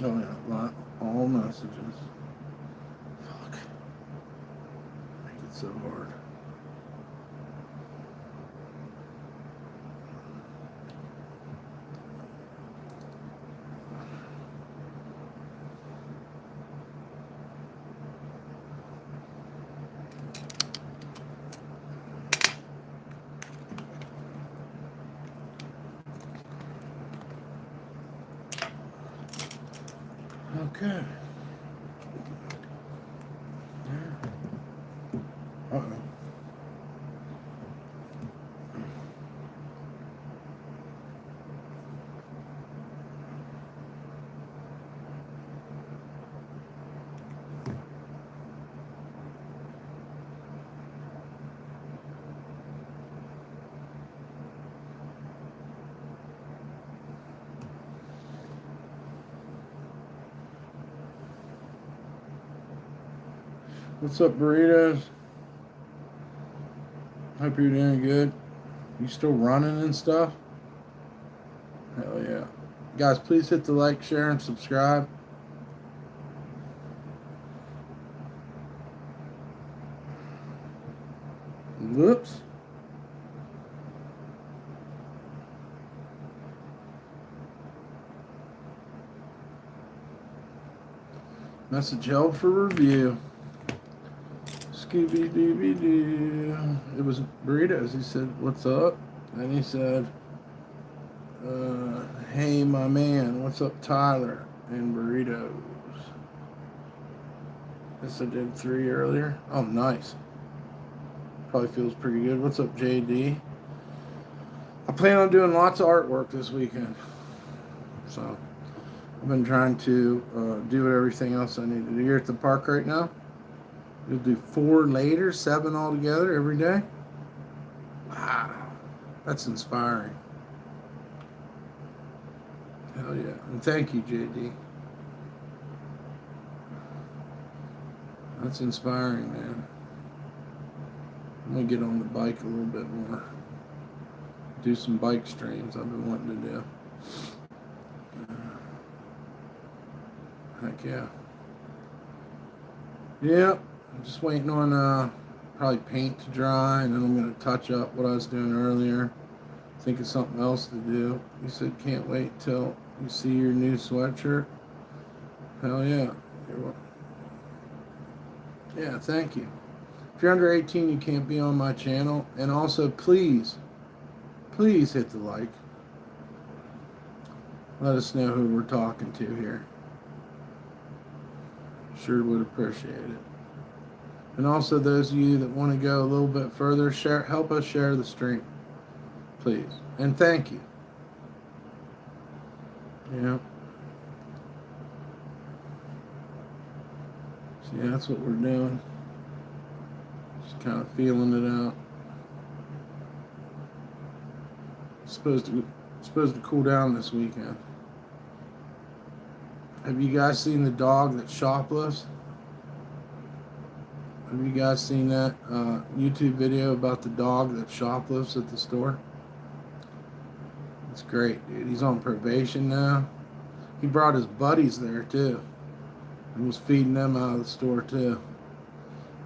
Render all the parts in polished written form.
Oh yeah, all messages. Fuck. Make it so hard. Okay. Uh-oh. What's up, burritos? Hope you're doing good. You still running and stuff? Hell yeah. Guys, please hit the like, share, and subscribe. Whoops. Message held for review. Scooby Dooby Doo. It was burritos. He said, "What's up?" And he said, "Hey, my man, what's up, Tyler?" And burritos. Guess I did 3 earlier. Oh, nice. Probably feels pretty good. What's up, JD? I plan on doing lots of artwork this weekend. So I've been trying to do everything else I need to do. You're at the park right now? You'll do 4 later, 7 altogether every day? Wow. That's inspiring. Hell yeah. And thank you, JD. That's inspiring, man. I'm going to get on the bike a little bit more. Do some bike streams I've been wanting to do. Heck yeah. Yep. I'm just waiting on probably paint to dry, and then I'm going to touch up what I was doing earlier. Think of something else to do. You said can't wait till you see your new sweatshirt. Hell yeah. Yeah, thank you. If you're under 18, you can't be on my channel. And also, please hit the like. Let us know who we're talking to here. Sure would appreciate it. And also, those of you that want to go a little bit further, help us share the stream, please. And thank you. Yeah. See, that's what we're doing. Just kind of feeling it out. It's supposed to cool down this weekend. Have you guys seen the dog that shoplifts? Have you guys seen that YouTube video about the dog that shoplifts at the store? It's great, dude. He's on probation now. He brought his buddies there, too. And was feeding them out of the store, too.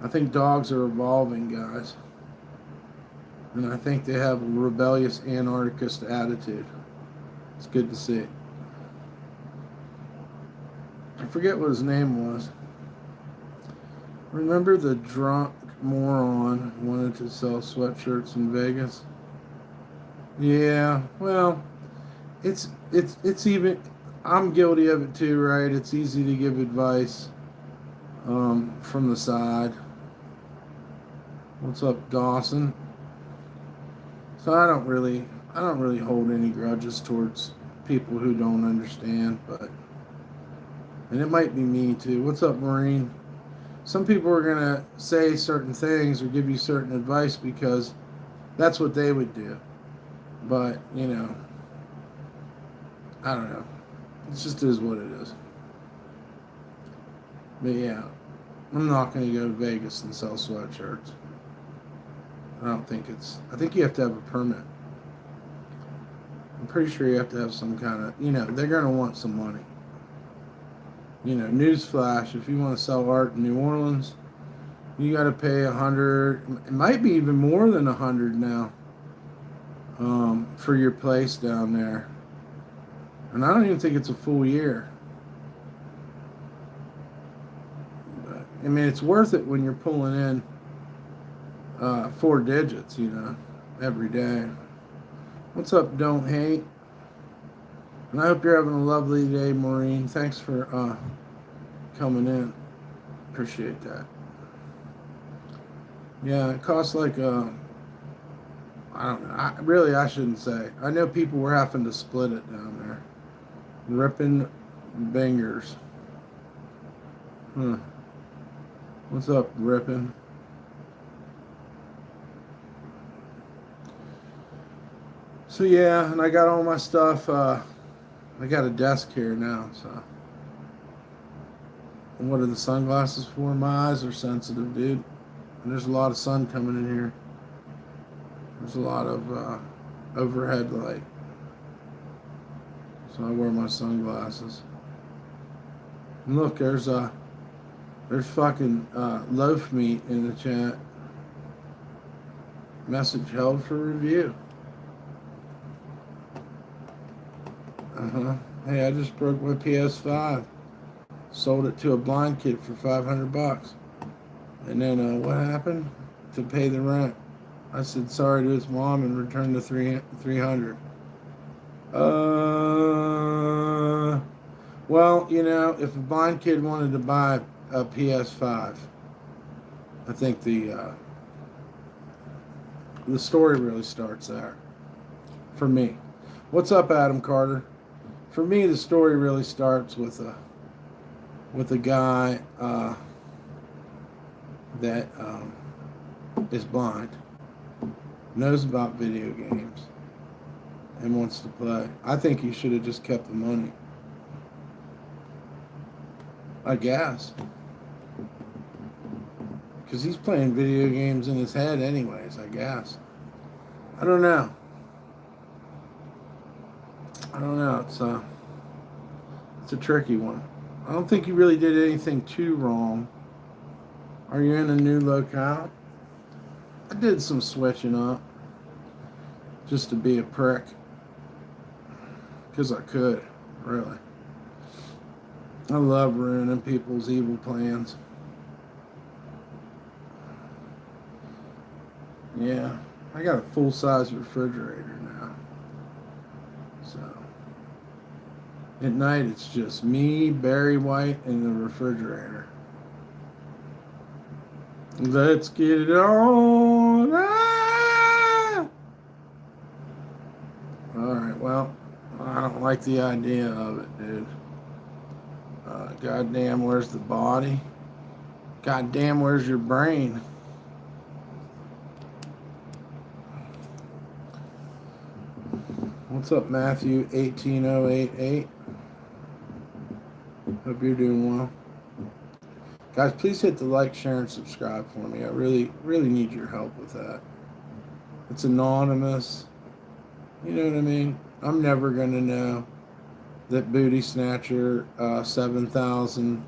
I think dogs are evolving, guys. And I think they have a rebellious anarchist attitude. It's good to see. I forget what his name was. Remember the drunk moron who wanted to sell sweatshirts in Vegas? Yeah, well, it's even, I'm guilty of it too, right? It's easy to give advice from the side. What's up, Dawson? So I don't really hold any grudges towards people who don't understand, and it might be me too. What's up, Maureen? some people are going to say certain things or give you certain advice because that's what they would do. But, you know, I don't know. It just is what it is. But yeah, I'm not going to go to Vegas and sell sweatshirts. I think you have to have a permit. I'm pretty sure you have to have some kind of, you know, they're going to want some money. You know, newsflash, if you want to sell art in New Orleans, you got to pay $100, it might be even more than $100 now, for your place down there. And I don't even think it's a full year. But, I mean, it's worth it when you're pulling in 4 digits, you know, every day. What's up, Don't Hate? And I hope you're having a lovely day, Maureen. Thanks for coming in. Appreciate that. Yeah, it costs like I don't know. I shouldn't say. I know people were having to split it down there. Ripping bangers. What's up, Rippin'? So yeah, and I got all my stuff. I got a desk here now, so. And what are the sunglasses for? My eyes are sensitive, dude. And there's a lot of sun coming in here. There's a lot of overhead light. So I wear my sunglasses. And look, there's fucking loaf meat in the chat. Message held for review. Hey, I just broke my PS5. Sold it to a blind kid for $500. And then what happened? To pay the rent, I said sorry to his mom and returned the $300. Well, you know, if a blind kid wanted to buy a PS5, I think the story really starts there. For me. What's up, Adam Carter? For me, the story really starts with a guy that is blind, knows about video games, and wants to play. I think he should have just kept the money. I guess. Because he's playing video games in his head anyways, I guess. I don't know. It's a tricky one. I don't think you really did anything too wrong. Are you in a new locale? I did some switching up. Just to be a prick. Because I could, really. I love ruining people's evil plans. Yeah, I got a full-size refrigerator now. So, at night it's just me, Barry White, and the refrigerator. Let's get it on. Ah! Alright, well, I don't like the idea of it, dude. Goddamn, where's the body? Goddamn, where's your brain? What's up, Matthew 18088? Hope you're doing well. Guys, please hit the like, share, and subscribe for me. I really, really need your help with that. It's anonymous. You know what I mean? I'm never going to know that Booty Snatcher 7000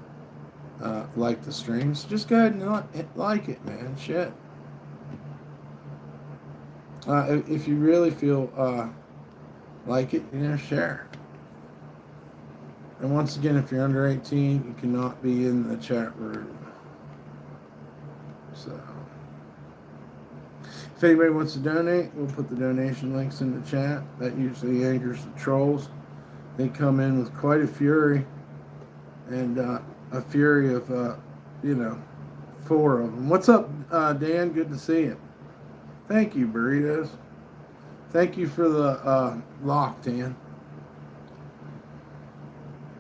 liked the streams. Just go ahead and like it, man. Shit. If you really feel like it, you know, share. And once again, if you're under 18, you cannot be in the chat room. So, if anybody wants to donate, we'll put the donation links in the chat. That usually angers the trolls. They come in with quite a fury, and a fury of, 4 of them. What's up, Dan? Good to see you. Thank you, Burritos. Thank you for the lock, Dan.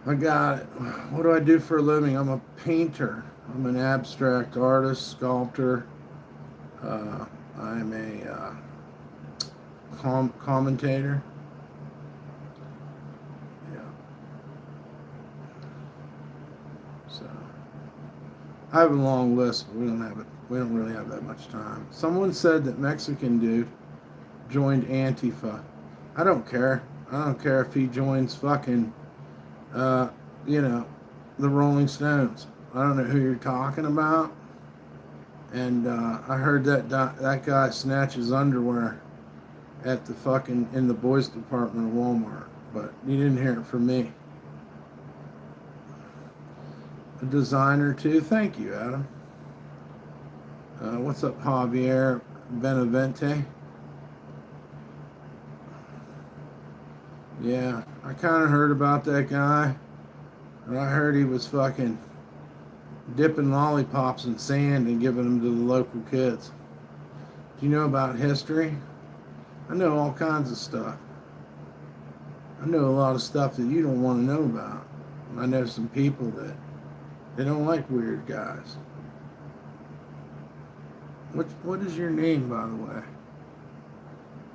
I got it. What do I do for a living? I'm a painter. I'm an abstract artist, sculptor. I'm a commentator. Yeah. So I have a long list, but we don't have it. We don't really have that much time. Someone said that Mexican dude joined Antifa. I don't care. I don't care if he joins fucking, uh, you know, the Rolling Stones. I don't know who you're talking about. And I heard that guy snatch his underwear at the fucking in the boys department of Walmart, but you didn't hear it from me. A designer too. Thank you, Adam. What's up, Javier Benavente? Yeah, I kind of heard about that guy, and I heard he was fucking dipping lollipops in sand and giving them to the local kids. Do you know about history? I know all kinds of stuff. I know a lot of stuff that you don't want to know about. I know some people that they don't like weird guys. What is your name, by the way?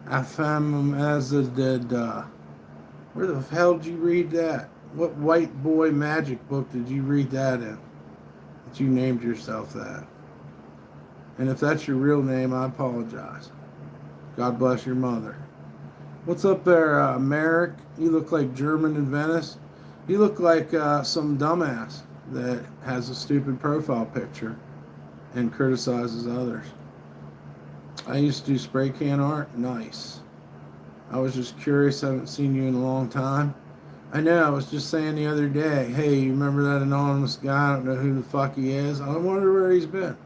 Afam Azadid. Where the hell did you read that? What white boy magic book did you read that in? That you named yourself that? And if that's your real name, I apologize. God bless your mother. What's up there, Merrick? You look like German in Venice. You look like some dumbass that has a stupid profile picture and criticizes others. I used to do spray can art. Nice. I was just curious. I haven't seen you in a long time. I know. I was just saying the other day, hey, you remember that anonymous guy? I don't know who the fuck he is. I wonder where he's been.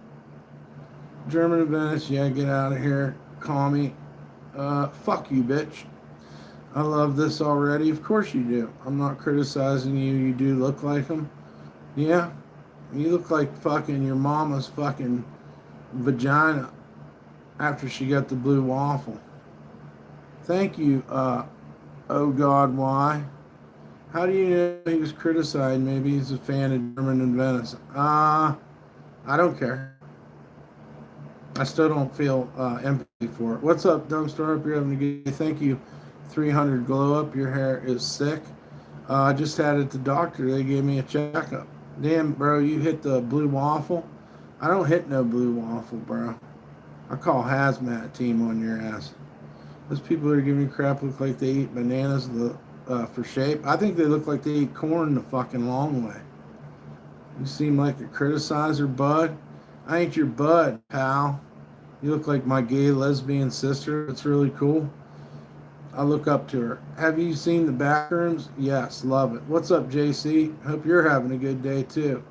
German in Venice. Yeah, get out of here. Call me. Fuck you, bitch. I love this already. Of course you do. I'm not criticizing you. You do look like him. Yeah. You look like fucking your mama's fucking vagina after she got the blue waffle. Thank you, oh God, why? How do you know he was criticized? Maybe he's a fan of German in Venice. I don't care. I still don't feel empathy for it. What's up, DumpStarr? Hope you're having a good day. Thank you. 300 glow up. Your hair is sick. I just had it at the doctor. They gave me a checkup. Damn, bro, you hit the blue waffle? I don't hit no blue waffle, bro. I call hazmat team on your ass. Those people that are giving you crap look like they eat bananas for shape. I think they look like they eat corn the fucking long way. You seem like a criticizer, bud. I ain't your bud, pal. You look like my gay lesbian sister. It's really cool. I look up to her. Have you seen the Backrooms? Yes, love it. What's up, JC? Hope you're having a good day, too.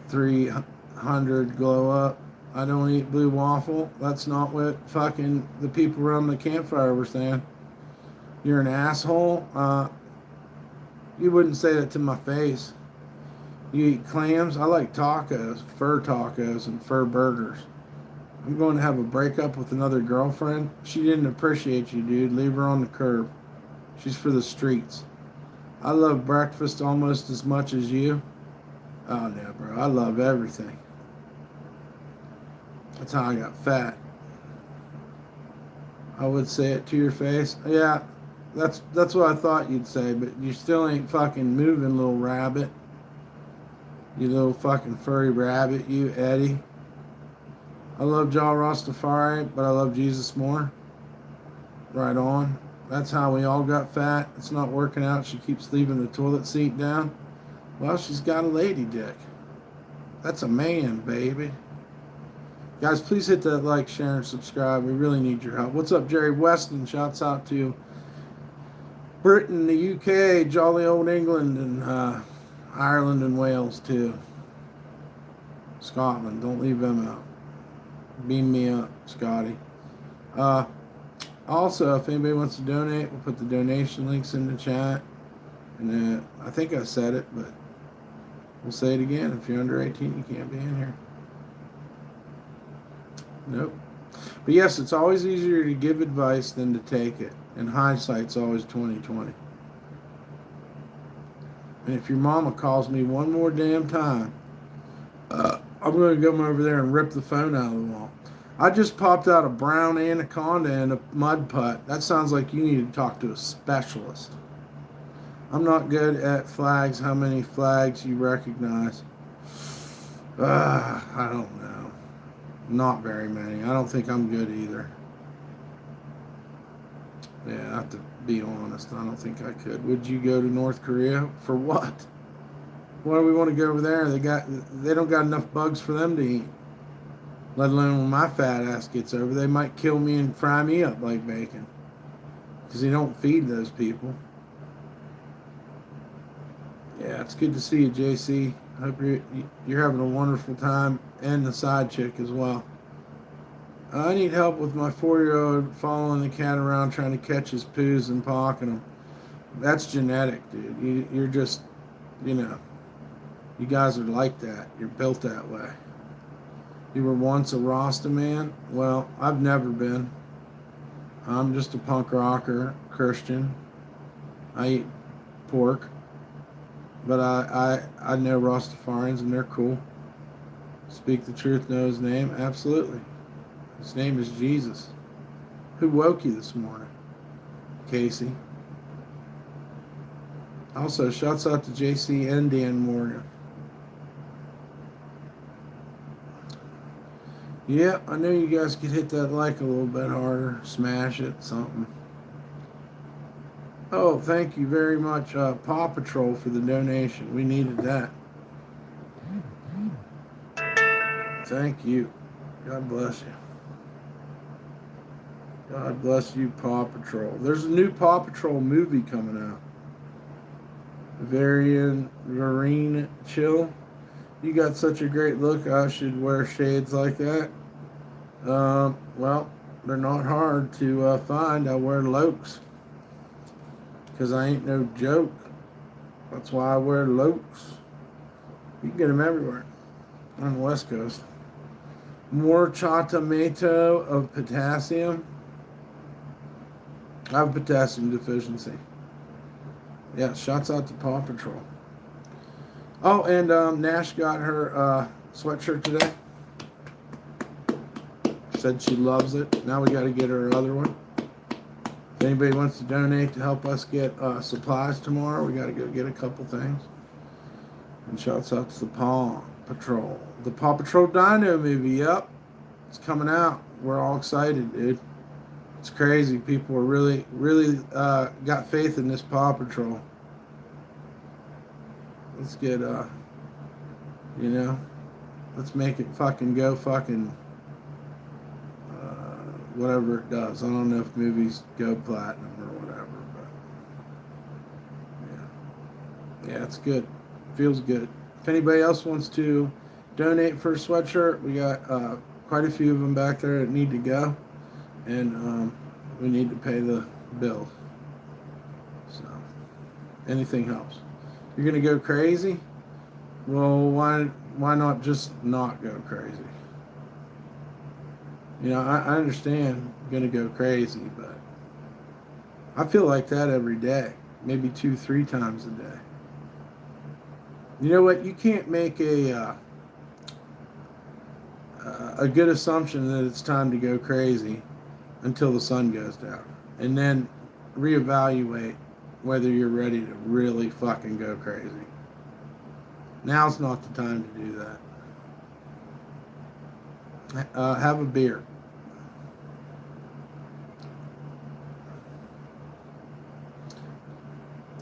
300 glow up. I don't eat blue waffle. That's not what fucking the people around the campfire were saying. You're an asshole. You wouldn't say that to my face. You eat clams? I like tacos, and fur burgers. I'm going to have a breakup with another girlfriend. She didn't appreciate you, dude. Leave her on the curb. She's for the streets. I love breakfast almost as much as you. Oh, no, bro. I love everything. That's how I got fat. I would say it to your face. Yeah, that's what I thought you'd say, but you still ain't fucking moving, little rabbit. You little fucking furry rabbit, you, Eddie. I love Jah Rastafari, but I love Jesus more. Right on. That's how we all got fat. It's not working out. She keeps leaving the toilet seat down. Well, she's got a lady dick. That's a man, baby. Guys, please hit that like, share, and subscribe. We really need your help. What's up, Jerry Weston? Shouts out to Britain, the UK, jolly old England, and Ireland and Wales, too. Scotland. Don't leave them out. Beam me up, Scotty. Also, if anybody wants to donate, we'll put the donation links in the chat. And I think I said it, but we'll say it again. If you're under 18, you can't be in here. Nope. But yes, it's always easier to give advice than to take it. And hindsight's always 20/20. And if your mama calls me one more damn time, I'm going to come over there and rip the phone out of the wall. I just popped out a brown anaconda and a mud putt. That sounds like you need to talk to a specialist. I'm not good at flags. How many flags you recognize? I don't know. Not very many. I don't think I'm good either. Yeah, I have to be honest. I don't think I could. Would you go to North Korea? For what? Why do we want to go over there? They don't got enough bugs for them to eat. Let alone when my fat ass gets over, they might kill me and fry me up like bacon. Because they don't feed those people. Yeah, it's good to see you, JC. I hope you're having a wonderful time, and the side chick as well. I need help with my 4-year-old following the cat around trying to catch his poos and pocking them. That's genetic, dude. You're just, you guys are like that. You're built that way. You were once a Rasta man? Well, I've never been. I'm just a punk rocker, Christian. I eat pork. But I know Rastafarians and they're cool. Speak the truth, know his name? Absolutely. His name is Jesus. Who woke you this morning? Casey. Also, shouts out to JC and Dan Morgan. Yeah, I know you guys could hit that like a little bit harder. Smash it, something. Oh, thank you very much, Paw Patrol, for the donation. We needed that. Thank you. God bless you. God bless you, Paw Patrol. There's a new Paw Patrol movie coming out. Vereen Chill. You got such a great look. I should wear shades like that. Well, they're not hard to find. I wear Lokes. Because I ain't no joke. That's why I wear Lokes. You can get them everywhere on the West Coast. More chatomato of potassium. I have potassium deficiency. Yeah, shouts out to Paw Patrol. Oh, and Nash got her sweatshirt today. Said she loves it. Now we got to get her another one. If anybody wants to donate to help us get supplies tomorrow, we got to go get a couple things. And shouts out to the Paw Patrol. The Paw Patrol Dino movie, yep. It's coming out. We're all excited, dude. It's crazy. People are really got faith in this Paw Patrol. Let's get, let's make it fucking go fucking whatever it does. I don't know if movies go platinum or whatever, but yeah, it's good. Feels good. If anybody else wants to donate for a sweatshirt, we got quite a few of them back there that need to go, and we need to pay the bill. So anything helps. You're gonna go crazy? Well, why not just not go crazy? I understand going to go crazy, but I feel like that every day, maybe 2-3 times a day. You know what? You can't make a good assumption that it's time to go crazy until the sun goes down, and then reevaluate whether you're ready to really fucking go crazy. Now's not the time to do that. Have a beer.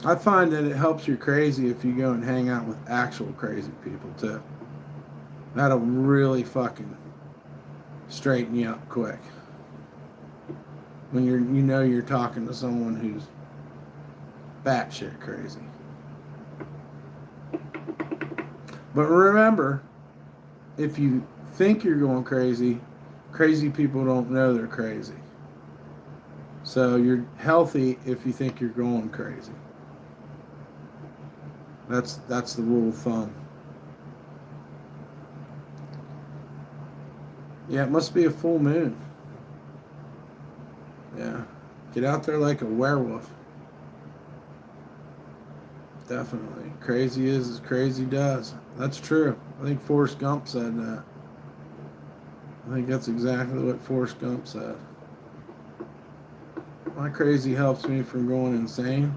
I find that it helps you crazy if you go and hang out with actual crazy people too. That'll really fucking straighten you up quick. When you're talking to someone who's batshit crazy. But remember, if you think you're going crazy, crazy people don't know they're crazy. So you're healthy if you think you're going crazy. That's the rule of thumb. Yeah, it must be a full moon. Yeah. Get out there like a werewolf. Definitely. Crazy is as crazy does. That's true. I think Forrest Gump said that. I think that's exactly what Forrest Gump said. My crazy helps me from going insane.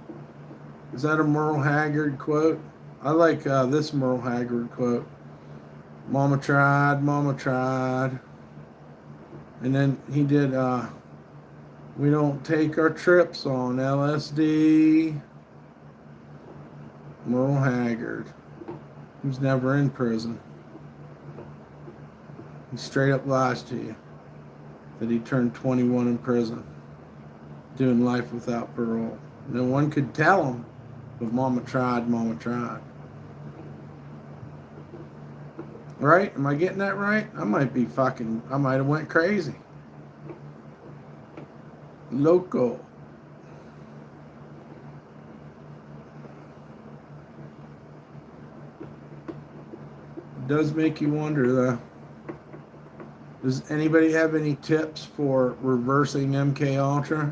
Is that a Merle Haggard quote? I like this Merle Haggard quote. Mama tried, mama tried. And then he did, we don't take our trips on LSD. Merle Haggard. He's never in prison. He straight up lies to you that he turned 21 in prison, doing life without parole. No one could tell him, but mama tried, mama tried. Right? Am I getting that right? I might have went crazy. Loco. It does make you wonder, though. Does anybody have any tips for reversing MK Ultra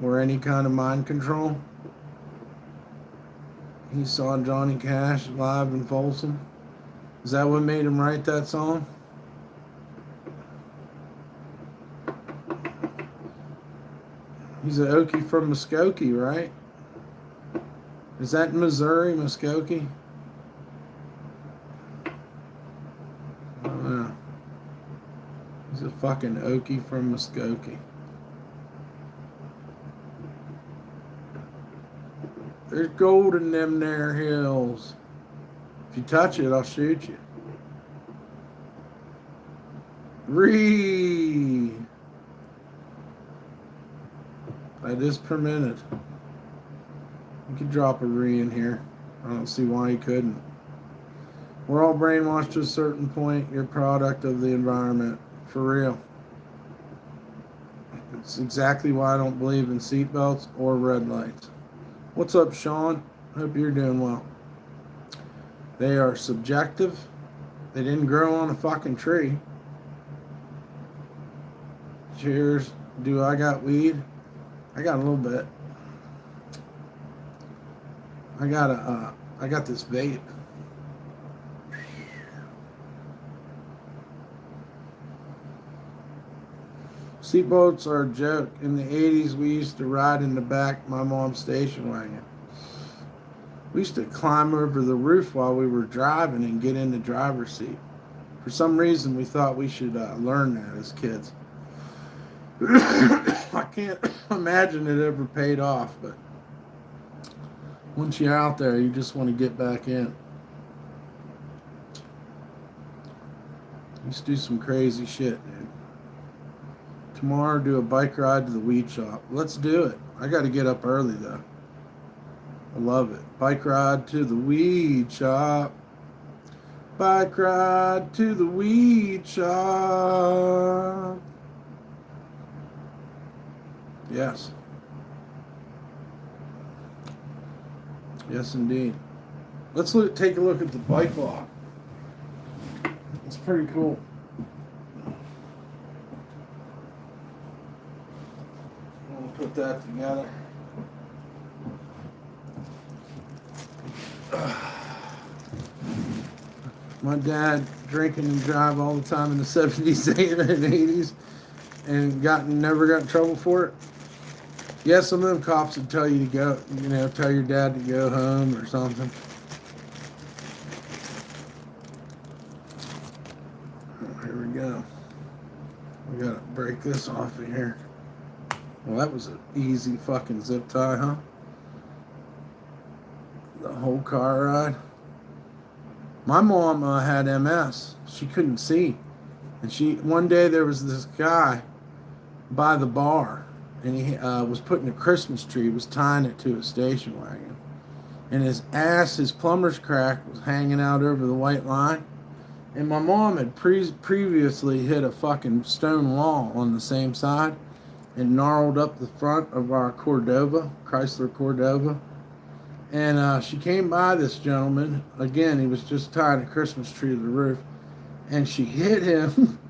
or any kind of mind control? He saw Johnny Cash live in Folsom. Is that what made him write that song? He's an Okie from Muskogee, right? Is that in Missouri, Muskogee? I don't know. He's a fucking Okie from Muskogee. There's gold in them there hills. If you touch it, I'll shoot you. Ree. That is per minute. You could drop a re in here. I don't see why you couldn't. We're all brainwashed to a certain point. You're a product of the environment. For real. It's exactly why I don't believe in seatbelts or red lights. What's up, Sean? Hope you're doing well. They are subjective. They didn't grow on a fucking tree. Cheers. Do I got weed? I got a little bit. I got this vape. Seatbelts are a joke. In the 80s, we used to ride in the back of my mom's station wagon. We used to climb over the roof while we were driving and get in the driver's seat. For some reason, we thought we should learn that as kids. I can't imagine it ever paid off, but once you're out there, you just want to get back in. Used to do some crazy shit, dude. Tomorrow, do a bike ride to the weed shop. Let's do it. I got to get up early, though. I love it. Bike ride to the weed shop. Bike ride to the weed shop. Yes. Yes, indeed. Let's take a look at the bike lock. It's pretty cool. I'll put that together. My dad drinking and drive all the time in the 70s and 80s and never got in trouble for it. Yeah, some of them cops would tell you to go, tell your dad to go home or something. Oh, here we go. We gotta break this off of here. Well, that was an easy fucking zip tie, huh? The whole car ride. My mom had MS. She couldn't see. And one day there was this guy by the bar, and he was putting a Christmas tree, was tying it to a station wagon. And his plumber's crack was hanging out over the white line. And my mom had previously hit a fucking stone wall on the same side and gnarled up the front of our Chrysler Cordova. And she came by this gentleman. Again, he was just tying a Christmas tree to the roof. And she hit him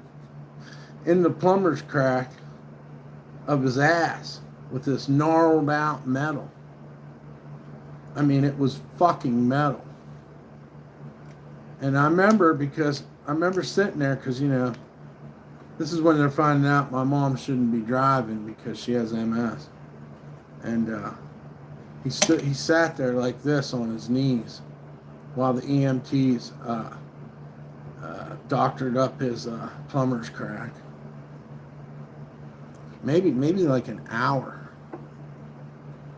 in the plumber's crack of his ass with this gnarled out metal. I mean, it was fucking metal. And I remember sitting there because, this is when they're finding out my mom shouldn't be driving because she has MS. And he sat there like this on his knees while the EMTs doctored up his plumber's crack. Maybe like an hour.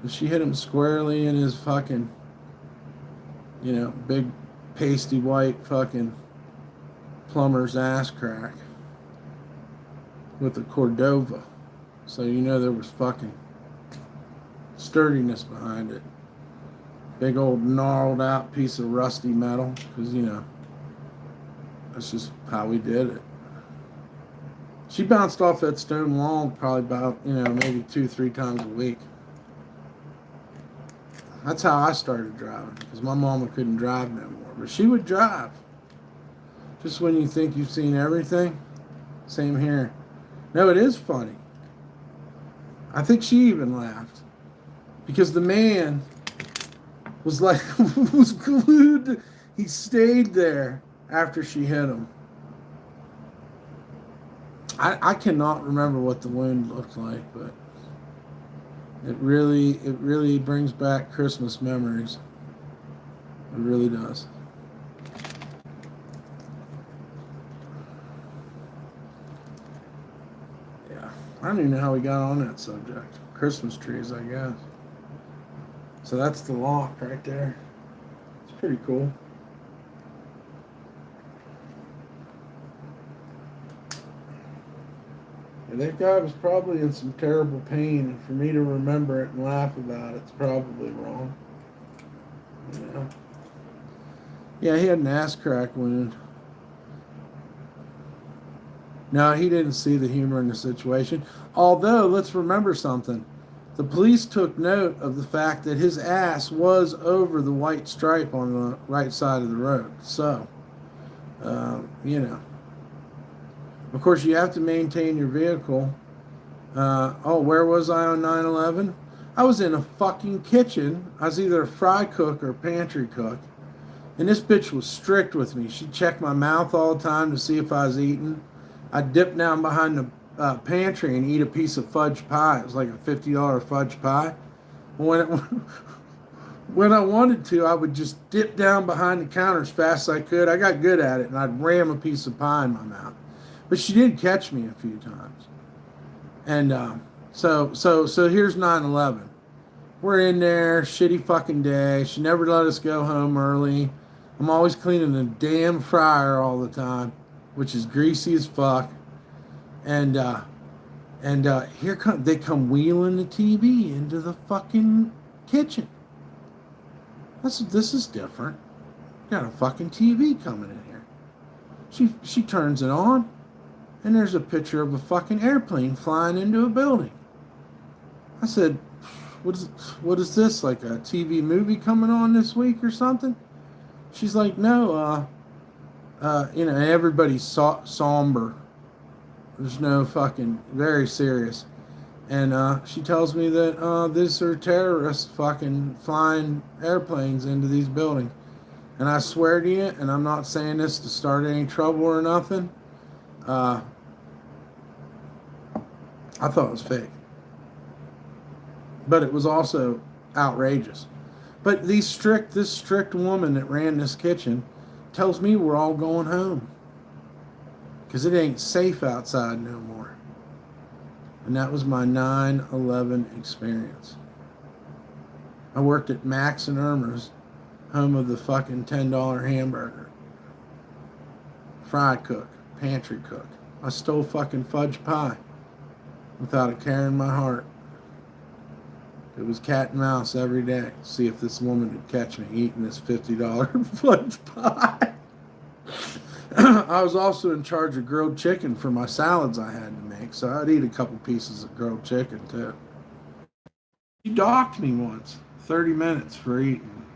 And she hit him squarely in his fucking, big pasty white fucking plumber's ass crack with a Cordova. So there was fucking sturdiness behind it. Big old gnarled out piece of rusty metal, because that's just how we did it. She bounced off that stone wall probably about maybe 2-3 times a week. That's how I started driving, because my mama couldn't drive no more, but she would drive. Just when you think you've seen everything, same here. No, it is funny. I think she even laughed, because the man was like, was glued. He stayed there after she hit him. I cannot remember what the wound looked like, but it really brings back Christmas memories. It really does. Yeah, I don't even know how we got on that subject. Christmas trees, I guess. So that's the lock right there. It's pretty cool. And that guy was probably in some terrible pain, and for me to remember it and laugh about it's probably wrong. Yeah, he had an ass crack wound. No, he didn't see the humor in the situation. Although, let's remember something. The police took note of the fact that his ass was over the white stripe on the right side of the road. So, Of course, you have to maintain your vehicle. Where was I on 9/11? I was in a fucking kitchen. I was either a fry cook or pantry cook. And this bitch was strict with me. She checked my mouth all the time to see if I was eating. I'd dip down behind the pantry and eat a piece of fudge pie. It was like a $50 fudge pie. When I wanted to, I would just dip down behind the counter as fast as I could. I got good at it, and I'd ram a piece of pie in my mouth. But she did catch me a few times. And so here's 9/11. We're in there, shitty fucking day. She never let us go home early. I'm always cleaning the damn fryer all the time, which is greasy as fuck. And they come wheeling the TV into the fucking kitchen. This is different. Got a fucking TV coming in here. She turns it on, and there's a picture of a fucking airplane flying into a building. I said, what is this, like a TV movie coming on this week or something? She's like, no, everybody's somber. There's no fucking, very serious. And she tells me that these are terrorists fucking flying airplanes into these buildings. And I swear to you, and I'm not saying this to start any trouble or nothing, I thought it was fake. But it was also outrageous. But this strict woman that ran this kitchen tells me we're all going home. Because it ain't safe outside no more. And that was my 9/11 experience. I worked at Max and Irma's, home of the fucking $10 hamburger. Fry cook, pantry cook. I stole fucking fudge pie without a care in my heart. It was cat and mouse every day. See if this woman would catch me eating this $50 fudge pie. I was also in charge of grilled chicken for my salads I had to make, so I'd eat a couple pieces of grilled chicken too. She docked me once, 30 minutes for eating.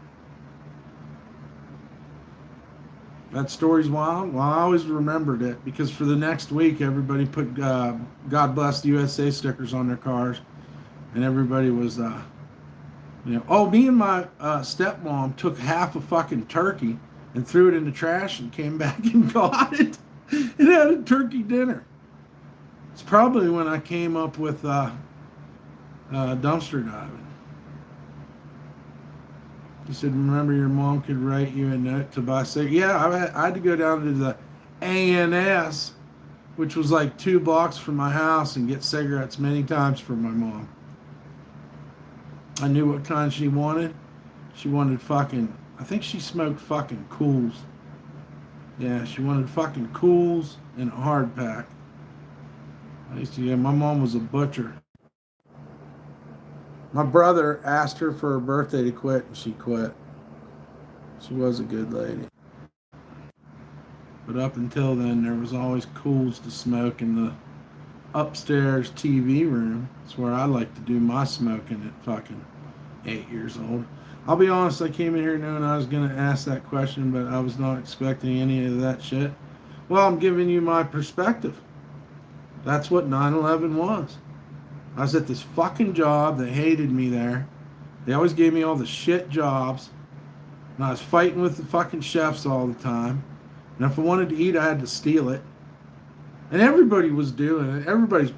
That story's wild. Well, I always remembered it because for the next week, everybody put God Bless the USA stickers on their cars, and everybody was You know, oh, me and my stepmom took half a fucking turkey and threw it in the trash and came back and got it and had a turkey dinner. It's probably when I came up with dumpster diving. He said, remember your mom could write you a note to buy cigarettes? Yeah, I had to go down to the ANS, which was like 2 blocks from my house, and get cigarettes many times for my mom. I knew what kind she wanted. She wanted fucking, I think she smoked fucking Cools. Yeah, she wanted fucking Cools and a hard pack. I used to, yeah, my mom was a butcher. My brother asked her for her birthday to quit, and she quit. She was a good lady. But up until then, there was always Cools to smoke in the upstairs TV room. It's where I like to do my smoking at fucking 8 years old. I'll be honest, I came in here knowing I was going to ask that question, but I was not expecting any of that shit. Well, I'm giving you my perspective. That's what 9/11 was. I was at this fucking job. They hated me there. They always gave me all the shit jobs. And I was fighting with the fucking chefs all the time. And if I wanted to eat, I had to steal it. And everybody was doing it. Everybody's...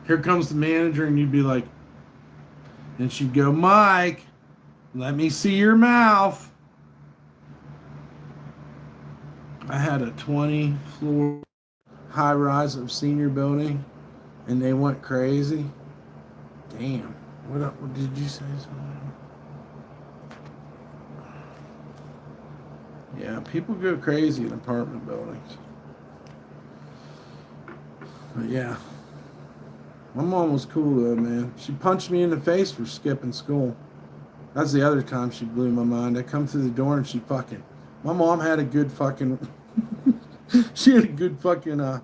Here comes the manager, and you'd be like... And she'd go, Mike, let me see your mouth. I had a 20-floor high-rise of senior building, and they went crazy. Damn. What did you say something? Yeah, people go crazy in apartment buildings. But yeah. My mom was cool though, man. She punched me in the face for skipping school. That's the other time she blew my mind. I come through the door and she fucking... My mom had a good fucking... she had a good fucking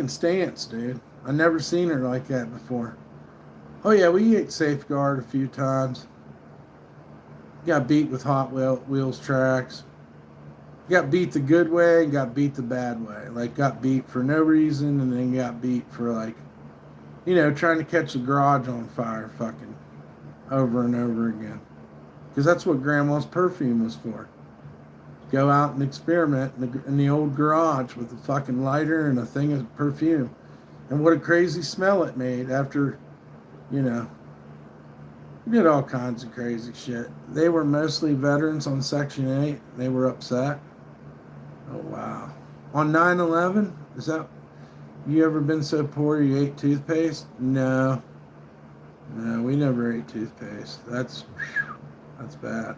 stance, dude. I never seen her like that before. Oh yeah, we ate Safeguard a few times. Got beat with Hot Wheels tracks. Got beat the good way and got beat the bad way. Like, got beat for no reason and then got beat for, like, you know, trying to catch the garage on fire fucking over and over again. Because that's what Grandma's perfume was for. Go out and experiment in the old garage with a fucking lighter and a thing of perfume. And what a crazy smell it made after, you know, we did all kinds of crazy shit. They were mostly veterans on Section 8. They were upset. Oh, wow. On 9/11, is that... You ever been so poor you ate toothpaste? No. No, we never ate toothpaste. That's bad.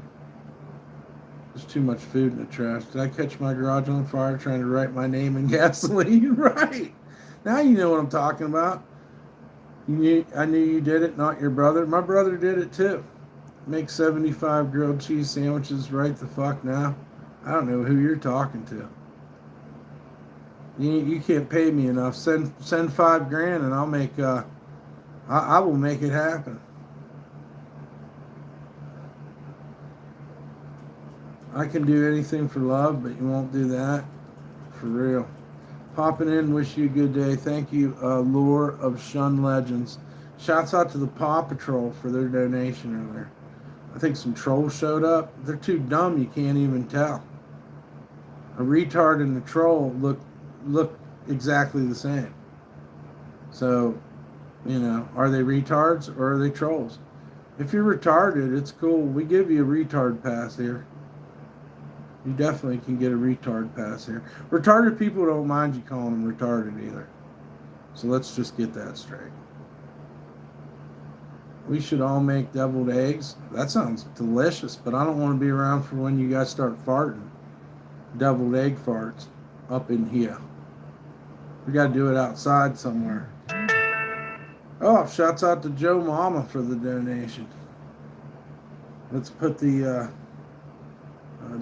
There's too much food in the trash. Did I catch my garage on fire trying to write my name in gasoline? Right. Now you know what I'm talking about. I knew you did it, not your brother. My brother did it too. Make 75 grilled cheese sandwiches right the fuck now. I don't know who you're talking to. You can't pay me enough. Send $5,000 and I'll make I will make it happen. I can do anything for love, but you won't do that. For real. Popping in, wish you a good day. Thank you, Lore of Shun Legends. Shouts out to the Paw Patrol for their donation earlier. I think some trolls showed up. They're too dumb you can't even tell. A retard and a troll look exactly the same. So, you know, are they retards or are they trolls? If you're retarded, it's cool. We give you a retard pass here. You definitely can get a retard pass here. Retarded people don't mind you calling them retarded either. So let's just get that straight. We should all make deviled eggs. That sounds delicious, but I don't want to be around for when you guys start farting. Deviled egg farts up in here. We got to do it outside somewhere. Oh, shouts out to Joe Mama for the donation. Let's put the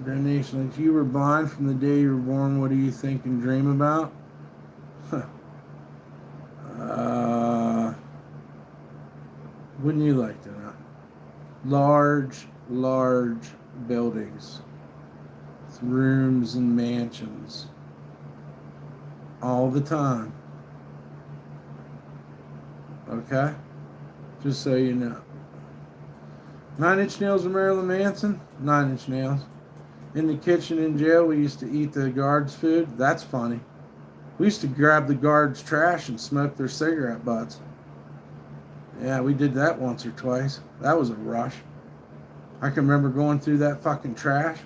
donation. If you were blind from the day you were born, what do you think and dream about? Wouldn't you like to know? Large buildings. Rooms and mansions. All the time. Okay? Just so you know. Nine Inch Nails and Marilyn Manson? Nine Inch Nails. In the kitchen in jail, we used to eat the guards' food. That's funny. We used to grab the guards' trash and smoke their cigarette butts. Yeah, we did that once or twice. That was a rush. I can remember going through that fucking trash.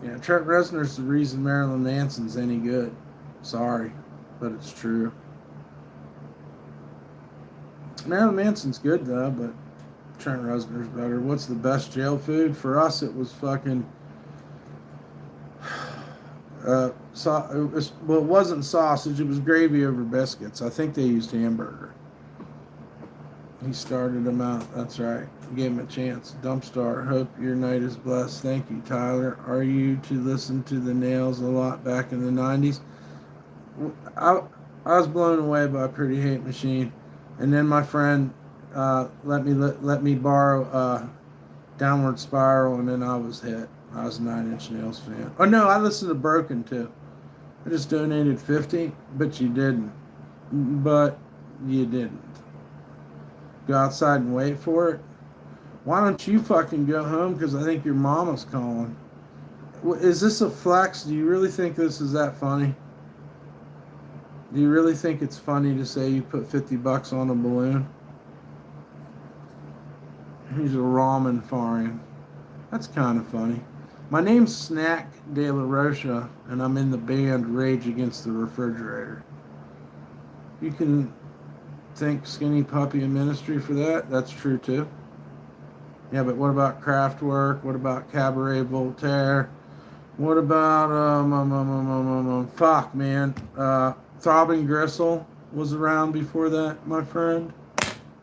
Yeah, Trent Reznor's the reason Marilyn Manson's any good. Sorry, but it's true. Marilyn Manson's good though, but Trent Reznor's better. What's the best jail food? For us, it was fucking. It wasn't sausage. It was gravy over biscuits. I think they used hamburger. He started them out. That's right. Gave him a chance. DumpStarr. Hope your night is blessed. Thank you, Tyler. Are you to listen to the Nails a lot back in the 90s? I was blown away by Pretty Hate Machine, and then my friend let me borrow Downward Spiral, and then I was hit. I was a Nine Inch Nails fan. Oh no, I listened to Broken too. I just donated 50, but you didn't. But you didn't. Go outside and wait for it. Why don't you fucking go home? Because I think your mama's calling. Is this a flex? Do you really think this is that funny? Do you really think it's funny to say you put $50 on a balloon? He's a ramen farian. That's kind of funny. My name's Snack De La Rocha, and I'm in the band Rage Against the Refrigerator. You can thank Skinny Puppy and Ministry for that. That's true too. Yeah, but what about Kraftwerk? What about Cabaret Voltaire? What about fuck, man? Throbbing Gristle was around before that, my friend.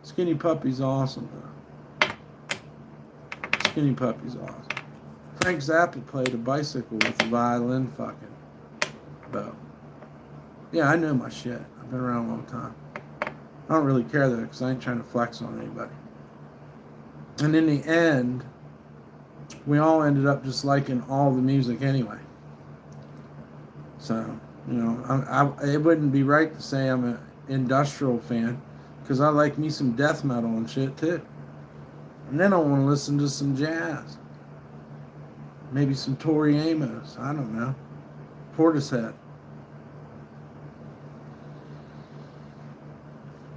Skinny Puppy's awesome though. Skinny Puppy's awesome. Frank Zappa played a bicycle with a violin fucking bow. Yeah, I know my shit. I've been around a long time. I don't really care though, because I ain't trying to flex on anybody. And in the end, we all ended up just liking all the music anyway. So, you know, it wouldn't be right to say I'm an industrial fan, because I like me some death metal and shit too. And then I want to listen to some jazz. Maybe some Tori Amos. I don't know. Portishead.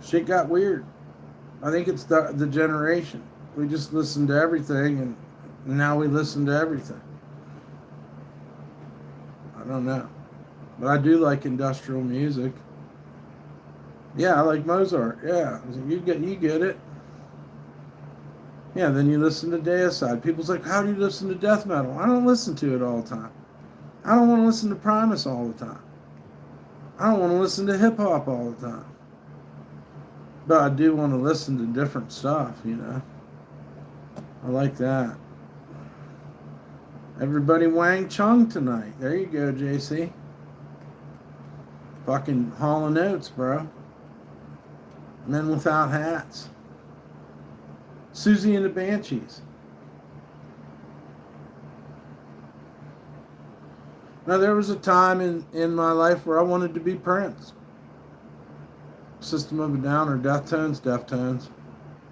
Shit got weird. I think it's the generation. We just listened to everything, and now we listen to everything. I don't know. But I do like industrial music. Yeah, I like Mozart. Yeah, you get it. Yeah, then you listen to Deicide. People's like, how do you listen to death metal? I don't listen to it all the time. I don't want to listen to Primus all the time. I don't want to listen to hip-hop all the time. But I do want to listen to different stuff, you know. I like that. Everybody Wang Chung tonight. There you go, JC. Fucking Hall & Oates, bro. Men Without Hats. Susie and the Banshees. Now, there was a time in my life where I wanted to be Prince. System of a Down or Deftones? Deftones.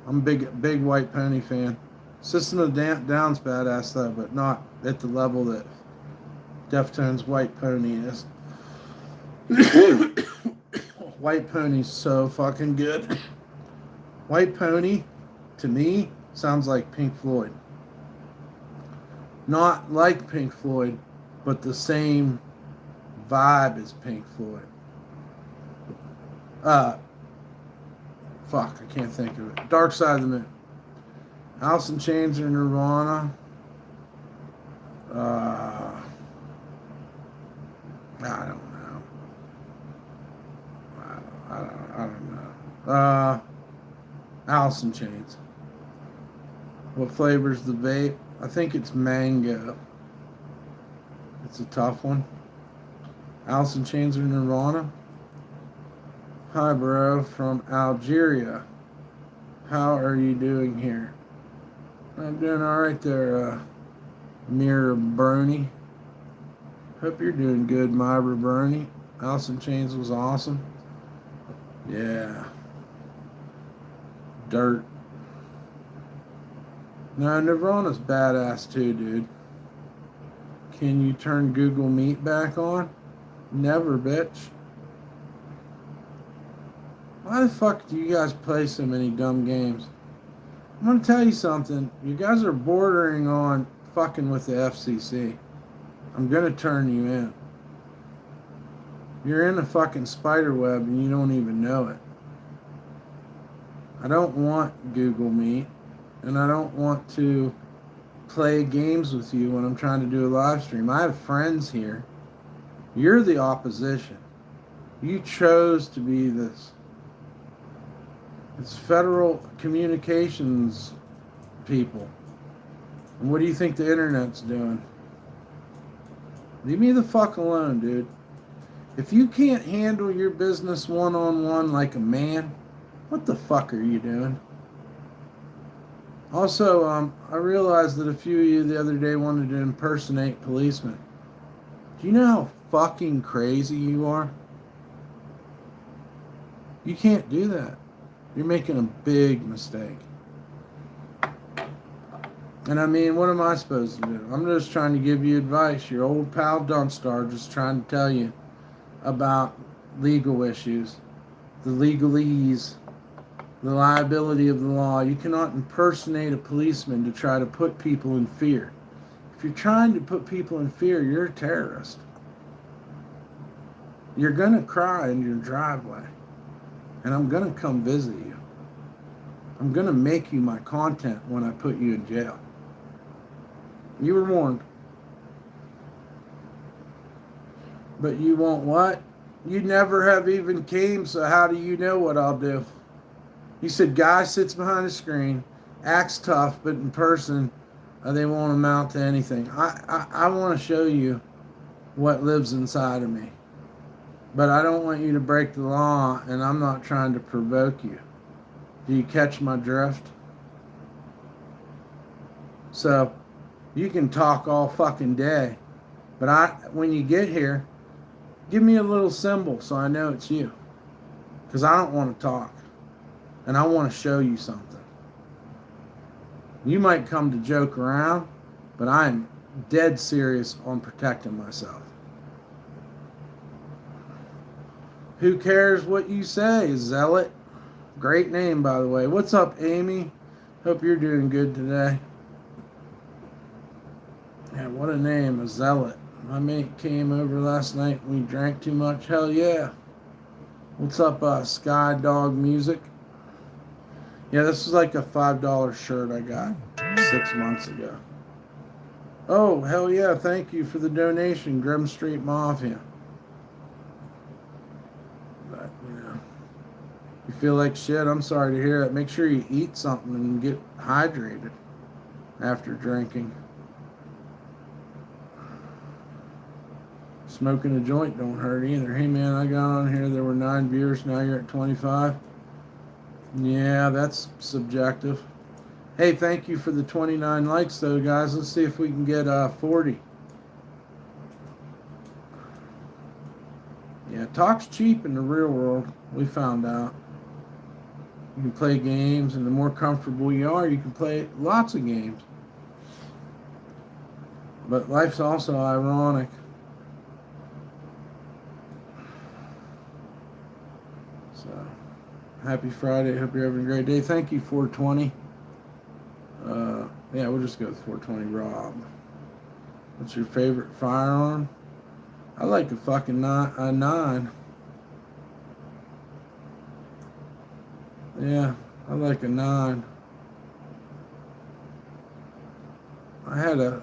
I'm a big White Pony fan. System of a Down's badass though, but not at the level that Deftones' White Pony is. White Pony's so fucking good. White Pony, to me, sounds like Pink Floyd. Not like Pink Floyd, but the same vibe as Pink Floyd. Fuck, I can't think of it. Dark Side of the Moon. Alice in Chains or Nirvana. I don't know. I don't know. Alice in Chains. What flavor's the vape? I think it's mango. It's a tough one. Alice in Chains or Nirvana. Hi, bro, from Algeria. How are you doing here? I'm doing all right there, Mira Brony. Hope you're doing good, Myra Brony. Alice in Chains was awesome. Yeah. Dirt. No, Nirvana's badass too, dude. Can you turn Google Meet back on? Never, bitch. Why the fuck do you guys play so many dumb games? I'm gonna tell you something. You guys are bordering on fucking with the FCC. I'm gonna turn you in. You're in a fucking spider web and you don't even know it. I don't want Google Meet, and I don't want to play games with you when I'm trying to do a live stream. I have friends here. You're the opposition. You chose to be this. It's federal communications people. And what do you think the internet's doing? Leave me the fuck alone, dude. If you can't handle your business one-on-one like a man, what the fuck are you doing? Also, I realized that a few of you the other day wanted to impersonate policemen. Do you know how fucking crazy you are? You can't do that. You're making a big mistake. And I mean, what am I supposed to do? I'm just trying to give you advice. Your old pal DumpStarr just trying to tell you about legal issues, the legalese, the liability of the law. You cannot impersonate a policeman to try to put people in fear. If you're trying to put people in fear, you're a terrorist. You're going to cry in your driveway, and I'm going to come visit you. I'm going to make you my content when I put you in jail. You were warned. But you won't what? You never have even came, so how do you know what I'll do? He said, guy sits behind a screen, acts tough, but in person, they won't amount to anything. I want to show you what lives inside of me. But I don't want you to break the law, and I'm not trying to provoke you. Do you catch my drift? So, you can talk all fucking day, but when you get here, give me a little symbol so I know it's you. Because I don't want to talk. And I want to show you something. You might come to joke around, but I'm dead serious on protecting myself. Who cares what you say, Zealot? Great name, by the way. What's up, Amy? Hope you're doing good today. Yeah, what a name, a Zealot. My mate came over last night and we drank too much. Hell yeah. What's up, Sky Dog Music? Yeah, this is like a $5 shirt I got 6 months ago. Oh, hell yeah. Thank you for the donation, Grim Street Mafia. But, you feel like shit, I'm sorry to hear it. Make sure you eat something and get hydrated after drinking. Smoking a joint don't hurt either. Hey man, I got on here, there were 9 viewers, now you're at 25. Yeah, that's subjective. Hey, thank you for the 29 likes though, guys. Let's see if we can get 40. Yeah, talk's cheap in the real world. We found out. You can play games, and the more comfortable you are, you can play lots of games. But life's also ironic. So, happy Friday. Hope you're having a great day. Thank you, 420. Yeah, we'll just go with 420 Rob. What's your favorite firearm? I like a fucking 9. Yeah, I like a 9. I had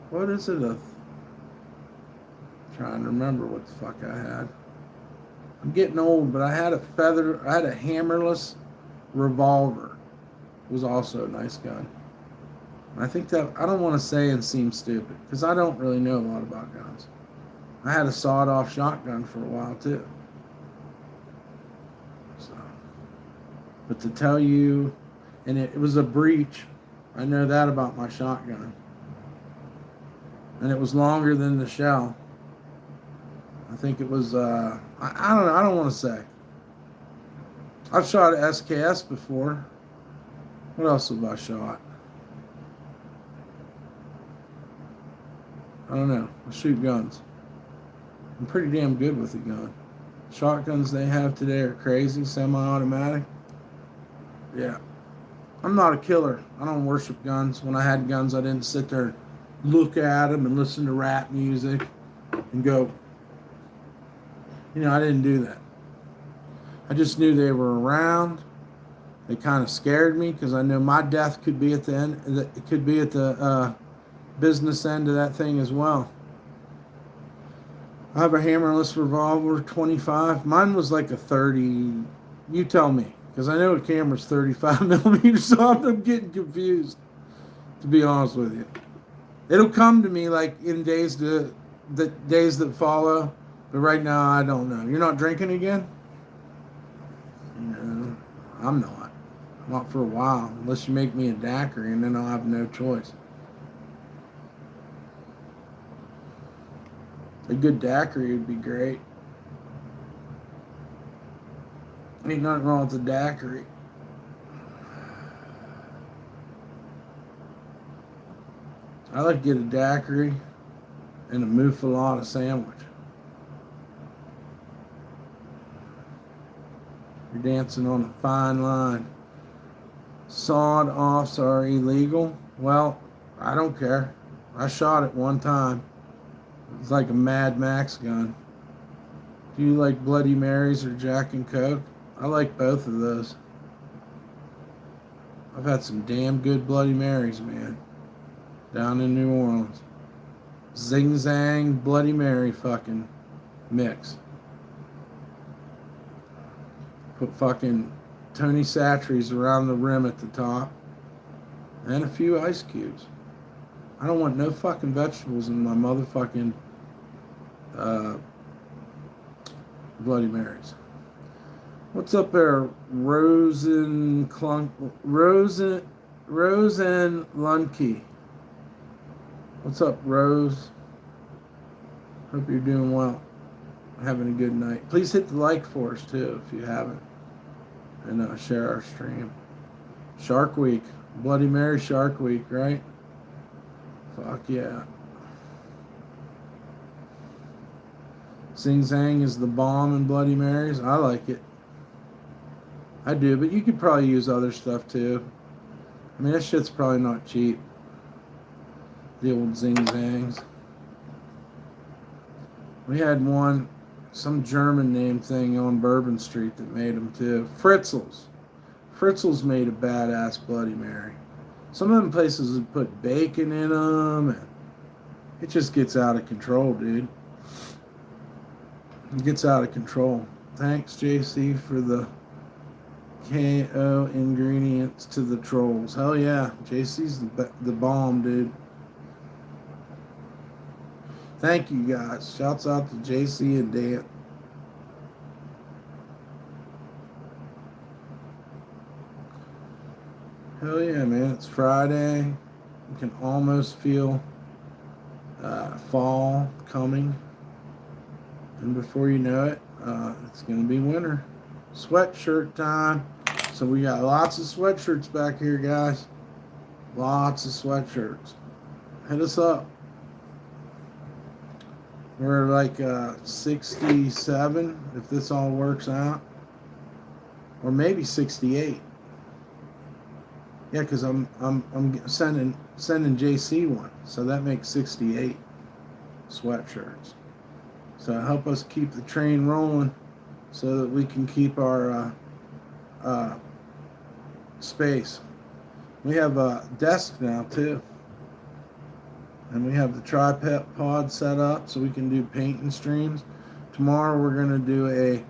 what is it? Trying to remember what the fuck I had. I'm getting old, but I had a hammerless revolver. It was also a nice gun. I think that, I don't want to say and seem stupid, because I don't really know a lot about guns. I had a sawed-off shotgun for a while, too. So, but to tell you, and it was a breech. I know that about my shotgun. And it was longer than the shell. I think it was, I don't know, I don't want to say. I've shot at SKS before. What else have I shot? I don't know. I shoot guns. I'm pretty damn good with a gun. Shotguns they have today are crazy, semi-automatic. Yeah. I'm not a killer. I don't worship guns. When I had guns, I didn't sit there and look at them and listen to rap music and go, I didn't do that. I just knew they were around. They kind of scared me because I knew my death could be at the end. It could be at the business end of that thing as well. I have a hammerless revolver, 25. Mine was like a 30. You tell me, because I know a camera's 35 millimeters, so I'm getting confused, to be honest with you. It'll come to me like in the days that follow, but right now I don't know. You're not drinking again? No, I'm not. Not for a while, unless you make me a daiquiri, and then I'll have no choice. A good daiquiri would be great. Ain't nothing wrong with a daiquiri. I like to get a daiquiri and a muffaletta sandwich. You're dancing on a fine line. Sawed-offs are illegal. Well, I don't care. I shot it one time. It's like a Mad Max gun. Do you like Bloody Marys or Jack and Coke? I like both of those. I've had some damn good Bloody Marys, man. Down in New Orleans. Zing Zang Bloody Mary fucking mix. Put fucking Tony Satcheries around the rim at the top. And a few ice cubes. I don't want no fucking vegetables in my motherfucking Bloody Marys. What's up there, Rosen Lunke? What's up, Rose? Hope you're doing well. Having a good night. Please hit the like for us too if you haven't, and share our stream. Shark Week, Bloody Mary Shark Week, right? Fuck yeah. Sing Zang is the bomb in Bloody Marys. I like it. I do, but you could probably use other stuff too. I mean, that shit's probably not cheap. The old Zing Zangs. We had one, some German name thing on Bourbon Street that made them too. Fritzl's. Fritzl's made a badass Bloody Mary. Some of them places would put bacon in them, and it just gets out of control, dude. It gets out of control. Thanks, JC, for the KO ingredients to the trolls. Hell yeah, JC's the bomb, dude. Thank you, guys. Shouts out to JC and Dan. Hell yeah, man. It's Friday. You can almost feel fall coming. And before you know it, it's going to be winter. Sweatshirt time. So we got lots of sweatshirts back here, guys. Lots of sweatshirts. Hit us up. We're like 67 if this all works out. Or maybe 68. Yeah, because I'm sending JC one, so that makes 68 sweatshirts. So help us keep the train rolling, so that we can keep our space. We have a desk now too, and we have the tripod set up so we can do painting streams. Tomorrow we're gonna do a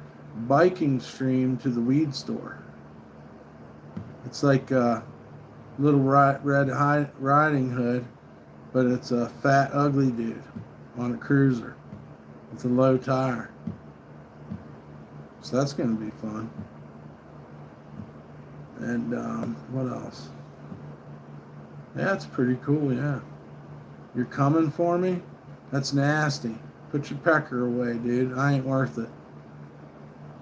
biking stream to the weed store. It's like Little Red Riding Hood, but it's a fat, ugly dude on a cruiser with a low tire. So that's going to be fun. And what else? Yeah, it's pretty cool, yeah. You're coming for me? That's nasty. Put your pecker away, dude. I ain't worth it.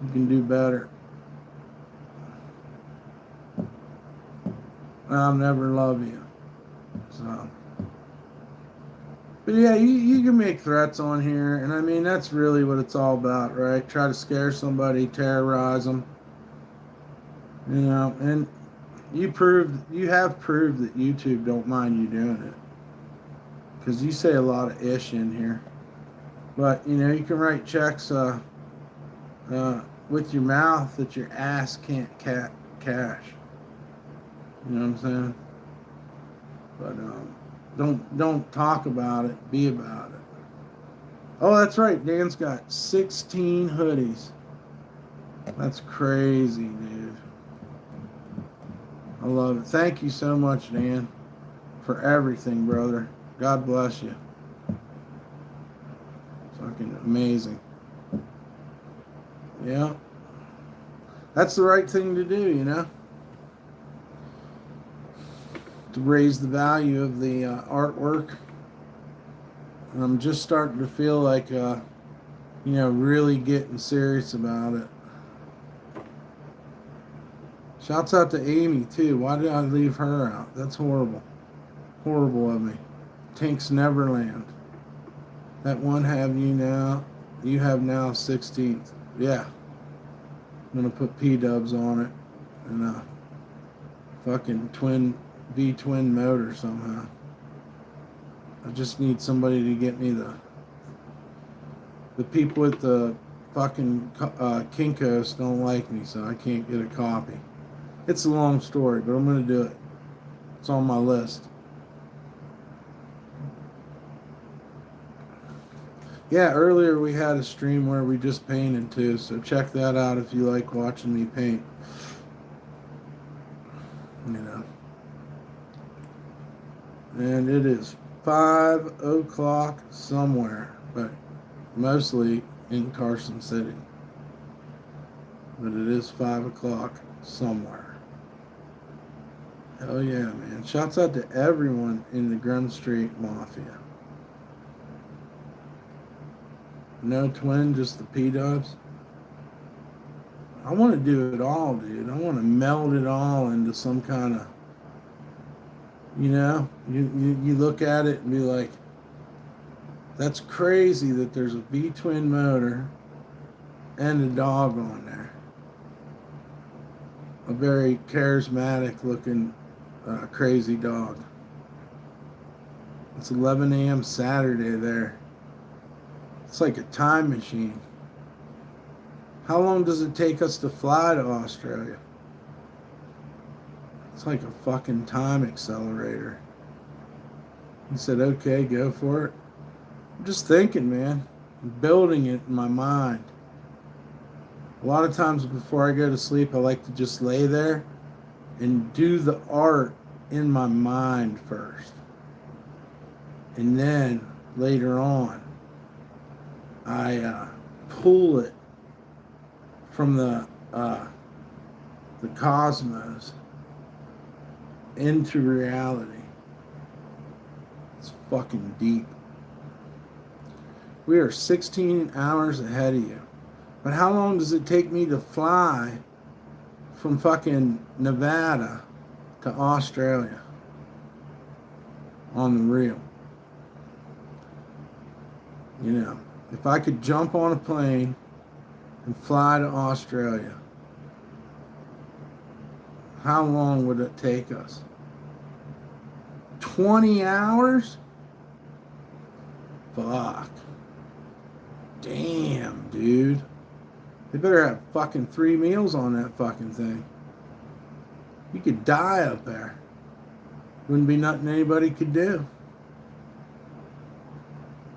You can do better. I'll never love you. So, But yeah, you can make threats on here, and I mean that's really what it's all about, right? Try to scare somebody, terrorize them, and you have proved that YouTube don't mind you doing it, because you say a lot of ish in here. But you can write checks with your mouth that your ass can't cash. You know what I'm saying? But don't talk about it. Be about it. Oh, that's right. Dan's got 16 hoodies. That's crazy, dude. I love it. Thank you so much, Dan, for everything, brother. God bless you. Fucking amazing. Yeah. That's the right thing to do, to raise the value of the artwork. And I'm just starting to feel like, really getting serious about it. Shouts out to Amy, too. Why did I leave her out? That's horrible. Horrible of me. Tank's Neverland. That one you have now 16th. Yeah. I'm going to put P-dubs on it. And a fucking V-twin motor somehow. I just need somebody to get me the people at the fucking Kinko's don't like me, so I can't get a copy. It's a long story, but I'm going to do it. It's on my list. Yeah, earlier we had a stream where we just painted too, so check that out if you like watching me paint. And it is 5 o'clock somewhere, but mostly in Carson City. But it is 5 o'clock somewhere. Hell yeah, man. Shouts out to everyone in the Grum Street Mafia. No twin, just the P-dubs. I want to do it all, dude. I want to meld it all into some kind of, you look at it and be like, that's crazy that there's a V-twin motor and a dog on there. A very charismatic looking crazy dog. It's 11 a.m. Saturday there. It's like a time machine. How long does it take us to fly to Australia? It's like a fucking time accelerator. He said, okay, go for it. I'm just thinking, man. I'm building it in my mind. A lot of times before I go to sleep, I like to just lay there and do the art in my mind first. And then later on, I pull it from the cosmos into reality. It's fucking deep. We are 16 hours ahead of you. But how long does it take me to fly from fucking Nevada to Australia on the real? If I could jump on a plane and fly to Australia, how long would it take us? 20 hours? Fuck. Damn, dude. They better have fucking 3 meals on that fucking thing. You could die up there. Wouldn't be nothing anybody could do.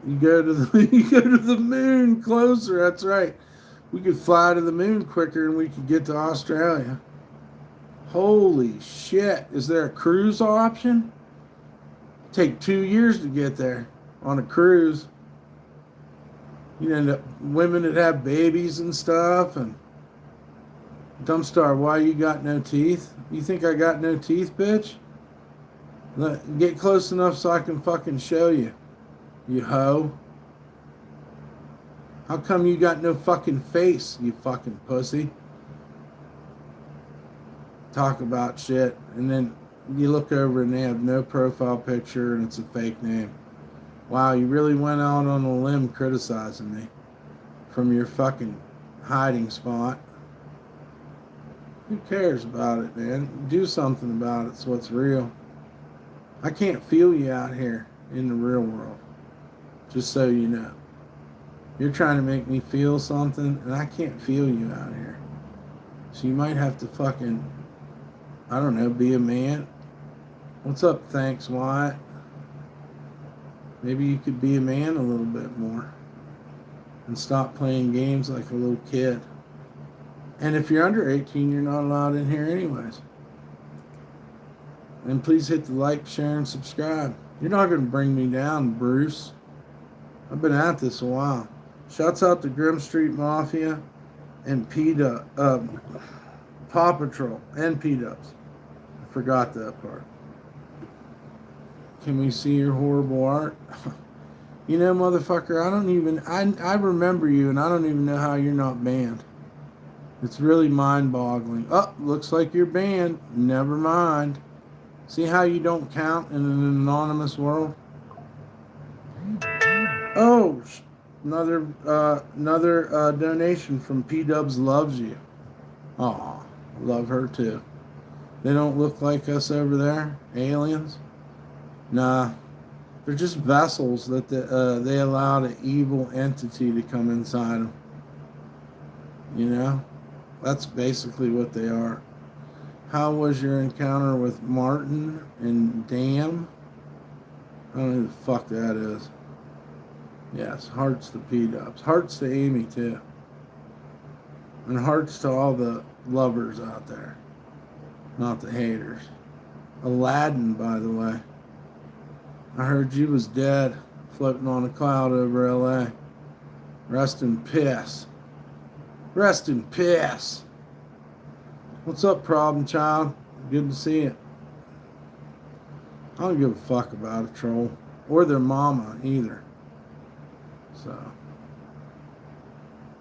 You go to the moon closer, that's right. We could fly to the moon quicker and we could get to Australia. Holy shit. Is there a cruise option? Take 2 years to get there on a cruise. You end up women that have babies and stuff. And DumpStarr, why you got no teeth? You think I got no teeth, bitch? Get close enough so I can fucking show you, you hoe. How come you got no fucking face, you fucking pussy? Talk about shit, and then you look over and they have no profile picture and it's a fake name. Wow, you really went out on a limb criticizing me from your fucking hiding spot. Who cares about it, man? Do something about it so it's real. I can't feel you out here in the real world, just so you know. You're trying to make me feel something, and I can't feel you out here. So you might have to fucking, I don't know, be a man. What's up, thanks, Wyatt? Maybe you could be a man a little bit more and stop playing games like a little kid. And if you're under 18, you're not allowed in here anyways. And please hit the like, share, and subscribe. You're not going to bring me down, Bruce. I've been at this a while. Shouts out to Grim Street Mafia and Paw Patrol and P-Dubs. I forgot that part. Can we see your horrible art? You know, motherfucker, I remember you, and I don't even know how you're not banned. It's really mind-boggling. Oh, looks like you're banned. Never mind. See how you don't count in an anonymous world? Oh, another donation from P-Dubs loves you. Aw, love her too. They don't look like us over there, aliens. Nah, they're just vessels that they allowed an evil entity to come inside them. You know, that's basically what they are. How was your encounter with Martin and Dam? I don't know who the fuck that is. Yes, hearts to P-Dubs. Hearts to Amy, too. And hearts to all the lovers out there. Not the haters. Aladdin, by the way. I heard you was dead, floating on a cloud over L.A. Rest in piss. Rest in piss. What's up, problem child? Good to see you. I don't give a fuck about a troll. Or their mama, either. So.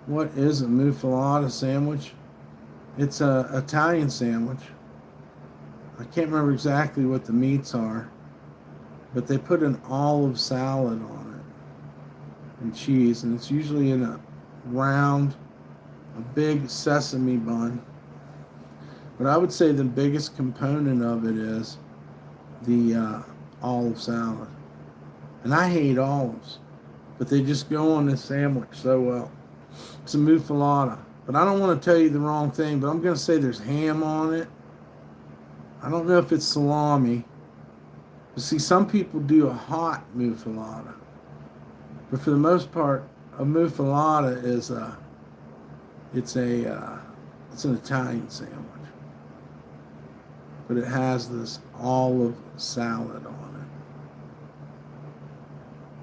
What is a muffalata sandwich? It's a Italian sandwich. I can't remember exactly what the meats are. But they put an olive salad on it. And cheese. And it's usually in a round, a big sesame bun. But I would say the biggest component of it is the olive salad. And I hate olives, but they just go on this sandwich so well. It's a muffalata. But I don't want to tell you the wrong thing, but I'm going to say there's ham on it. I don't know if it's salami. But see, some people do a hot muffalata. But for the most part, a muffalata is it's an Italian sandwich. But it has this olive salad on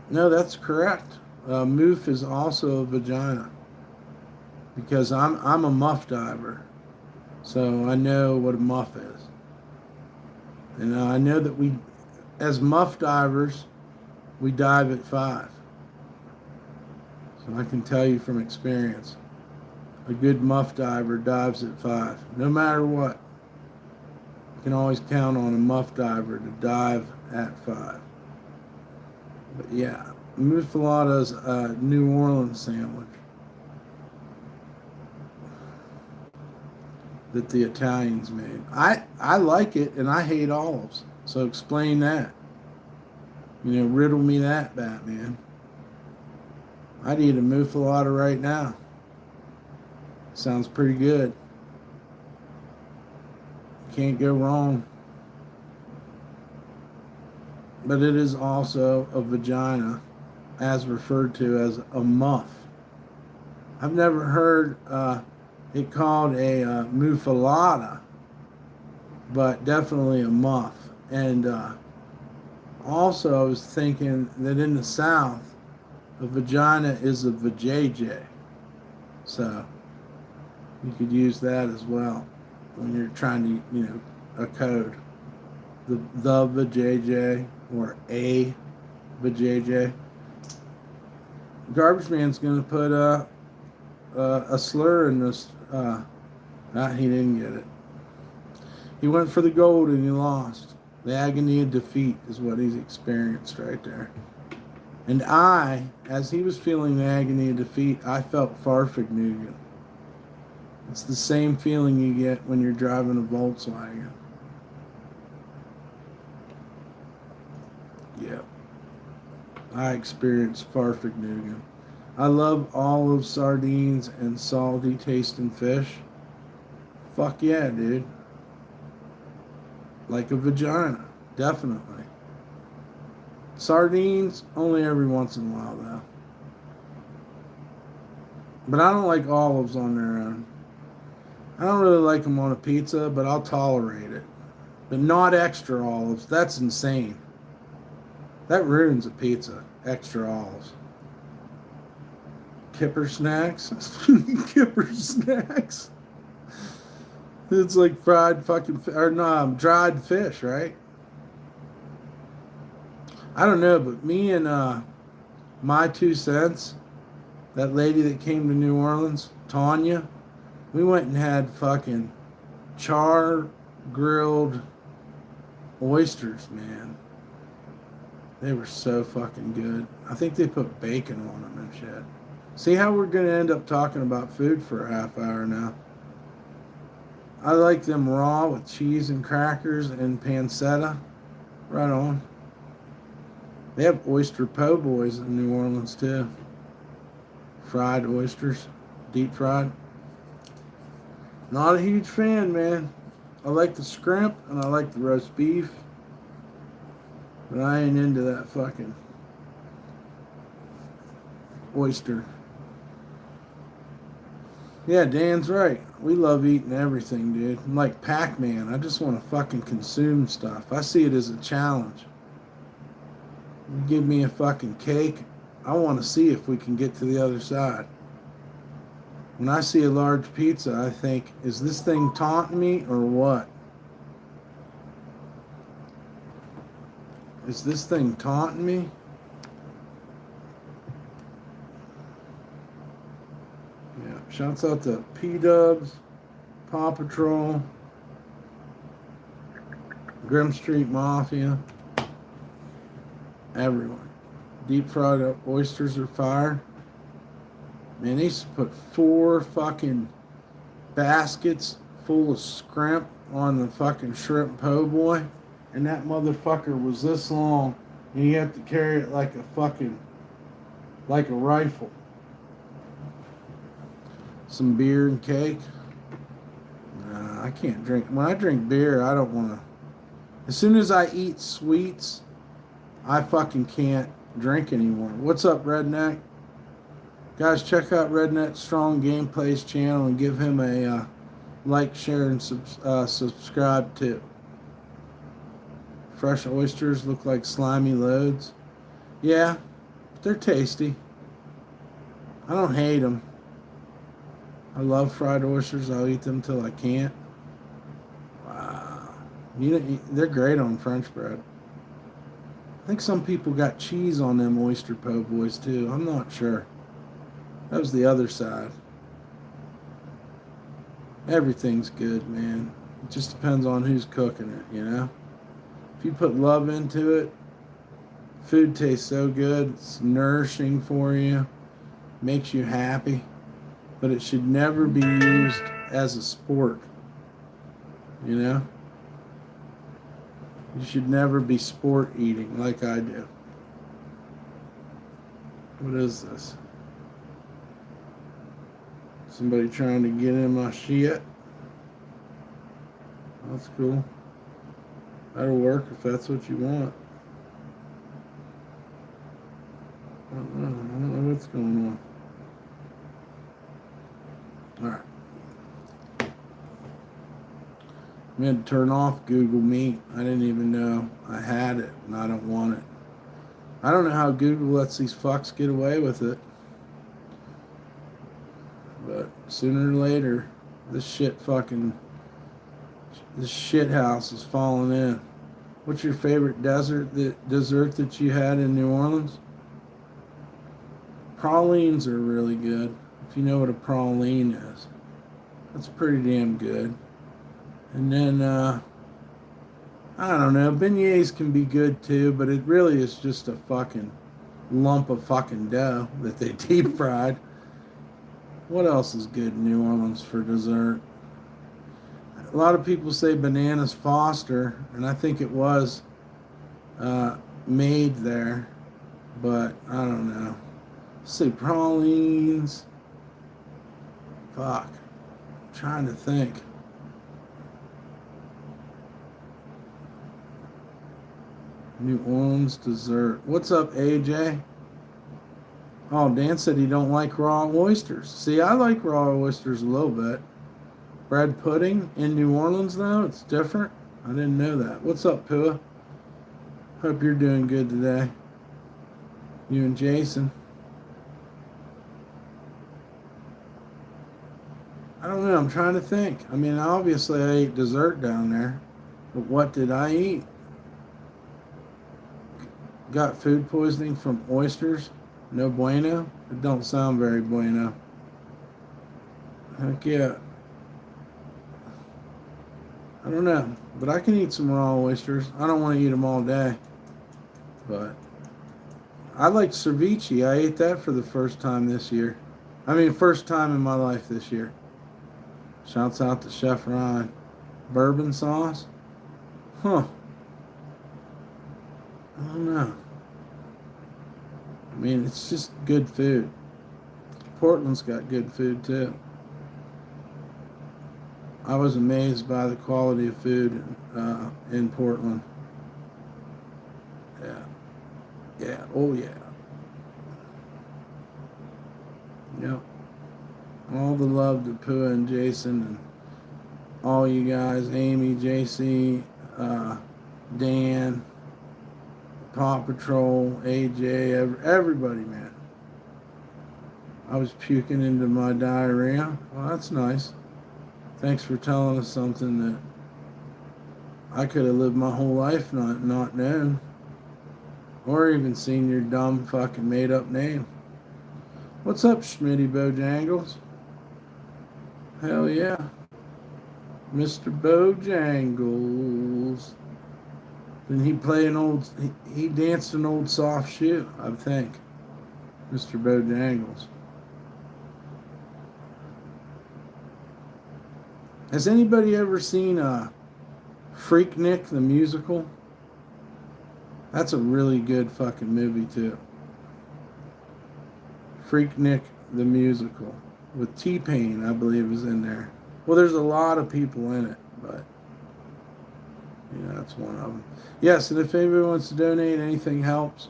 it. No, that's correct. Moof is also a vagina. Because I'm a muff diver. So I know what a muff is. And I know that we, as muff divers, we dive at 5. So I can tell you from experience, a good muff diver dives at 5. No matter what. You can always count on a muff diver to dive at 5. But yeah, muffalata's a New Orleans sandwich that the Italians made. I like it, and I hate olives. So explain that. You know, riddle me that, Batman. I'd eat a muffalata right now. Sounds pretty good. Can't go wrong. But it is also a vagina, as referred to as a muff. I've never heard it called a muffalata, but definitely a muff. And also I was thinking that in the South, a vagina is a vajayjay. So you could use that as well when you're trying to, you know, a code. The vajayjay or a vajayjay. Garbage Man's going to put a slur in this. He didn't get it. He went for the gold and he lost. The agony of defeat is what he's experienced right there. And I, as he was feeling the agony of defeat, I felt Farfignugan. It's the same feeling you get when you're driving a Volkswagen. Yeah. I experienced Farfignugan. I love olive, sardines, and salty tasting fish. Fuck yeah, dude. Like a vagina. Definitely. Sardines, only every once in a while, though. But I don't like olives on their own. I don't really like them on a pizza, but I'll tolerate it. But not extra olives. That's insane. That ruins a pizza. Extra olives. Kipper snacks? Kipper snacks? It's like fried fucking, or no, dried fish, right? I don't know, but me and my 2 cents, that lady that came to New Orleans, Tanya, we went and had fucking char grilled oysters, man. They were so fucking good. I think they put bacon on them and shit. See how we're going to end up talking about food for a half hour now? I like them raw with cheese and crackers and pancetta. Right on. They have oyster po' boys in New Orleans too. Fried oysters. Deep fried. Not a huge fan, man. I like the scrimp and I like the roast beef. But I ain't into that fucking oyster. Yeah, Dan's right. We love eating everything, dude. I'm like Pac-Man. I just want to fucking consume stuff. I see it as a challenge. You give me a fucking cake, I want to see if we can get to the other side. When I see a large pizza, I think, is this thing taunting me or what? Is this thing taunting me? Yeah, shouts out to P-Dubs, Paw Patrol, Grim Street Mafia, everyone. Deep fried oysters are fire. Man, they used to put 4 fucking baskets full of scrimp on the fucking shrimp po' boy. And that motherfucker was this long. And you have to carry it like a fucking, like a rifle. Some beer and cake. Nah, I can't drink. When I drink beer, I don't want to. As soon as I eat sweets, I fucking can't drink anymore. What's up, Redneck? Guys, check out Redneck Strong Gameplay's channel and give him a like, share, and subscribe too. Fresh oysters look like slimy loads. Yeah, but they're tasty. I don't hate them. I love fried oysters. I'll eat them till I can't. Wow. You know, they're great on French bread. I think some people got cheese on them oyster po' boys too. I'm not sure. That was the other side. Everything's good, man. It just depends on who's cooking it, you know? If you put love into it, food tastes so good. It's nourishing for you. Makes you happy. But it should never be used as a sport, you know? You should never be sport eating like I do. What is this? Somebody trying to get in my shit. That's cool. That'll work if that's what you want. I don't know what's going on. Alright. I'm going to turn off Google Meet. I didn't even know I had it, and I don't want it. I don't know how Google lets these fucks get away with it. But sooner or later, this shit house is falling in. What's your favorite dessert that you had in New Orleans? Pralines are really good. If you know what a praline is. That's pretty damn good. And then, I don't know, beignets can be good too, but it really is just a fucking lump of fucking dough that they deep fried. What else is good in New Orleans for dessert? A lot of people say Bananas Foster, and I think it was made there, but I don't know. Let's see, pralines. Fuck. I'm trying to think. New Orleans dessert. What's up, AJ? Oh, Dan said he don't like raw oysters. See, I like raw oysters a little bit. Bread pudding in New Orleans, though, it's different. I didn't know that. What's up, Pua? Hope you're doing good today. You and Jason. I don't know. I'm trying to think. I mean, obviously I ate dessert down there. But what did I eat? Got food poisoning from oysters? No bueno? It don't sound very bueno. Heck yeah. I don't know. But I can eat some raw oysters. I don't want to eat them all day. But I like ceviche. I ate that for the first time this year. I mean, first time in my life this year. Shouts out to Chef Ryan. Bourbon sauce? Huh. I don't know. I mean, it's just good food. Portland's got good food too. I was amazed by the quality of food in Portland. Yeah. Yeah. Oh, yeah. Yep. All the love to Pua and Jason and all you guys, Amy, JC, Dan, Paw Patrol, AJ, everybody, man. I was puking into my diarrhea. Well, that's nice. Thanks for telling us something that I could have lived my whole life not known. Or even seen your dumb fucking made up name. What's up, Schmitty Bojangles? Hell yeah. Mr. Bojangles. Didn't he play an old... He danced an old soft shoe, I think. Mr. Bojangles. Has anybody ever seen Freaknik the musical? That's a really good fucking movie too. Freaknik the musical with T-Pain, I believe, is in there. Well, there's a lot of people in it, but that's one of them. Yes, and if anybody wants to donate, anything helps.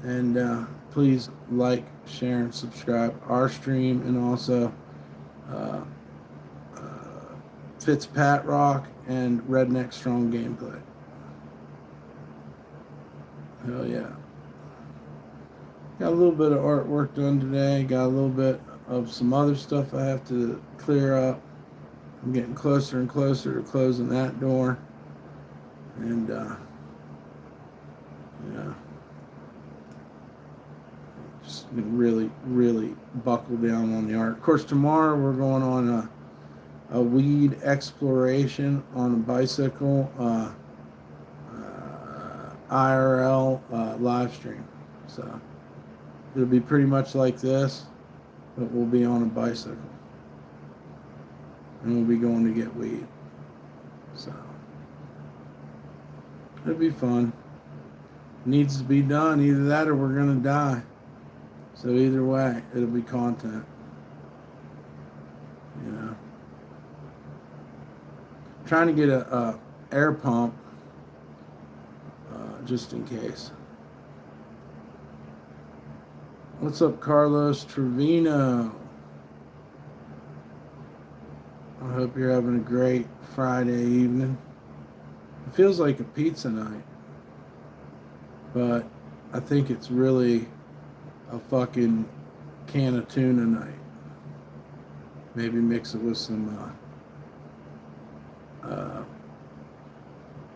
And please like, share, and subscribe our stream, and also Fitzpatrock and Redneck Strong Gameplay. Hell yeah. Got a little bit of artwork done today. Got a little bit of some other stuff I have to clear up. I'm getting closer and closer to closing that door. And, just really, really buckle down on the art. Of course, tomorrow we're going on a weed exploration on a bicycle IRL live stream. So it'll be pretty much like this, but we'll be on a bicycle. And we'll be going to get weed. So it'll be fun. Needs to be done. Either that or we're going to die. So either way, it'll be content. Trying to get a air pump just in case. What's up, Carlos Trevino? I hope you're having a great Friday evening. It feels like a pizza night, but I think it's really a fucking can of tuna night. Maybe mix it with some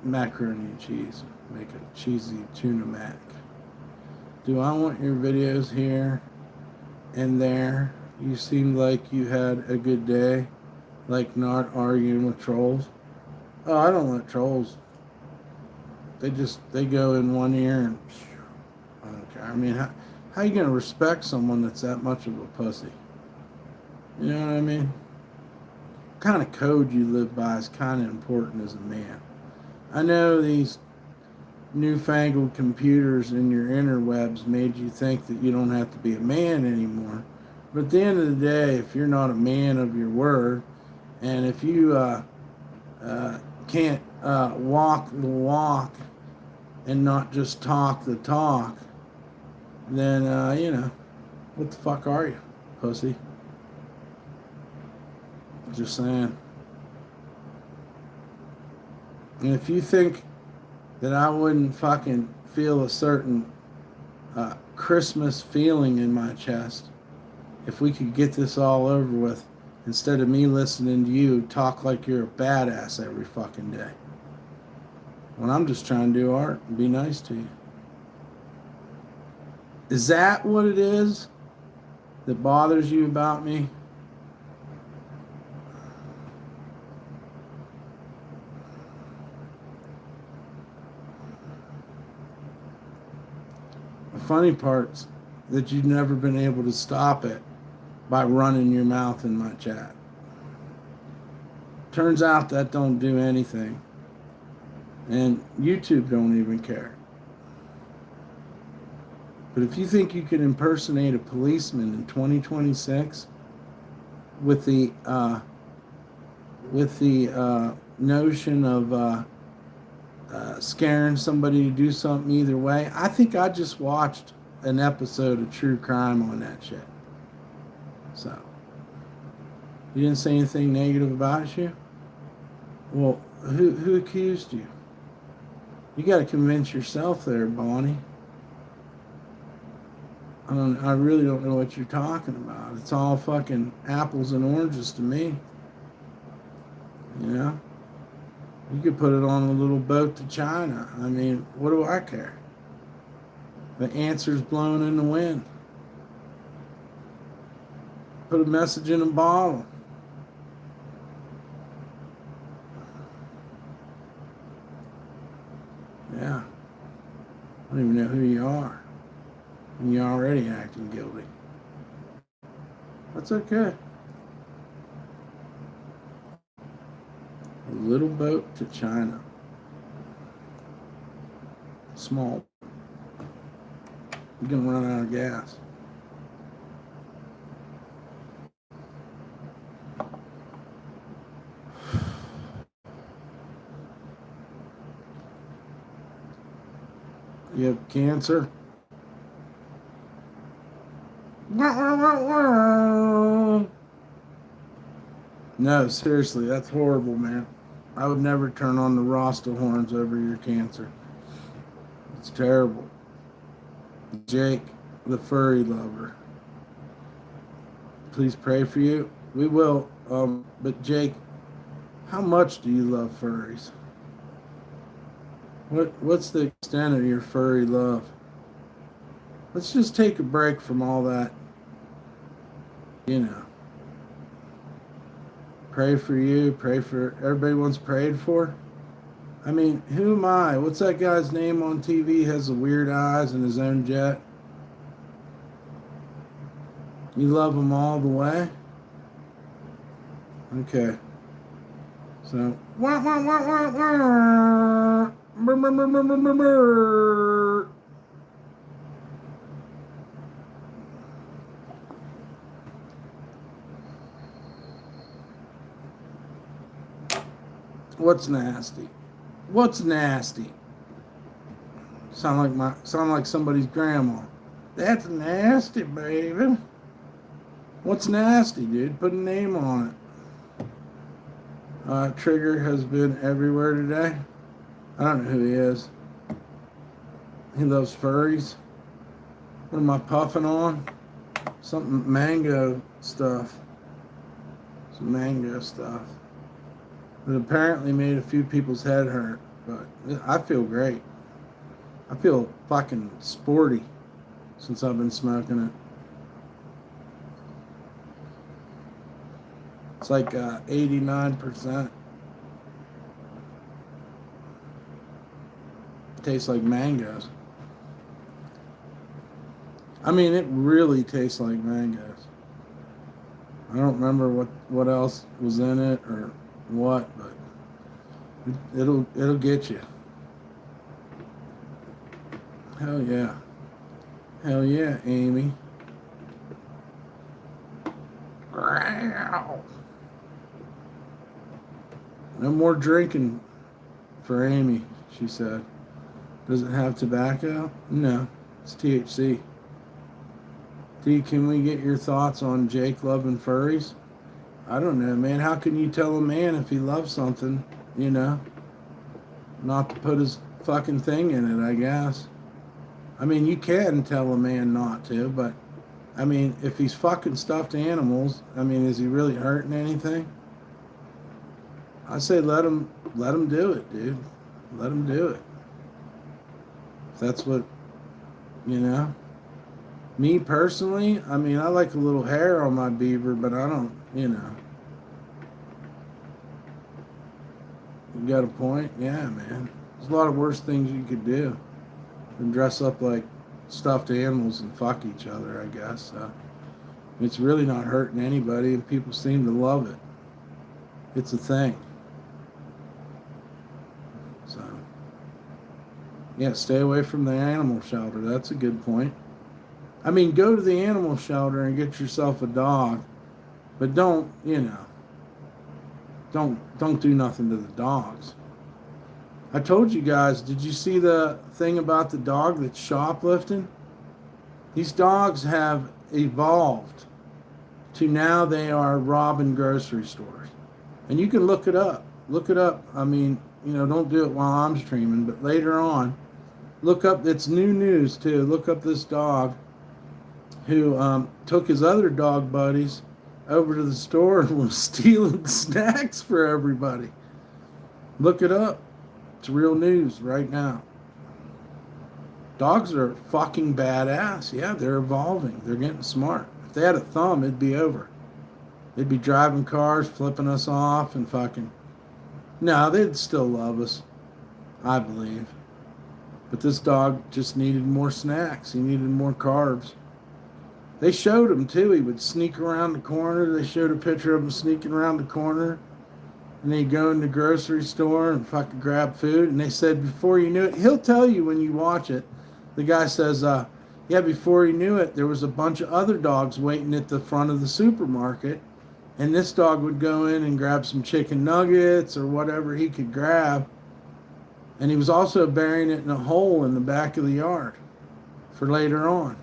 macaroni and cheese. Make a cheesy tuna mac. Do I want your videos here and there? You seemed like you had a good day, like not arguing with trolls. Oh, I don't let trolls. They go in one ear and I don't care. I mean, how you going to respect someone that's that much of a pussy? You know what I mean? What kind of code you live by is kind of important as a man. I know these newfangled computers in your interwebs made you think that you don't have to be a man anymore. But at the end of the day, if you're not a man of your word, and if you can't walk the walk and not just talk the talk, then, what the fuck are you, pussy? Just saying. And if you think that I wouldn't fucking feel a certain Christmas feeling in my chest if we could get this all over with instead of me listening to you talk like you're a badass every fucking day, when I'm just trying to do art and be nice to you. Is that what it is that bothers you about me? The funny part's that you've never been able to stop it by running your mouth in my chat. Turns out that don't do anything. And YouTube don't even care. But if you think you can impersonate a policeman in 2026 with the notion of scaring somebody to do something either way, I think I just watched an episode of True Crime on that shit. So, you didn't say anything negative about you? Well, who accused you? You got to convince yourself there, Bonnie. I really don't know what you're talking about. It's all fucking apples and oranges to me. You know? You could put it on a little boat to China. I mean, what do I care? The answer's blown in the wind. Put a message in a bottle. Yeah. I don't even know who you are. And you're already acting guilty. That's okay. A little boat to China. Small. You're going to run out of gas. You have cancer? No, seriously, that's horrible, man. I would never turn on the Rasta horns over your cancer. It's terrible. Jake, the furry lover. Please pray for you. We will. But Jake, how much do you love furries? What's the extent of your furry love? Let's just take a break from all that. You know. Pray for you. Pray for everybody wants prayed for. I mean, who am I? What's that guy's name on TV? Has the weird eyes and his own jet. You love him all the way? Okay. So, what's nasty? What's nasty? Sound like somebody's grandma. That's nasty, baby. What's nasty, dude? Put a name on it. Trigger has been everywhere today. I don't know who he is. He loves furries. What am I puffing on? Something mango stuff. Some mango stuff. It apparently made a few people's head hurt, but I feel great. I feel fucking sporty since I've been smoking it. It's like 89%. Tastes like mangoes. I mean, it really tastes like mangoes. I don't remember what else was in it or what, but it'll get you. Hell yeah. Hell yeah, Amy. No more drinking for Amy, she said. Does it have tobacco? No, it's THC. D, can we get your thoughts on Jake loving furries? I don't know, man. How can you tell a man if he loves something, not to put his fucking thing in it, I guess. I mean, you can tell a man not to, but, I mean, if he's fucking stuffed animals, I mean, is he really hurting anything? I say let him do it, dude. Let him do it. If that's what, you know. Me personally, I mean, I like a little hair on my beaver, but I don't, You got a point? Yeah, man. There's a lot of worse things you could do than dress up like stuffed animals and fuck each other, I guess. It's really not hurting anybody, and people seem to love it. It's a thing. So, yeah, stay away from the animal shelter. That's a good point. I mean, go to the animal shelter and get yourself a dog, but don't do nothing to the dogs. I told you guys, did you see the thing about the dog that's shoplifting? These dogs have evolved to now they are robbing grocery stores. And you can look it up. Look it up. I mean, don't do it while I'm streaming, but later on, look up, it's new news too. Look up this dog who took his other dog buddies over to the store and was stealing snacks for everybody. Look it up. It's real news right now. Dogs are fucking badass. Yeah, they're evolving. They're getting smart. If they had a thumb, it'd be over. They'd be driving cars, flipping us off, and fucking... No, they'd still love us, I believe. But this dog just needed more snacks. He needed more carbs. They showed him, too. He would sneak around the corner. They showed a picture of him sneaking around the corner. And they'd go in the grocery store and fucking grab food. And they said, before you knew it, he'll tell you when you watch it. The guy says, yeah, before he knew it, there was a bunch of other dogs waiting at the front of the supermarket. And this dog would go in and grab some chicken nuggets or whatever he could grab. And he was also burying it in a hole in the back of the yard for later on.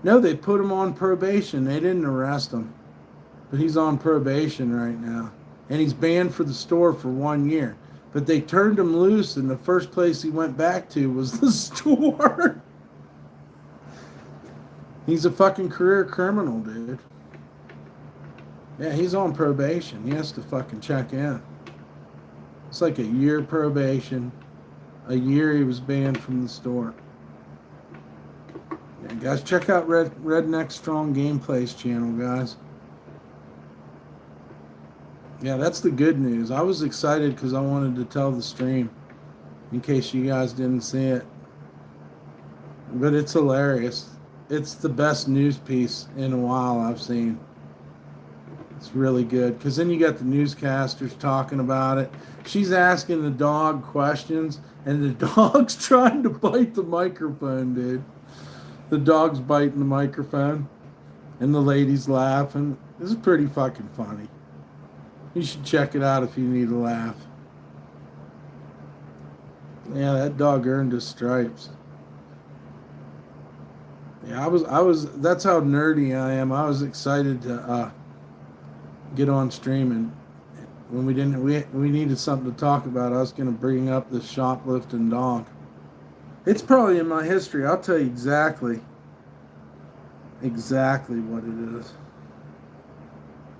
No, they put him on probation. They didn't arrest him. But he's on probation right now. And he's banned for the store for 1 year. But they turned him loose, and the first place he went back to was the store. He's a fucking career criminal, dude. Yeah, he's on probation. He has to fucking check in. It's like a year probation. A year he was banned from the store. Yeah, guys, check out Redneck Strong Gameplays channel, guys. Yeah, that's the good news. I was excited because I wanted to tell the stream in case you guys didn't see it. But it's hilarious. It's the best news piece in a while I've seen. It's really good because then you got the newscasters talking about it. She's asking the dog questions and the dog's trying to bite the microphone, dude. The dog's biting the microphone and the lady's laughing. This is pretty fucking funny. You should check it out if you need a laugh. Yeah, that dog earned his stripes. Yeah, I was. That's how nerdy I am. I was excited to get on stream, and when we needed something to talk about, I was going to bring up this shoplifting dog. It's probably in my history. I'll tell you exactly what it is.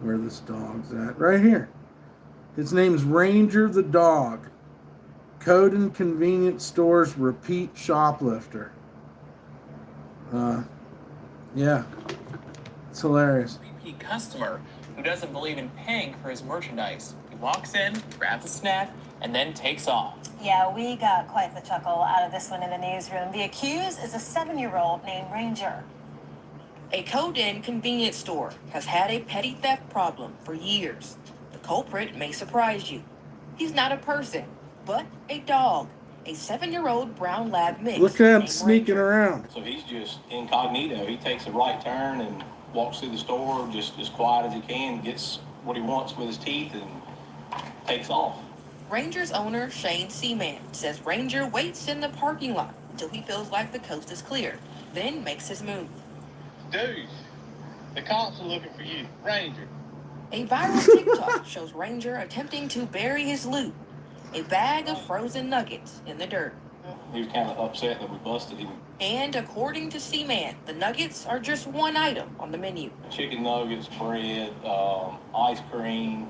Where this dog's at. Right here. His name's Ranger the dog. Code and convenience stores repeat shoplifter. Yeah. It's hilarious. Repeat customer who doesn't believe in paying for his merchandise. He walks in, grabs a snack, and then takes off. Yeah, we got quite the chuckle out of this one in the newsroom. The accused is a 7-year-old named Ranger. A Coden convenience store has had a petty theft problem for years. The culprit may surprise you. He's not a person, but a dog. A 7-year-old brown lab mix. Look at him named sneaking Ranger. around. So he's just incognito. He takes a right turn and walks through the store just as quiet as he can, gets what he wants with his teeth, and takes off. Ranger's owner, Shane Seaman, says Ranger waits in the parking lot until he feels like the coast is clear, then makes his move. Dude, the cops are looking for you. Ranger. A viral TikTok shows Ranger attempting to bury his loot, a bag of frozen nuggets in the dirt. He was kind of upset that we busted him. And according to Seaman, the nuggets are just one item on the menu. Chicken nuggets, bread, ice cream,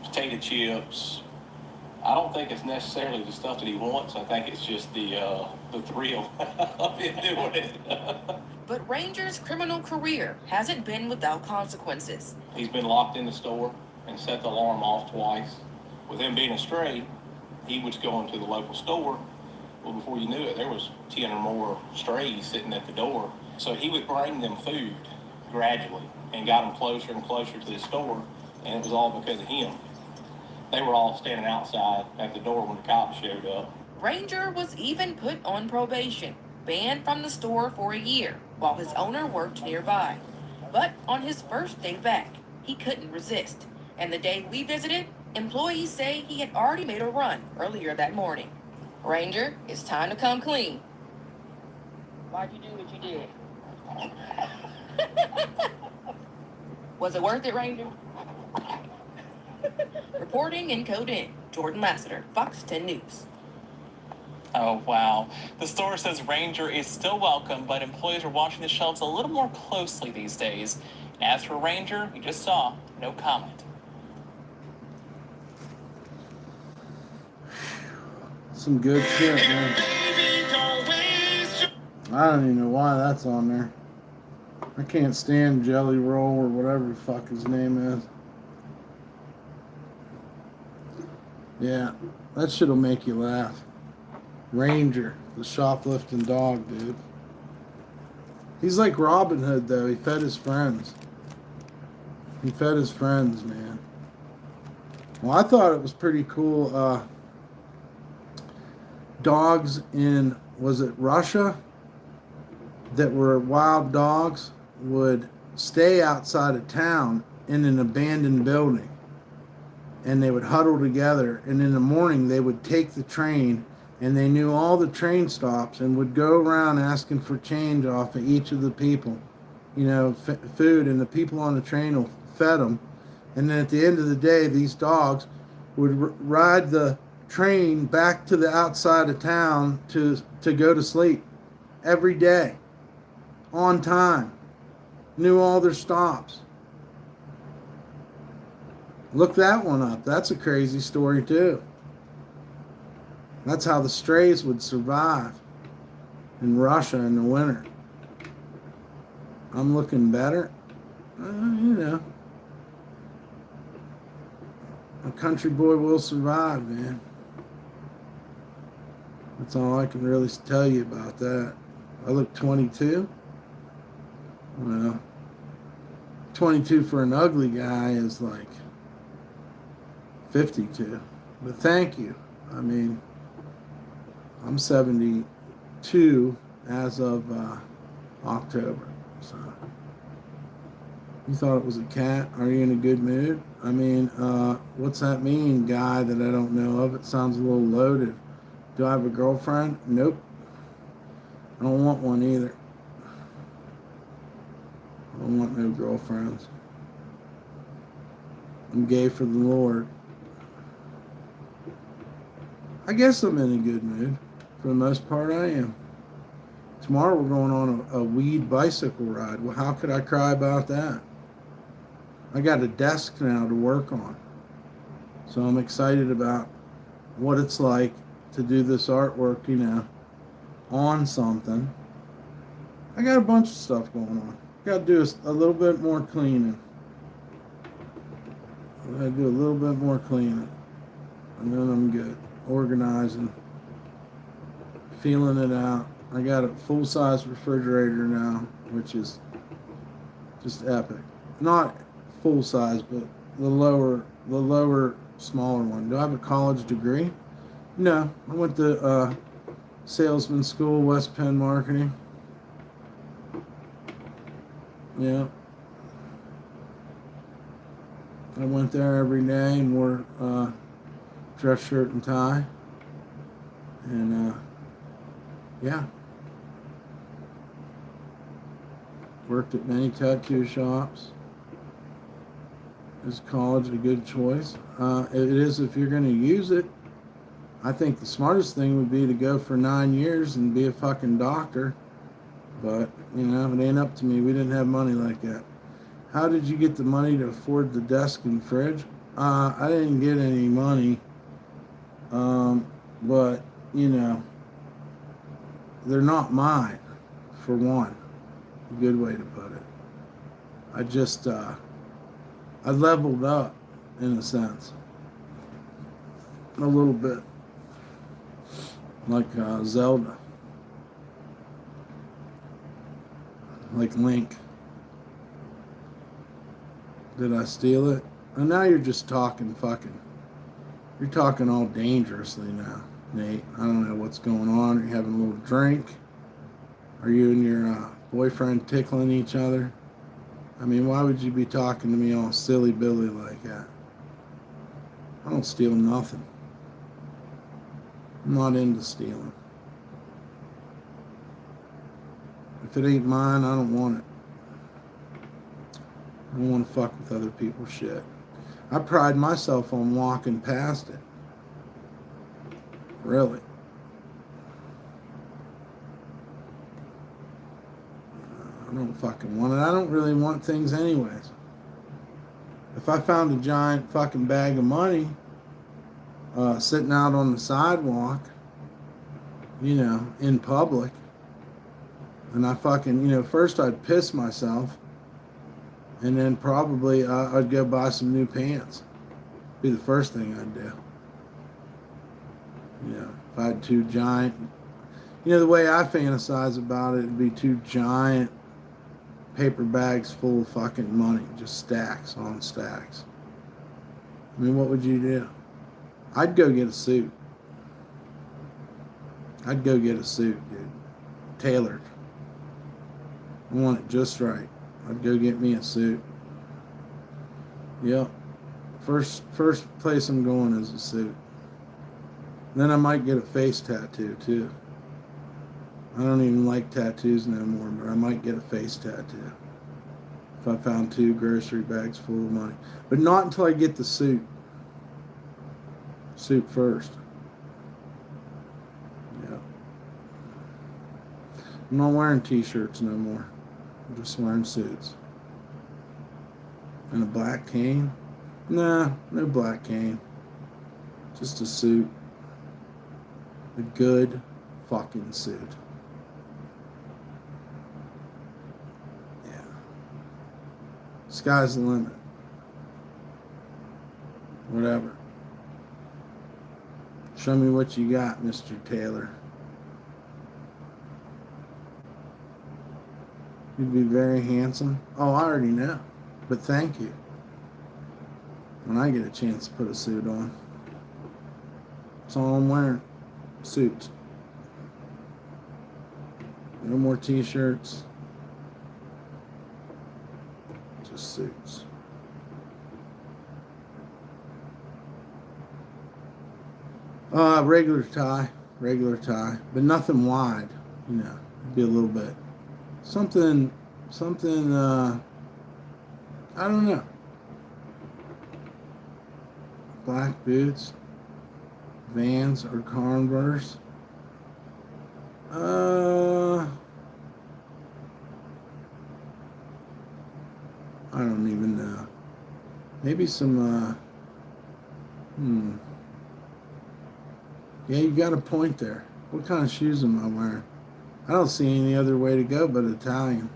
potato chips. I don't think it's necessarily the stuff that he wants. I think it's just the thrill of him doing it. But Ranger's criminal career hasn't been without consequences. He's been locked in the store and set the alarm off twice. With him being a stray, he was going to the local store. Well, before you knew it, there was 10 or more strays sitting at the door. So he would bring them food gradually and got them closer and closer to the store, and it was all because of him. They were all standing outside at the door when the cops showed up. Ranger was even put on probation, banned from the store for a year, while his owner worked nearby. But on his first day back, he couldn't resist. And the day we visited, employees say he had already made a run earlier that morning. Ranger, it's time to come clean. Why'd you do what you did? Was it worth it, Ranger? Reporting in Code In, Jordan Lassiter, Fox 10 News. Oh, wow. The store says Ranger is still welcome, but employees are watching the shelves a little more closely these days. And as for Ranger, you just saw, no comment. Some good shit, man. I don't even know why that's on there. I can't stand Jelly Roll or whatever the fuck his name is. Yeah, that shit'll make you laugh. Ranger, the shoplifting dog, dude. He's like Robin Hood, though. He fed his friends. He fed his friends, man. Well, I thought it was pretty cool. Dogs in, was it Russia, that were wild dogs would stay outside of town in an abandoned building. And they would huddle together. And in the morning, they would take the train, and they knew all the train stops and would go around asking for change off of each of the people, you know, food, and the people on the train will fed them. And then at the end of the day, these dogs would ride the train back to the outside of town to go to sleep every day, on time, knew all their stops. Look that one up. That's a crazy story too. That's how the strays would survive in Russia in the winter. I'm looking better. You know. A country boy will survive, man. That's all I can really tell you about that. I look 22. Well, 22 for an ugly guy is like 52. But thank you. I mean, I'm 72 as of October. So, you thought it was a cat? Are you in a good mood? I mean, what's that mean, guy that I don't know of? It sounds a little loaded. Do I have a girlfriend? Nope. I don't want one either. I don't want no girlfriends. I'm gay for the Lord. I guess I'm in a good mood. For the most part, I am. Tomorrow we're going on a weed bicycle ride. Well, how could I cry about that? I got a desk now to work on. So I'm excited about what it's like to do this artwork, you know, on something. I got a bunch of stuff going on. Got to do a little bit more cleaning. I got to do a little bit more cleaning. And then I'm good. organizing, feeling it out. I got a full-size refrigerator now, which is just epic. Not full-size, but the lower, smaller one. Do I have a college degree? No. I went to salesman school, West Penn Marketing. Yeah. I went there every day and wore dress shirt and tie. And yeah. Worked at many tattoo shops. Is college a good choice? It is if you're going to use it. I think the smartest thing would be to go for 9 years and be a fucking doctor. But, you know, it ain't up to me. We didn't have money like that. How did you get the money to afford the desk and fridge? I didn't get any money. But, you know, they're not mine, for one. A good way to put it. I just, I leveled up, in a sense. A little bit. Like Zelda. Like Link. Did I steal it? And now you're just talking fucking. You're talking all dangerously now, Nate. I don't know what's going on. Are you having a little drink? Are you and your boyfriend tickling each other? I mean, why would you be talking to me all silly-billy like that? I don't steal nothing. I'm not into stealing. If it ain't mine, I don't want it. I don't want to fuck with other people's shit. I pride myself on walking past it. Really. I don't fucking want it. I don't really want things anyways. If I found a giant fucking bag of money sitting out on the sidewalk, you know, in public, and I fucking, you know, first I'd piss myself, and then probably I'd go buy some new pants. Be the first thing I'd do. You know, if I had two giant, you know, the way I fantasize about it, it'd be two giant paper bags full of fucking money, just stacks on stacks. I mean, what would you do? I'd go get a suit. I'd go get a suit, dude. Tailored. I want it just right. I'd go get me a suit. Yep. First place I'm going is a suit. Then I might get a face tattoo too. I don't even like tattoos no more, but I might get a face tattoo if I found two grocery bags full of money. But not until I get the suit. Suit first. Yeah. I'm not wearing t-shirts no more. I'm just wearing suits. And a black cane? Nah, no black cane. Just a suit. A good fucking suit. Yeah. Sky's the limit. Whatever. Show me what you got, Mr. Taylor. You'd be very handsome. Oh, I already know. But thank you. When I get a chance to put a suit on. That's all I'm wearing. Suits. No more t-shirts. Just suits. Regular tie, but nothing wide, you know, be a little bit. Something, I don't know. Black boots, Vans or Converse. I don't even know. Maybe some, Yeah, you got a point there. What kind of shoes am I wearing? I don't see any other way to go but Italian.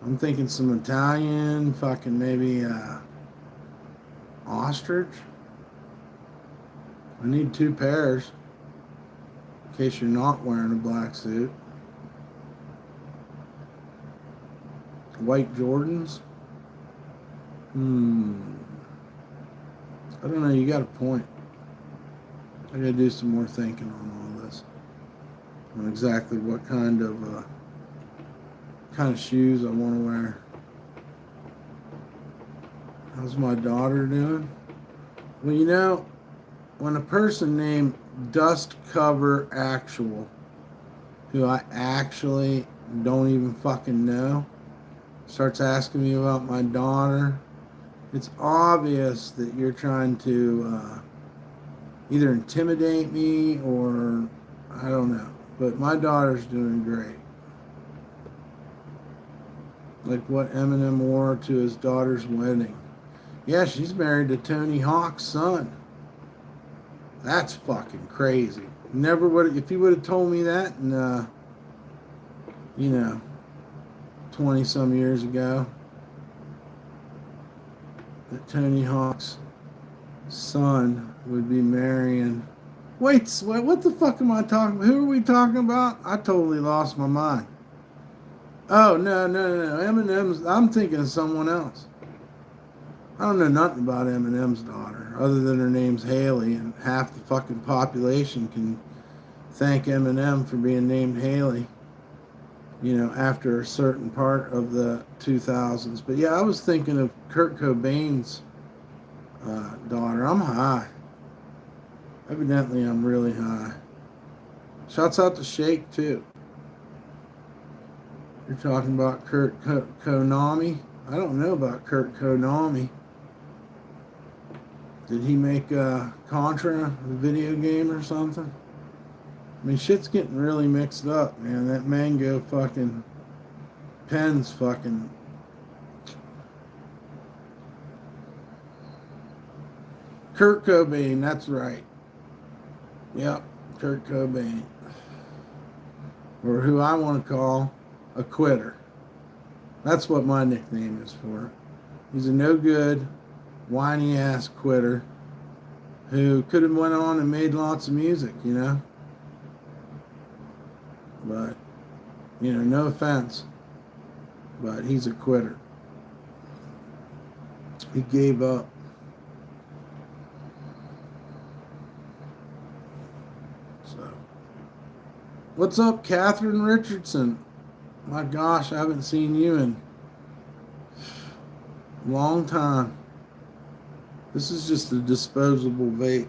I'm thinking some Italian, fucking maybe ostrich. I need 2 pairs. In case you're not wearing a black suit. White Jordans? I don't know, you got a point. I gotta do some more thinking on all this. On exactly what kind of shoes I want to wear. How's my daughter doing? Well, you know, when a person named Dust Cover Actual, who I actually don't even fucking know, starts asking me about my daughter, it's obvious that you're trying to either intimidate me or I don't know. But my daughter's doing great. Like what Eminem wore to his daughter's wedding. Yeah, she's married to Tony Hawk's son. That's fucking crazy. Never would, if you would have told me that in, 20 some years ago, that Tony Hawk's son would be marrying. Wait, what the fuck am I talking about? Who are we talking about? I totally lost my mind. Oh, no. Eminem's, I'm thinking of someone else. I don't know nothing about Eminem's daughter, other than her name's Haley, and half the fucking population can thank Eminem for being named Haley, after a certain part of the 2000s. But yeah, I was thinking of Kurt Cobain's daughter. I'm high. Evidently, I'm really high. Shouts out to Shake, too. You're talking about Kurt Konami? I don't know about Kurt Konami. Did he make Contra, the video game, or something? I mean, shit's getting really mixed up, man. That Mango fucking pen's fucking... Kurt Cobain, that's right. Yep, Kurt Cobain. Or who I want to call a quitter. That's what my nickname is for. He's a no good, whiny ass quitter who could have went on and made lots of music, But, no offense, but he's a quitter. He gave up. So, what's up, Catherine Richardson? My gosh, I haven't seen you in a long time. This is just a disposable vape.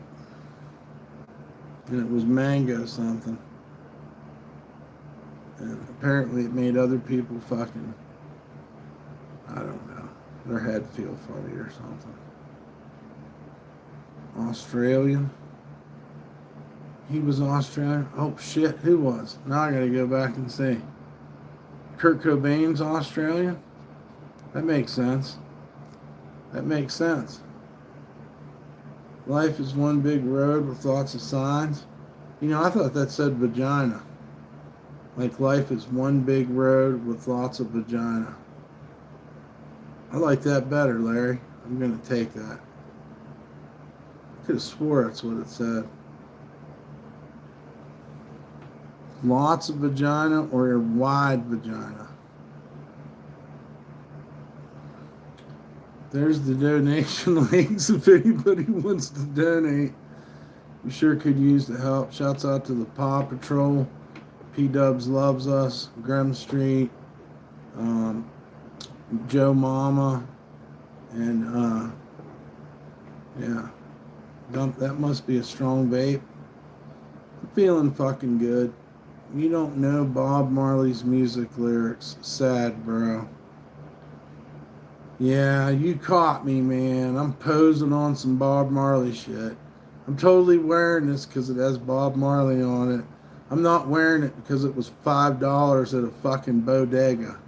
And it was mango something. And apparently it made other people fucking, I don't know, their head feel funny or something. Australian. He was Australian. Oh shit, who was? Now I gotta go back and see. Kurt Cobain's Australian? That makes sense. Life is one big road with lots of signs. I thought that said vagina. Like life is one big road with lots of vagina. I like that better, Larry. I'm going to take that. I could have swore that's what it said. Lots of vagina or a wide vagina. There's the donation links if anybody wants to donate. We sure could use the help. Shouts out to the Paw Patrol. P-Dubs loves us. Grem Street. Joe Mama. And, yeah. That must be a strong vape. I'm feeling fucking good. You don't know Bob Marley's music lyrics. Sad, bro. Yeah, you caught me, man. I'm posing on some Bob Marley shit. I'm totally wearing this because it has Bob Marley on it. I'm not wearing it because it was $5 at a fucking bodega.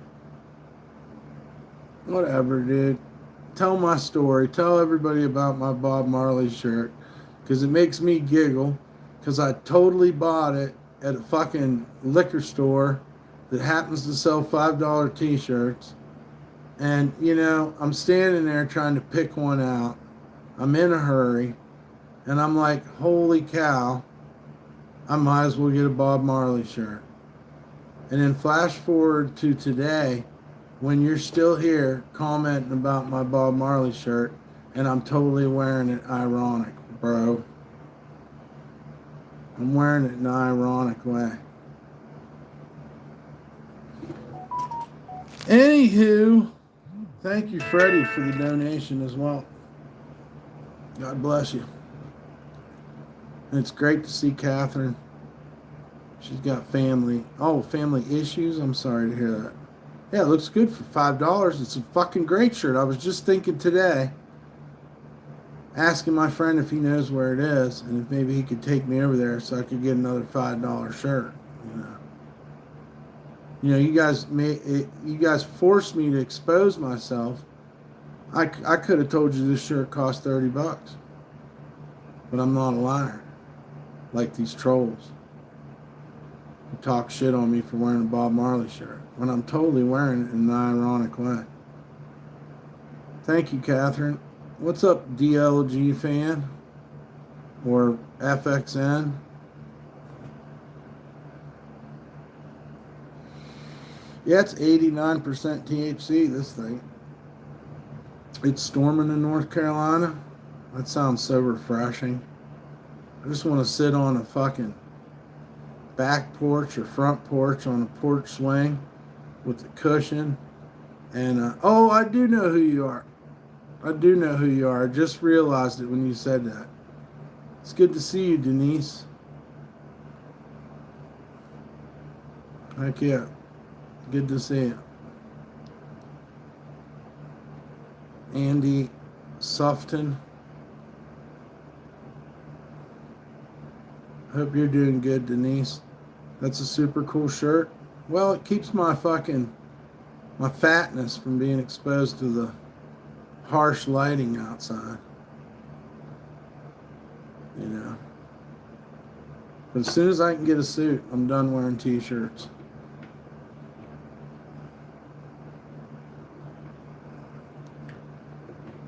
Whatever, dude. Tell my story. Tell everybody about my Bob Marley shirt because it makes me giggle because I totally bought it at a fucking liquor store that happens to sell $5 t-shirts. And, I'm standing there trying to pick one out. I'm in a hurry. And I'm like, holy cow, I might as well get a Bob Marley shirt. And then flash forward to today when you're still here commenting about my Bob Marley shirt and I'm totally wearing it ironic, bro. I'm wearing it in an ironic way. Anywho, thank you, Freddie, for the donation as well. God bless you. And it's great to see Catherine. She's got family issues. I'm sorry to hear that. Yeah, it looks good for $5. It's a fucking great shirt. I was just thinking today, asking my friend if he knows where it is and if maybe he could take me over there so I could get another $5 shirt. You guys forced me to expose myself. I could have told you this shirt cost $30, but I'm not a liar, like these trolls who talk shit on me for wearing a Bob Marley shirt when I'm totally wearing it in an ironic way. Thank you, Catherine. What's up, DLG fan or FXN? Yeah, it's 89% THC, this thing. It's storming in North Carolina. That sounds so refreshing. I just want to sit on a fucking back porch or front porch on a porch swing with the cushion. And, oh, I do know who you are. I do know who you are. I just realized it when you said that. It's good to see you, Denise. Heck yeah. Good to see you. Andy Sufton. Hope you're doing good, Denise. That's a super cool shirt. Well, it keeps my fatness from being exposed to the harsh lighting outside. But as soon as I can get a suit, I'm done wearing t-shirts.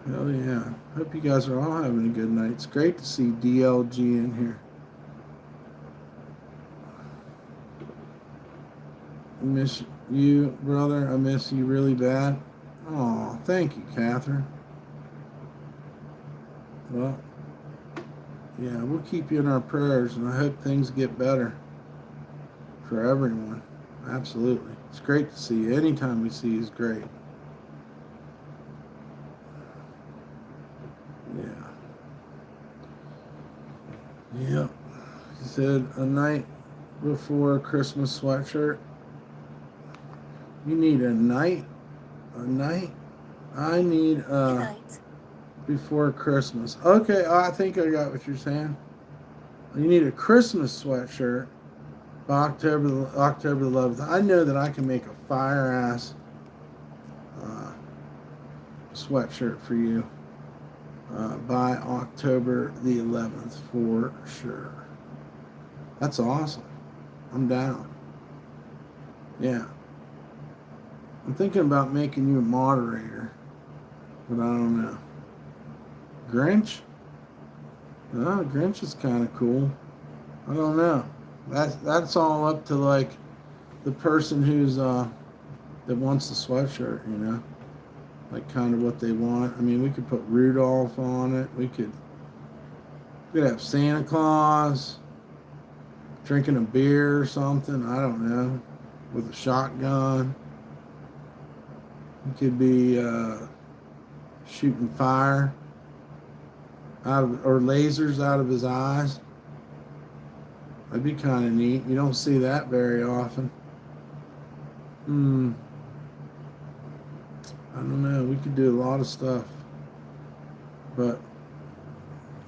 Hell yeah. Hope you guys are all having a good night. It's great to see DLG in here. I miss you, brother. I miss you really bad. Oh, thank you, Catherine. Well, yeah, we'll keep you in our prayers, and I hope things get better for everyone. Absolutely. It's great to see you. Anytime we see you is great. Yep. He said a night before a Christmas sweatshirt. You need a night? A night? I need Night. Before Christmas. Okay, I think I got what you're saying. You need a Christmas sweatshirt by October the 11th. I know that I can make a fire ass sweatshirt for you. By October the 11th for sure. That's awesome. I'm down. Yeah. I'm thinking about making you a moderator, but I don't know. Grinch? Oh, Grinch is kind of cool. I don't know. That's all up to like the person who's that wants the sweatshirt, like kind of what they want. I mean, we could put Rudolph on it. We could have Santa Claus drinking a beer or something. I don't know, with a shotgun. He could be shooting fire or lasers out of his eyes. That'd be kind of neat. You don't see that very often. I don't know. We could do a lot of stuff. But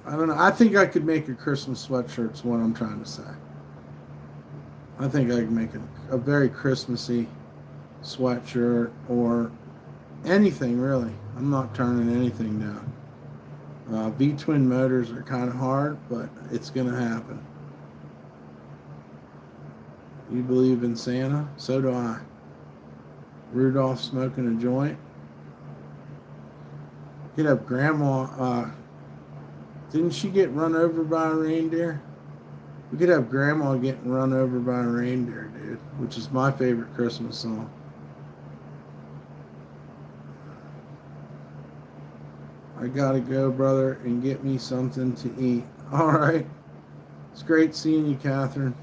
I don't know. I think I could make a Christmas sweatshirt is what I'm trying to say. I think I could make a very Christmassy sweatshirt or anything really. I'm not turning anything down. V-twin motors are kind of hard, but it's going to happen. You believe in Santa? So do I. Rudolph smoking a joint. You'd have Grandma Didn't she get run over by a reindeer? We could have Grandma getting run over by a reindeer, dude, which is my favorite Christmas song. I gotta go, brother, and get me something to eat. All right. It's great seeing you, Catherine.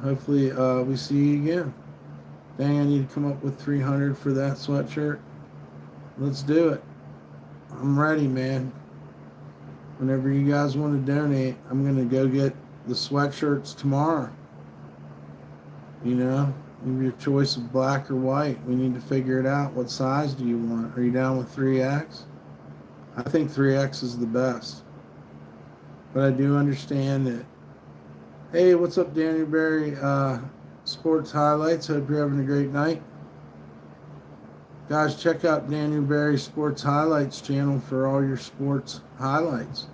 Hopefully we see you again. Dang, I need to come up with 300 for that sweatshirt. Let's do it. I'm ready, man. Whenever you guys want to donate, I'm going to go get the sweatshirts tomorrow. You know, your choice of black or white. We need to figure it out. What size do you want? Are you down with 3X? I think 3X is the best. But I do understand that. Hey, what's up, Daniel Berry? Sports Highlights. Hope you're having a great night. Guys, check out Daniel Berry's Sports Highlights channel for all your sports highlights.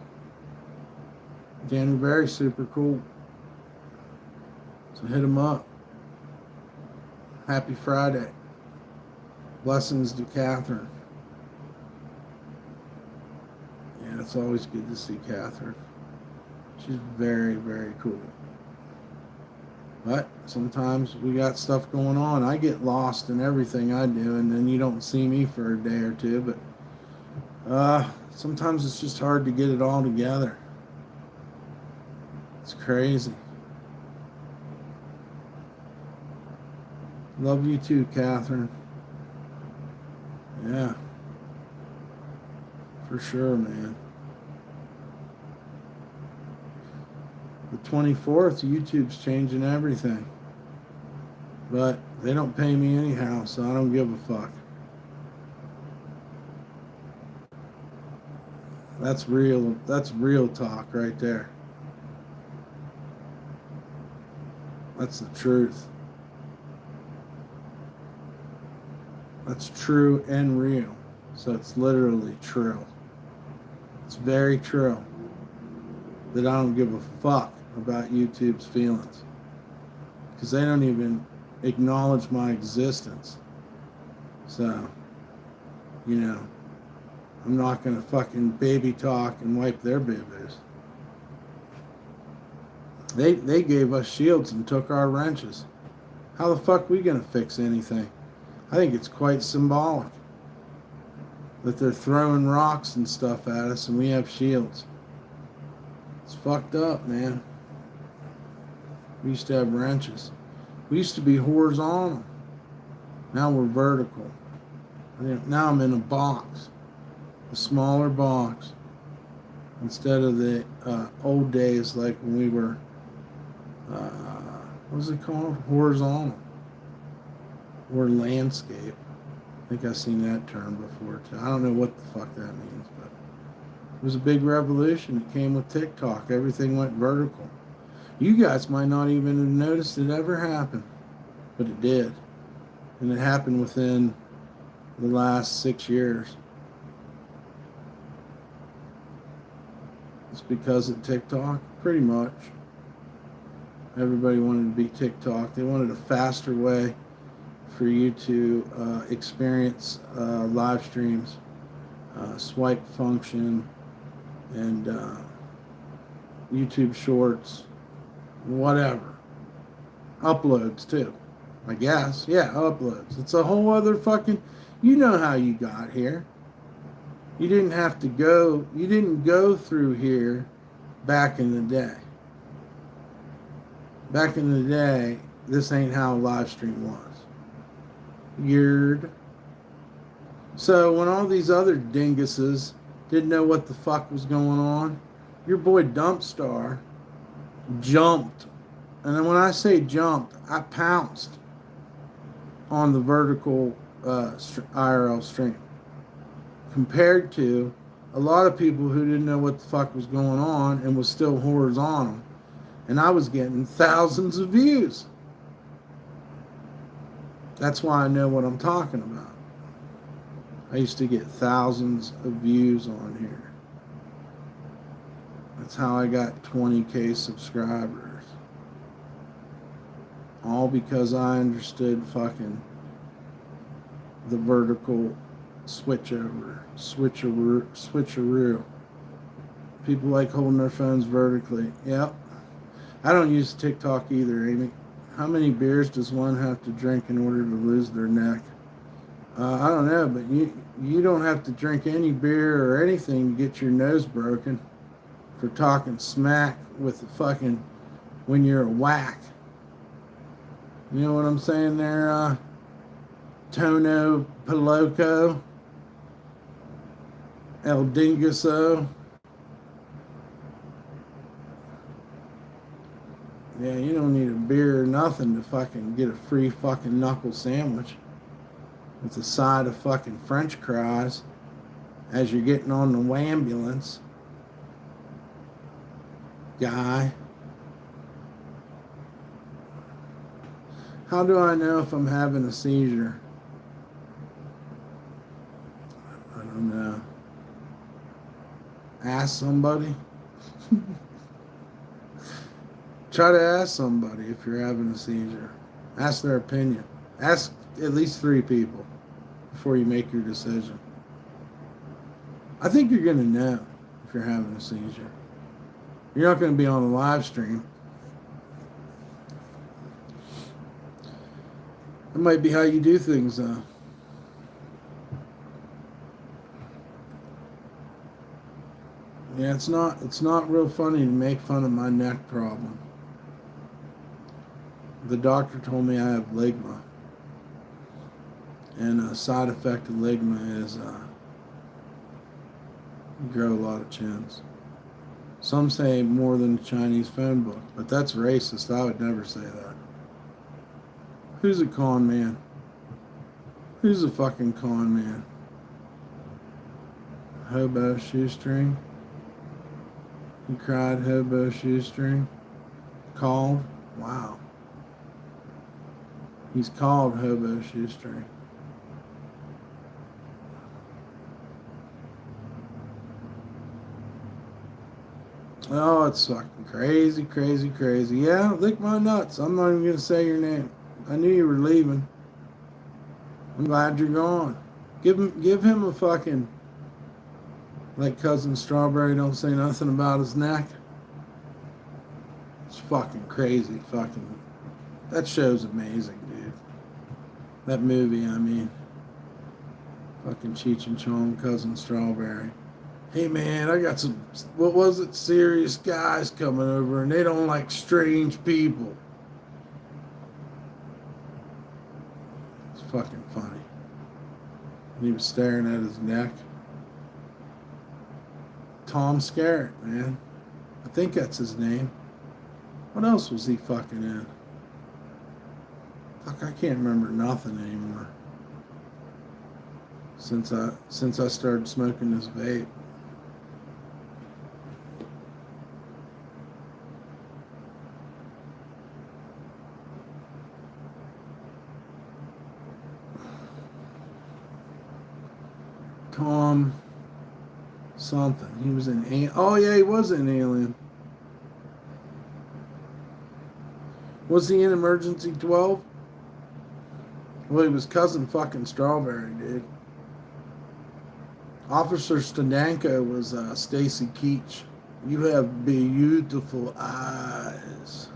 Daniel Berry, super cool. So hit him up. Happy Friday. Blessings to Catherine. Yeah, it's always good to see Catherine. She's very, very cool. But sometimes we got stuff going on. I get lost in everything I do, and then you don't see me for a day or two. But sometimes it's just hard to get it all together. It's crazy. Love you too, Catherine. Yeah. For sure, man. The 24th, YouTube's changing everything. But they don't pay me anyhow, so I don't give a fuck. That's real talk right there. That's the truth. That's true and real. So it's literally true. It's very true that I don't give a fuck about YouTube's feelings, because they don't even acknowledge my existence. So, you know, I'm not gonna fucking baby talk and wipe their boo-boos. They gave us shields and took our wrenches. How the fuck we gonna fix anything? I think it's quite symbolic that they're throwing rocks and stuff at us and we have shields. It's fucked up, man. We used to have wrenches. We used to be horizontal. Now we're vertical. Now I'm in a box, a smaller box, instead of the old days like when we were, what was it called? Horizontal or landscape. I think I've seen that term before too. I don't know what the fuck that means, but it was a big revolution. It came with TikTok. Everything went vertical. You guys might not even have noticed it ever happened, but it did. And it happened within the last 6 years. It's because of TikTok, pretty much. Everybody wanted to be TikTok. They wanted a faster way for you to experience live streams, swipe function, and YouTube Shorts, whatever. Uploads too, I guess. Yeah, uploads. It's a whole other fucking, you know how you got here. You didn't have to go, you didn't go through here back in the day. Back in the day, this ain't how a live stream was. Weird. So when all these other dinguses didn't know what the fuck was going on, your boy DumpStarr jumped. And then when I say jumped, I pounced on the vertical IRL stream. Compared to a lot of people who didn't know what the fuck was going on and was still horizontal. And I was getting thousands of views. That's why I know what I'm talking about. I used to get thousands of views on here. That's how I got 20K subscribers. All because I understood fucking the vertical switcheroo. People like holding their phones vertically. Yep. I don't use TikTok either, Amy. How many beers does one have to drink in order to lose their neck? I don't know, but you don't have to drink any beer or anything to get your nose broken for talking smack with the fucking when you're a whack. You know what I'm saying there, Tono Paloco, El Dinguso. Yeah, you don't need a beer or nothing to fucking get a free fucking knuckle sandwich with a side of fucking French fries as you're getting on the ambulance. Guy. How do I know if I'm having a seizure? I don't know. Ask somebody. Try to ask somebody if you're having a seizure. Ask their opinion. Ask at least 3 people before you make your decision. I think you're going to know if you're having a seizure. You're not going to be on a live stream. That might be how you do things, though. Yeah, it's not real funny to make fun of my neck problem. The doctor told me I have ligma. And a side effect of ligma is you grow a lot of chins. Some say more than the Chinese phone book, but that's racist. I would never say that. Who's a con man? Who's a fucking con man? Hobo shoestring? He cried hobo shoestring? Called? Wow. He's called hobo shoestring. Oh, it's fucking crazy, crazy, crazy. Yeah, lick my nuts. I'm not even going to say your name. I knew you were leaving. I'm glad you're gone. Give him a fucking, like Cousin Strawberry don't say nothing about his neck. It's fucking crazy. Fucking, that show's amazing, dude. That movie, I mean. Fucking Cheech and Chong, Cousin Strawberry. Hey man, I got some, what was it, serious guys coming over and they don't like strange people. It's fucking funny. And he was staring at his neck. Tom Skerritt, man. I think that's his name. What else was he fucking in? Fuck, I can't remember nothing anymore. Since I started smoking this vape. Tom something. He was in oh yeah, he was in Alien. Was he in Emergency 12? Well, he was Cousin fucking Strawberry, dude. Officer Stadanko was Stacy Keach. You have beautiful eyes.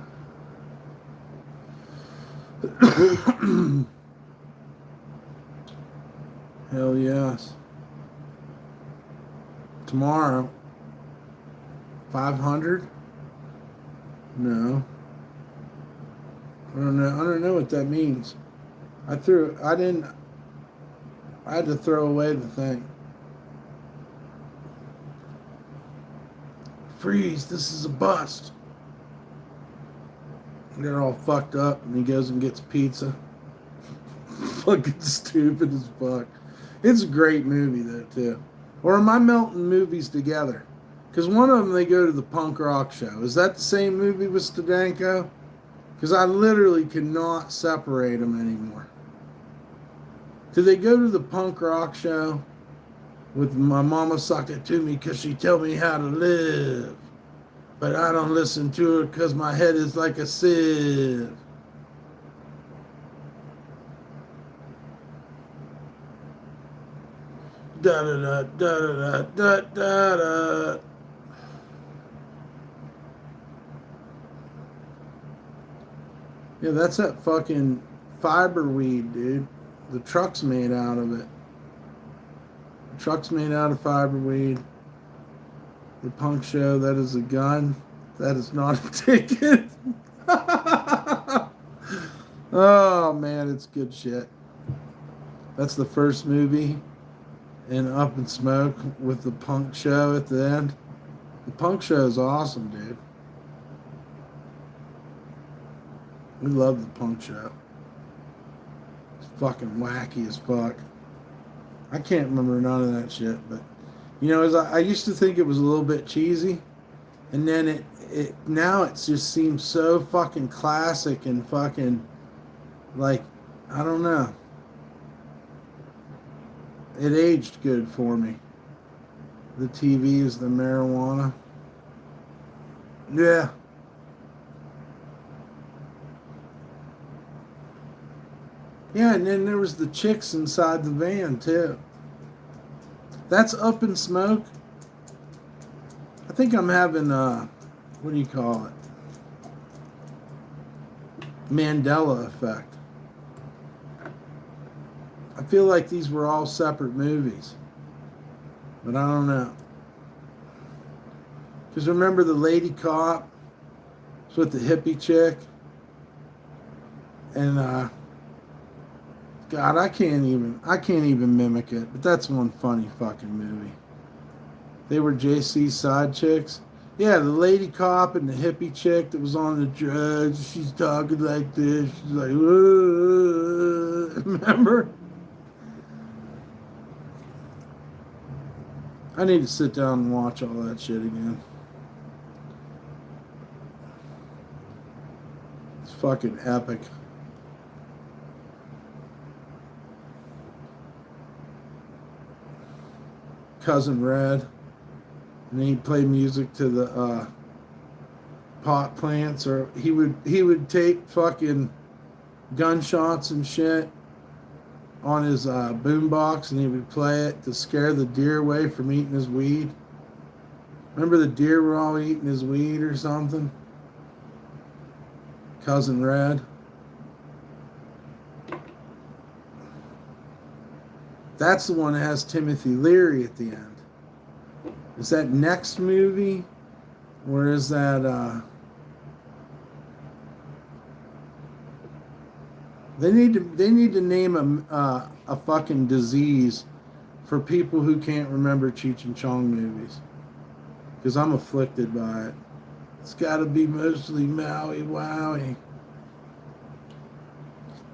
Hell yes. Tomorrow, 500? No. I don't know what that means. I had to throw away the thing. Freeze, this is a bust. They're all fucked up and he goes and gets pizza. Fucking stupid as fuck. It's a great movie though too. Or am I melting movies together? Because one of them they go to the punk rock show. Is that the same movie with Stadanko? Because I literally cannot separate them anymore. Do they go to the punk rock show with My Mama Sucked It To Me because she tell me how to live? But I don't listen to her because my head is like a sieve. Da da da da da da da da. Yeah, that's that fucking fiber weed, dude. The truck's made out of it. The truck's made out of fiber weed. The punk show, that is a gun. That is not a ticket. Oh, man, it's good shit. That's the first movie in Up in Smoke with the punk show at the end. The punk show is awesome, dude. We love the punk show. It's fucking wacky as fuck. I can't remember none of that shit, but you know, as I used to think it was a little bit cheesy, and then it now it just seems so fucking classic and fucking like, I don't know. It aged good for me. The TVs, the marijuana. Yeah. Yeah, and then there was the chicks inside the van, too. That's Up in Smoke. I think I'm having, what do you call it? Mandela effect. I feel like these were all separate movies. But I don't know. Because remember the lady cop was with the hippie chick? And, God, I can't even mimic it. But that's one funny fucking movie. They were JC's side chicks. Yeah, the lady cop and the hippie chick that was on the drugs. She's talking like this. She's like, whoa. Remember? I need to sit down and watch all that shit again. It's fucking epic. Cousin Red. And then he'd play music to the pot plants, or he would take fucking gunshots and shit on his boombox, and he would play it to scare the deer away from eating his weed. Remember the deer were all eating his weed or something? Cousin Red. That's the one that has Timothy Leary at the end. Is that next movie? Or is that They need to name a fucking disease for people who can't remember Cheech and Chong movies. Because I'm afflicted by it. It's got to be mostly Maui Wowie.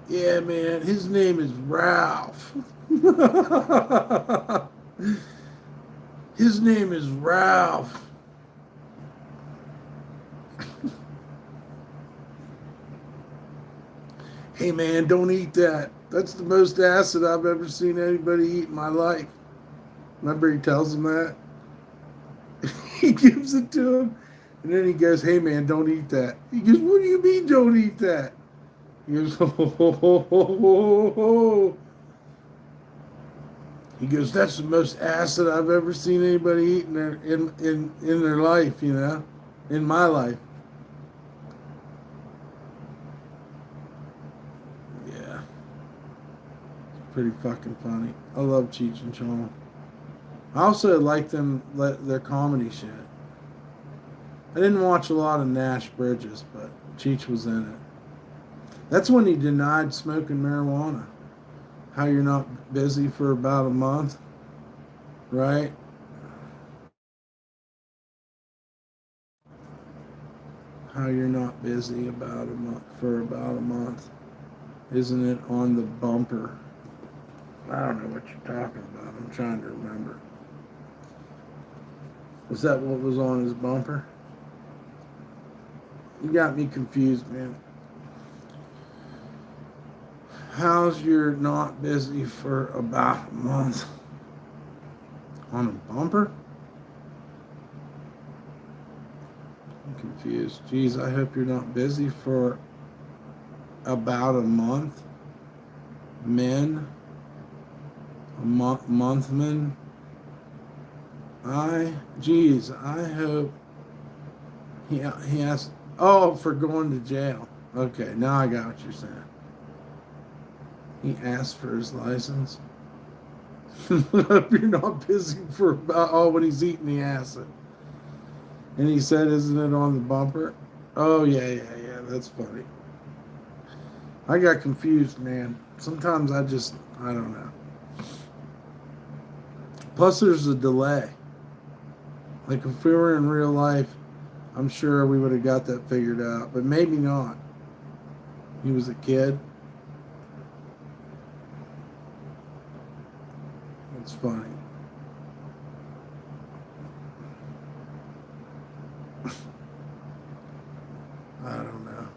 Yeah, man, his name is Ralph. His name is Ralph. Hey man, don't eat that. That's the most acid I've ever seen anybody eat in my life. Remember he tells him that? He gives it to him. And then he goes, hey man, don't eat that. He goes, what do you mean don't eat that? He goes, ho, ho, ho, ho, ho, ho. He goes, that's the most acid I've ever seen anybody eat in their life, you know? In my life. Yeah. Pretty fucking funny. I love Cheech and Chong. I also like their comedy shit. I didn't watch a lot of Nash Bridges, but Cheech was in it. That's when he denied smoking marijuana. How you're not busy for about a month, right? How you're not busy for about a month. Isn't it on the bumper? I don't know what you're talking about. I'm trying to remember. Was that what was on his bumper? You got me confused, man. How's you're not busy for about a month? On a bumper? I'm confused. Geez, I hope you're not busy for about a month. Men. A monthman. I hope he has, oh, for going to jail. Okay, now I got what you're saying. He asked for his license. Hope you're not busy for about when he's eating the acid. And he said, isn't it on the bumper? Oh, yeah. That's funny. I got confused, man. Sometimes I don't know. Plus, there's a delay. Like, if we were in real life, I'm sure we would have got that figured out. But maybe not. He was a kid. It's funny. I don't know.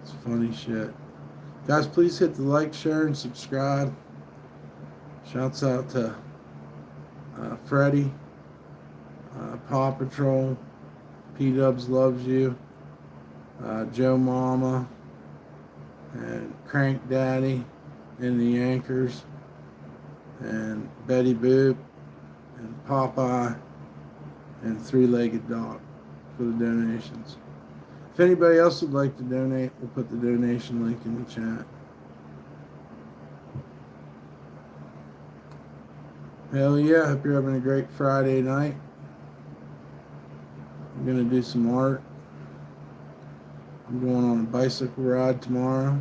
It's funny shit. Guys, please hit the like, share, and subscribe. Shouts out to Freddie, Paw Patrol, P-Dubs loves you, Joe Mama, and Crank Daddy, and the Yankers, and Betty Boop, and Popeye, and Three-Legged Dog for the donations. If anybody else would like to donate, we'll put the donation link in the chat. Hell yeah, hope you're having a great Friday night. I'm going to do some art. I'm going on a bicycle ride tomorrow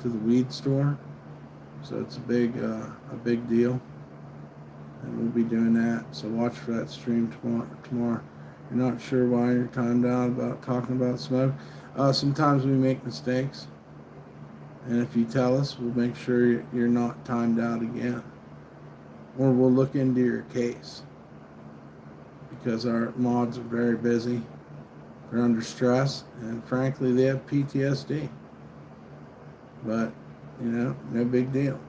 to the weed store. So it's a big deal. And we'll be doing that. So watch for that stream tomorrow. You're not sure why you're timed out about talking about smoke. Sometimes we make mistakes. And if you tell us, we'll make sure you're not timed out again. Or we'll look into your case. Because our mods are very busy. They're under stress. And frankly, they have PTSD. But, no big deal.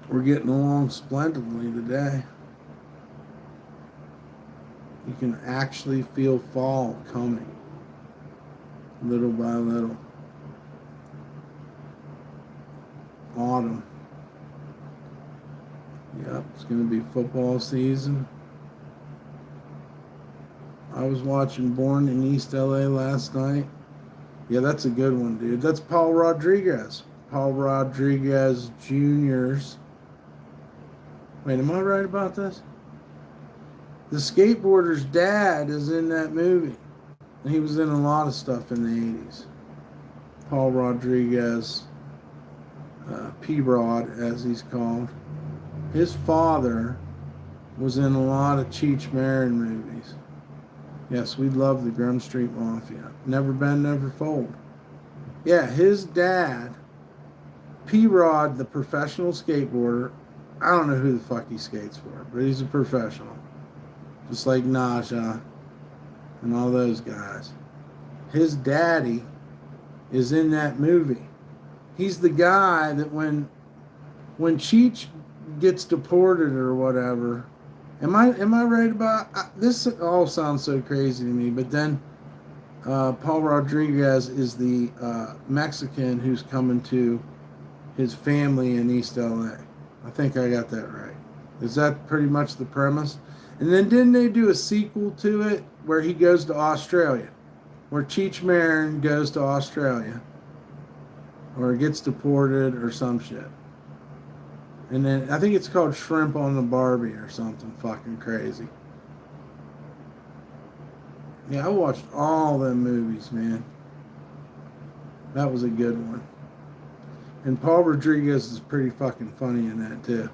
We're getting along splendidly today. You can actually feel fall coming. Little by little. Autumn. Yep, it's going to be football season. I was watching Born in East LA last night. Yeah, that's a good one, dude. That's Paul Rodriguez. Paul Rodriguez Jr.'s. Wait, am I right about this? The skateboarder's dad is in that movie. He was in a lot of stuff in the 80s. Paul Rodriguez, P-Rod, as he's called. His father was in a lot of Cheech Marin movies. Yes, we love the Grum Street Mafia. Never bend, never fold. Yeah, his dad, P-Rod, the professional skateboarder, I don't know who the fuck he skates for, but he's a professional. Just like Naja and all those guys. His daddy is in that movie. He's the guy that when Cheech gets deported or whatever, am I right about this? All sounds so crazy to me, but then Paul Rodriguez is the Mexican who's coming to his family in East LA. I think I got that right. Is that pretty much the premise? And then didn't they do a sequel to it where he goes to Australia? Where Cheech Marin goes to Australia. Or gets deported or some shit. And then I think it's called Shrimp on the Barbie or something fucking crazy. Yeah, I watched all them movies, man. That was a good one. And Paul Rodriguez is pretty fucking funny in that too.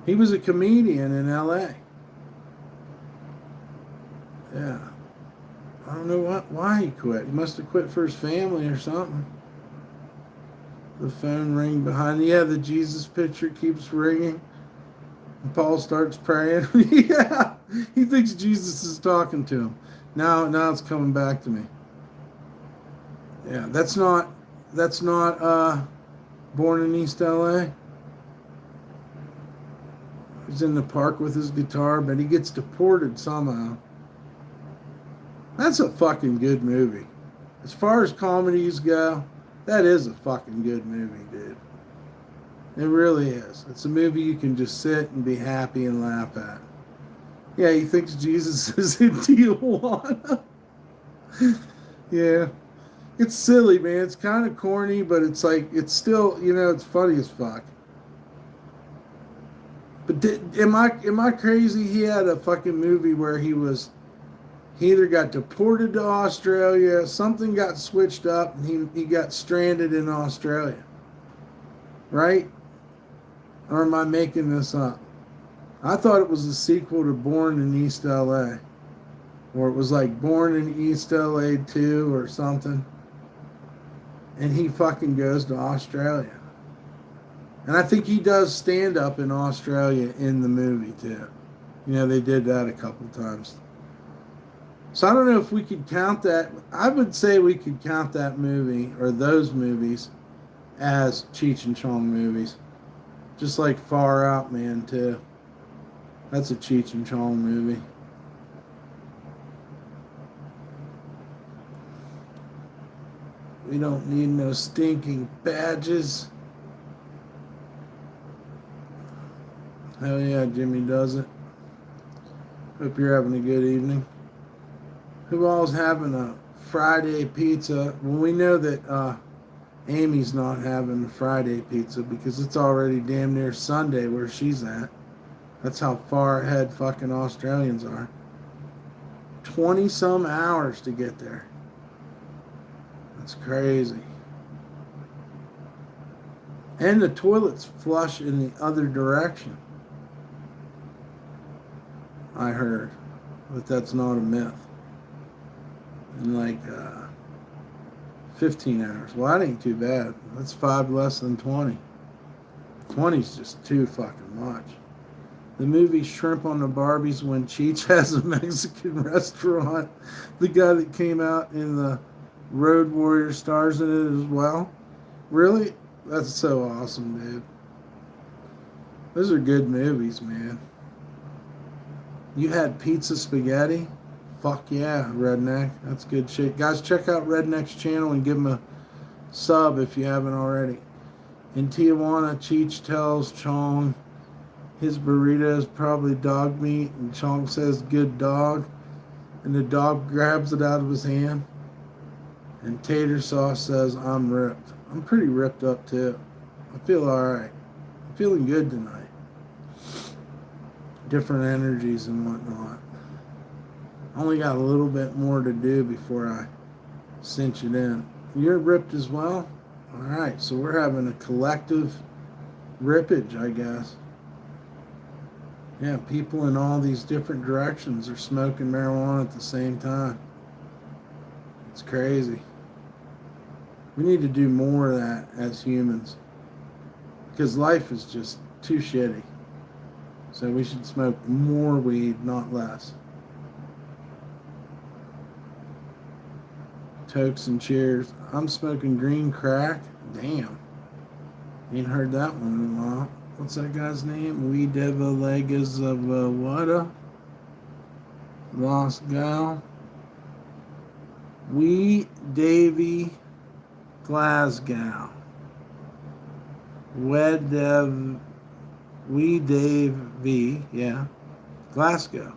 He was a comedian in LA. Yeah. I don't know why he quit. He must have quit for his family or something. The phone ring behind. Yeah, the Jesus picture keeps ringing. And Paul starts praying. Yeah. He thinks Jesus is talking to him. Now it's coming back to me. Yeah, that's not Born in East LA. He's in the park with his guitar, but he gets deported somehow. That's a fucking good movie. As far as comedies go, that is a fucking good movie, dude. It really is. It's a movie you can just sit and be happy and laugh at. Yeah, he thinks Jesus is in Tijuana. Yeah. It's silly, man. It's kind of corny, but it's like, it's still, it's funny as fuck. But am I crazy? He had a fucking movie where he either got deported to Australia, something got switched up, and he got stranded in Australia. Right? Or am I making this up? I thought it was a sequel to Born in East LA. Or it was like Born in East LA 2 or something. And he fucking goes to Australia. And I think he does stand up in Australia in the movie too. They did that a couple times. So I don't know if we could count that. I would say we could count that movie or those movies as Cheech and Chong movies. Just like Far Out Man too. That's a Cheech and Chong movie. We don't need no stinking badges. Hell yeah, Jimmy does it. Hope you're having a good evening. Who all's having a Friday pizza? Well, we know that Amy's not having the Friday pizza because it's already damn near Sunday where she's at. That's how far ahead fucking Australians are. 20 some hours to get there. That's crazy. And the toilets flush in the other direction. I heard. But that's not a myth. In like 15 hours. Well, that ain't too bad. That's 5 less than 20. 20's just too fucking much. The movie Shrimp on the Barbies, when Cheech has a Mexican restaurant. The guy that came out in the Road Warrior stars in it as well. Really? That's so awesome, dude. Those are good movies, man. You had pizza spaghetti? Fuck yeah, Redneck. That's good shit. Guys, check out Redneck's channel and give him a sub if you haven't already. In Tijuana, Cheech tells Chong his burrito is probably dog meat, and Chong says, good dog. And the dog grabs it out of his hand. And Tater Sauce says, I'm ripped. I'm pretty ripped up too. I feel alright. I'm feeling good tonight. Different energies and whatnot. I only got a little bit more to do before I cinch it in. You're ripped as well? Alright, so we're having a collective rippage, I guess. Yeah, people in all these different directions are smoking marijuana at the same time. It's crazy. We need to do more of that as humans. Because life is just too shitty. So we should smoke more weed, not less. Tokes and cheers. I'm smoking green crack. Damn. Ain't heard that one in a while. What's that guy's name? We Deva Legas of what? Lost Gal. We Davy Glasgow. We Dave V. Yeah. Glasgow.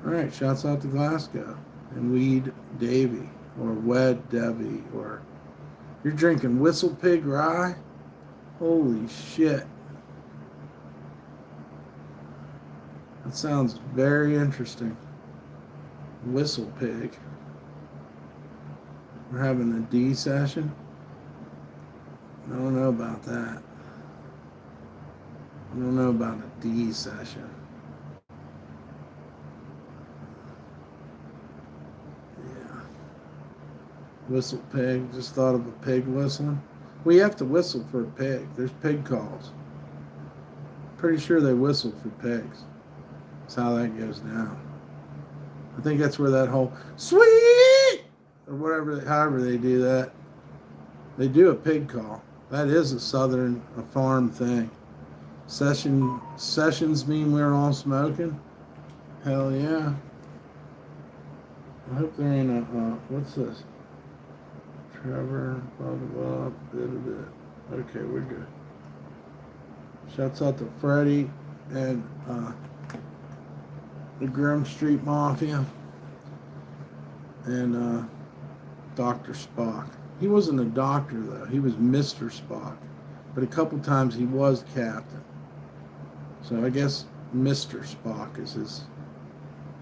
Alright, shouts out to Glasgow. And Weed Davy. Or Wed Debbie. Or you're drinking Whistle Pig Rye? Holy shit. That sounds very interesting. Whistle Pig. We're having a D session? I don't know about that. I don't know about a D session. Yeah. Whistle Pig. Just thought of a pig whistling. We have to whistle for a pig. There's pig calls. Pretty sure they whistle for pigs. That's how that goes down. I think that's where that whole sweet or whatever, however they do that. They do a pig call. That is a farm thing. Sessions mean we're all smoking? Hell yeah. I hope there ain't a, what's this? Trevor, blah, blah, blah, okay, we're good. Shouts out to Freddie and the Graham Street Mafia, and Dr. Spock. He wasn't a doctor though. He was Mr. Spock, but a couple times he was captain. So I guess Mr. Spock is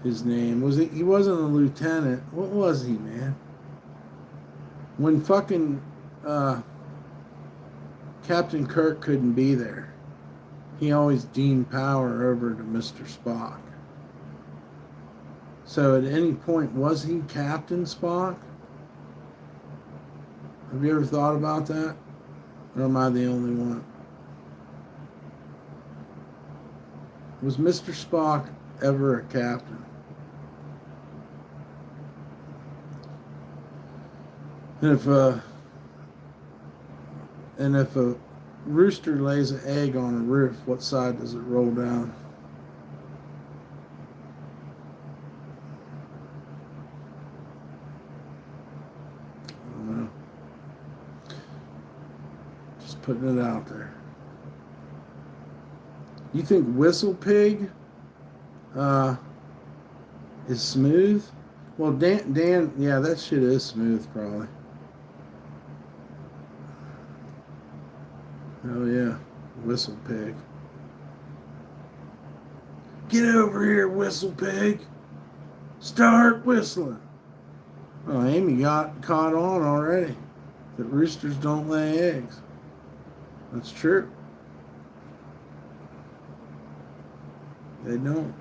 his name. Was he wasn't a lieutenant. What was he, man? When fucking Captain Kirk couldn't be there, he always deemed power over to Mr. Spock. So at any point, was he Captain Spock? Have you ever thought about that? Or am I the only one? Was Mr. Spock ever a captain? And if a rooster lays an egg on a roof, what side does it roll down? I don't know. Just putting it out there. You think Whistle Pig is smooth? Well, Dan, yeah, that shit is smooth, probably. Oh yeah, Whistle Pig. Get over here, Whistle Pig. Start whistling. Well, Amy got caught on already that roosters don't lay eggs. That's true. They don't.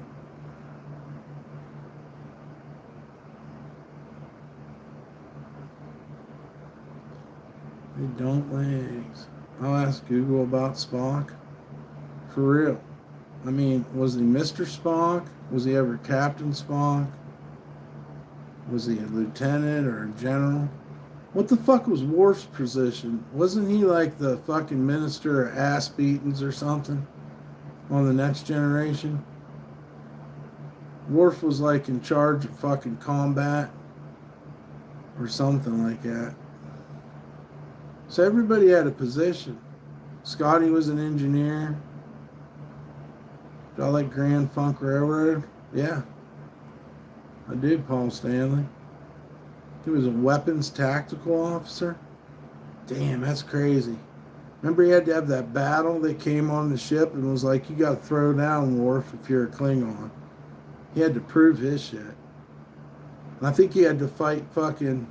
They don't lay eggs. I'll ask Google about Spock. For real. I mean, was he Mr. Spock? Was he ever Captain Spock? Was he a lieutenant or a general? What the fuck was Worf's position? Wasn't he like the fucking minister of ass beatings or something on The Next Generation? Worf was like in charge of fucking combat or something like that. So everybody had a position. Scotty was an engineer. Do I like Grand Funk Railroad? Yeah. I do, Paul Stanley. He was a weapons tactical officer. Damn, that's crazy. Remember he had to have that battle that came on the ship and was like, you got to throw down, Worf, if you're a Klingon. He had to prove his shit. And I think he had to fight fucking...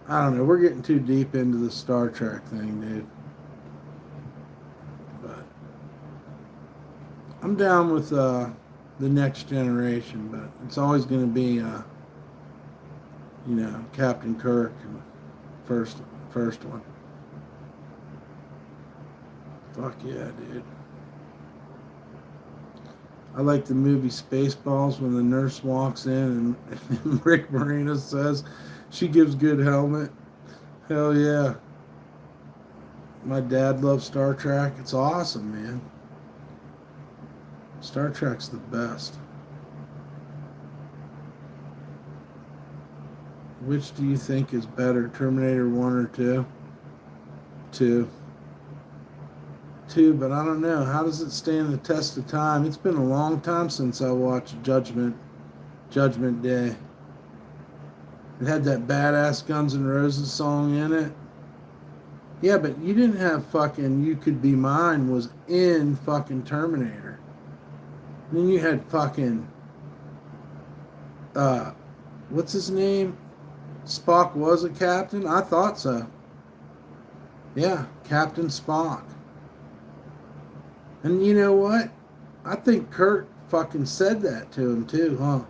I don't know, we're getting too deep into the Star Trek thing, dude. But I'm down with The Next Generation, but it's always going to be, Captain Kirk and first one. Fuck yeah, dude. I like the movie Spaceballs when the nurse walks in and Rick Moranis says, she gives good helmet. Hell yeah. My dad loves Star Trek. It's awesome, man. Star Trek's the best. Which do you think is better, Terminator 1 or 2? 2. 2, but I don't know. How does it stand the test of time? It's been a long time since I watched Judgment Day. It had that badass Guns N' Roses song in it. Yeah, but you didn't have fucking You Could Be Mine was in fucking Terminator. And then you had fucking, what's his name? Spock was a captain? I thought so. Yeah, Captain Spock. And you know what? I think Kirk fucking said that to him too, huh?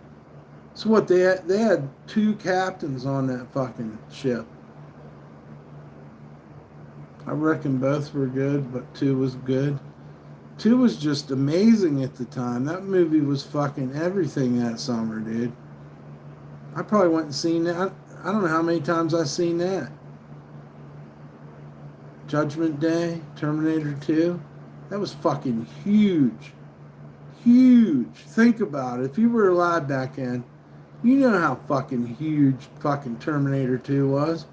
So what, they had 2 captains on that fucking ship. I reckon both were good, but 2 was good. 2 was just amazing at the time. That movie was fucking everything that summer, dude. I probably went and seen that. I don't know how many times I've seen that. Judgment Day, Terminator 2. That was fucking huge. Huge. Think about it. If you were alive back then, you know how fucking huge fucking Terminator 2 was.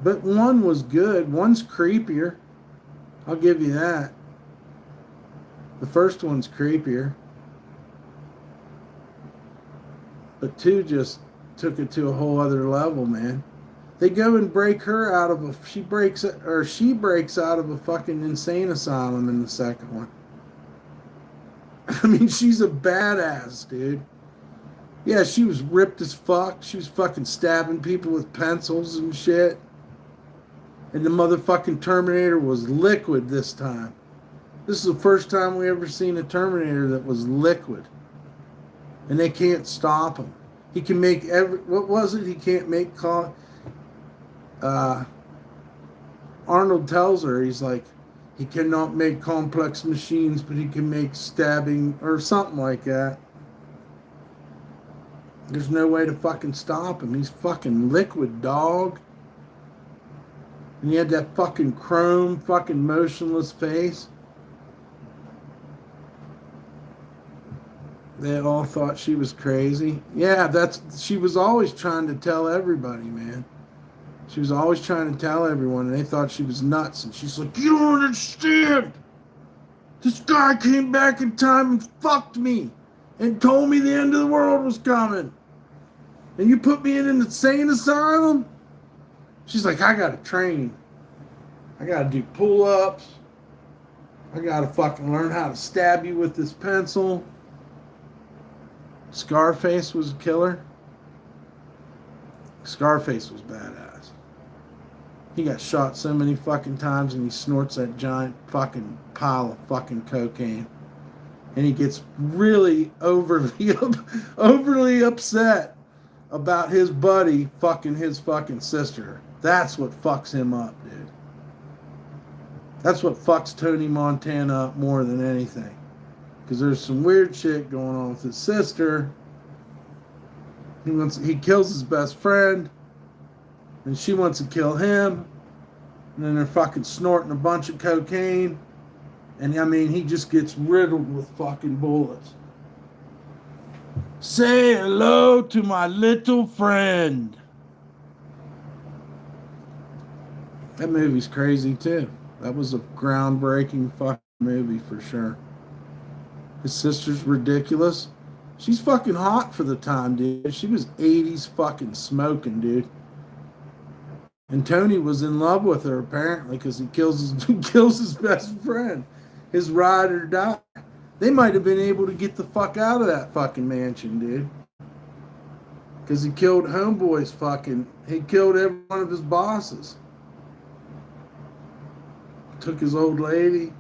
But 1 was good. 1's creepier. I'll give you that. The first one's creepier. But 2 just took it to a whole other level, man. They go and break her out of she breaks out of a fucking insane asylum in the second one. I mean, she's a badass, dude. Yeah, she was ripped as fuck. She was fucking stabbing people with pencils and shit. And the motherfucking Terminator was liquid this time. This is the first time we ever seen a Terminator that was liquid. And they can't stop him. He can make what was it? He can't make Arnold tells her, he's like, he cannot make complex machines, but he can make stabbing or something like that. There's no way to fucking stop him. He's fucking liquid, dog. And he had that fucking chrome, fucking motionless face. They all thought she was crazy. Yeah, she was always trying to tell everybody, man. She was always trying to tell everyone, and they thought she was nuts. And she's like, you don't understand. This guy came back in time and fucked me and told me the end of the world was coming. And you put me in an insane asylum? She's like, I gotta train. I gotta do pull-ups. I gotta fucking learn how to stab you with this pencil. Scarface was a killer. Scarface was badass. He got shot so many fucking times and he snorts that giant fucking pile of fucking cocaine. And he gets really overly upset about his buddy fucking his fucking sister. That's what fucks him up, dude. That's what fucks Tony Montana up more than anything. Because there's some weird shit going on with his sister. He kills his best friend. And she wants to kill him. And then they're fucking snorting a bunch of cocaine. And I mean, he just gets riddled with fucking bullets. Say hello to my little friend. That movie's crazy too. That was a groundbreaking fucking movie for sure. His sister's ridiculous. She's fucking hot for the time, dude. She was 80s fucking smoking, dude. And Tony was in love with her apparently because he kills his best friend. His ride or die. They might have been able to get the fuck out of that fucking mansion, dude. Because he killed Homeboy's he killed every one of his bosses. Took his old lady.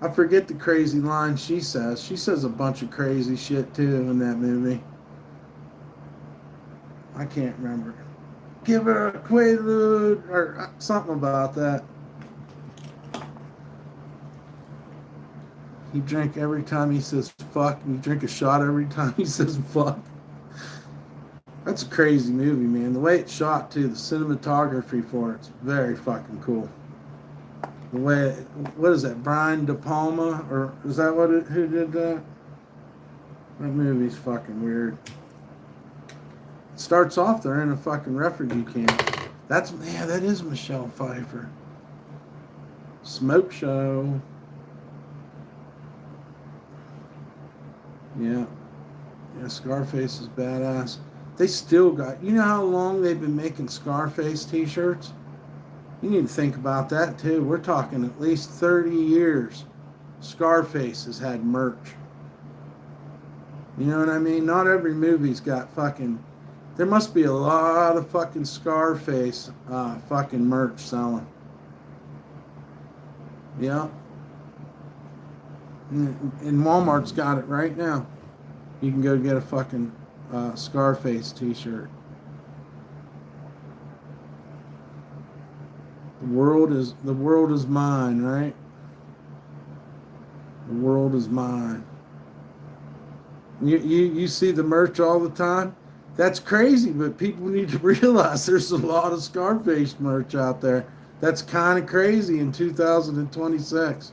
I forget the crazy line she says. She says a bunch of crazy shit too in that movie. I can't remember. Give her a quaalude or something about that. He drank every time he says fuck. And you drink a shot every time he says fuck. That's a crazy movie, man. The way it's shot too, the cinematography for it's very fucking cool. The way, what is that, Brian De Palma? Or is that who did that? That movie's fucking weird. It starts off, they're in a fucking refugee camp. That is Michelle Pfeiffer. Smoke Show. Yeah. Yeah, Scarface is badass. They still got, you know how long they've been making Scarface t-shirts? You need to think about that too. We're talking at least 30 years. Scarface has had merch. You know what I mean? Not every movie's got fucking... There must be a lot of fucking Scarface fucking merch selling. Yeah. And Walmart's got it right now. You can go get a fucking Scarface t-shirt. The world is mine, right? The world is mine. You see the merch all the time? That's crazy, but people need to realize there's a lot of Scarface merch out there. That's kind of crazy in 2026.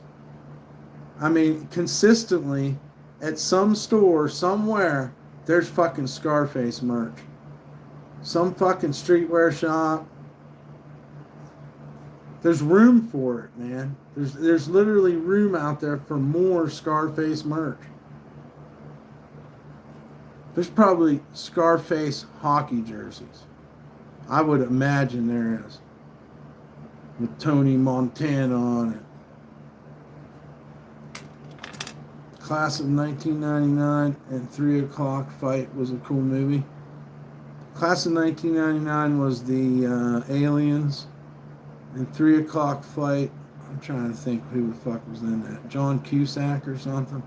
I mean, consistently, at some store, somewhere, there's fucking Scarface merch. Some fucking streetwear shop. There's room for it, man. There's literally room out there for more Scarface merch. There's probably Scarface hockey jerseys. I would imagine there is. With Tony Montana on it. Class of 1999 and 3 O'Clock Fight was a cool movie. Class of 1999 was the Aliens. And 3 O'Clock Fight, I'm trying to think who the fuck was in that. John Cusack or something.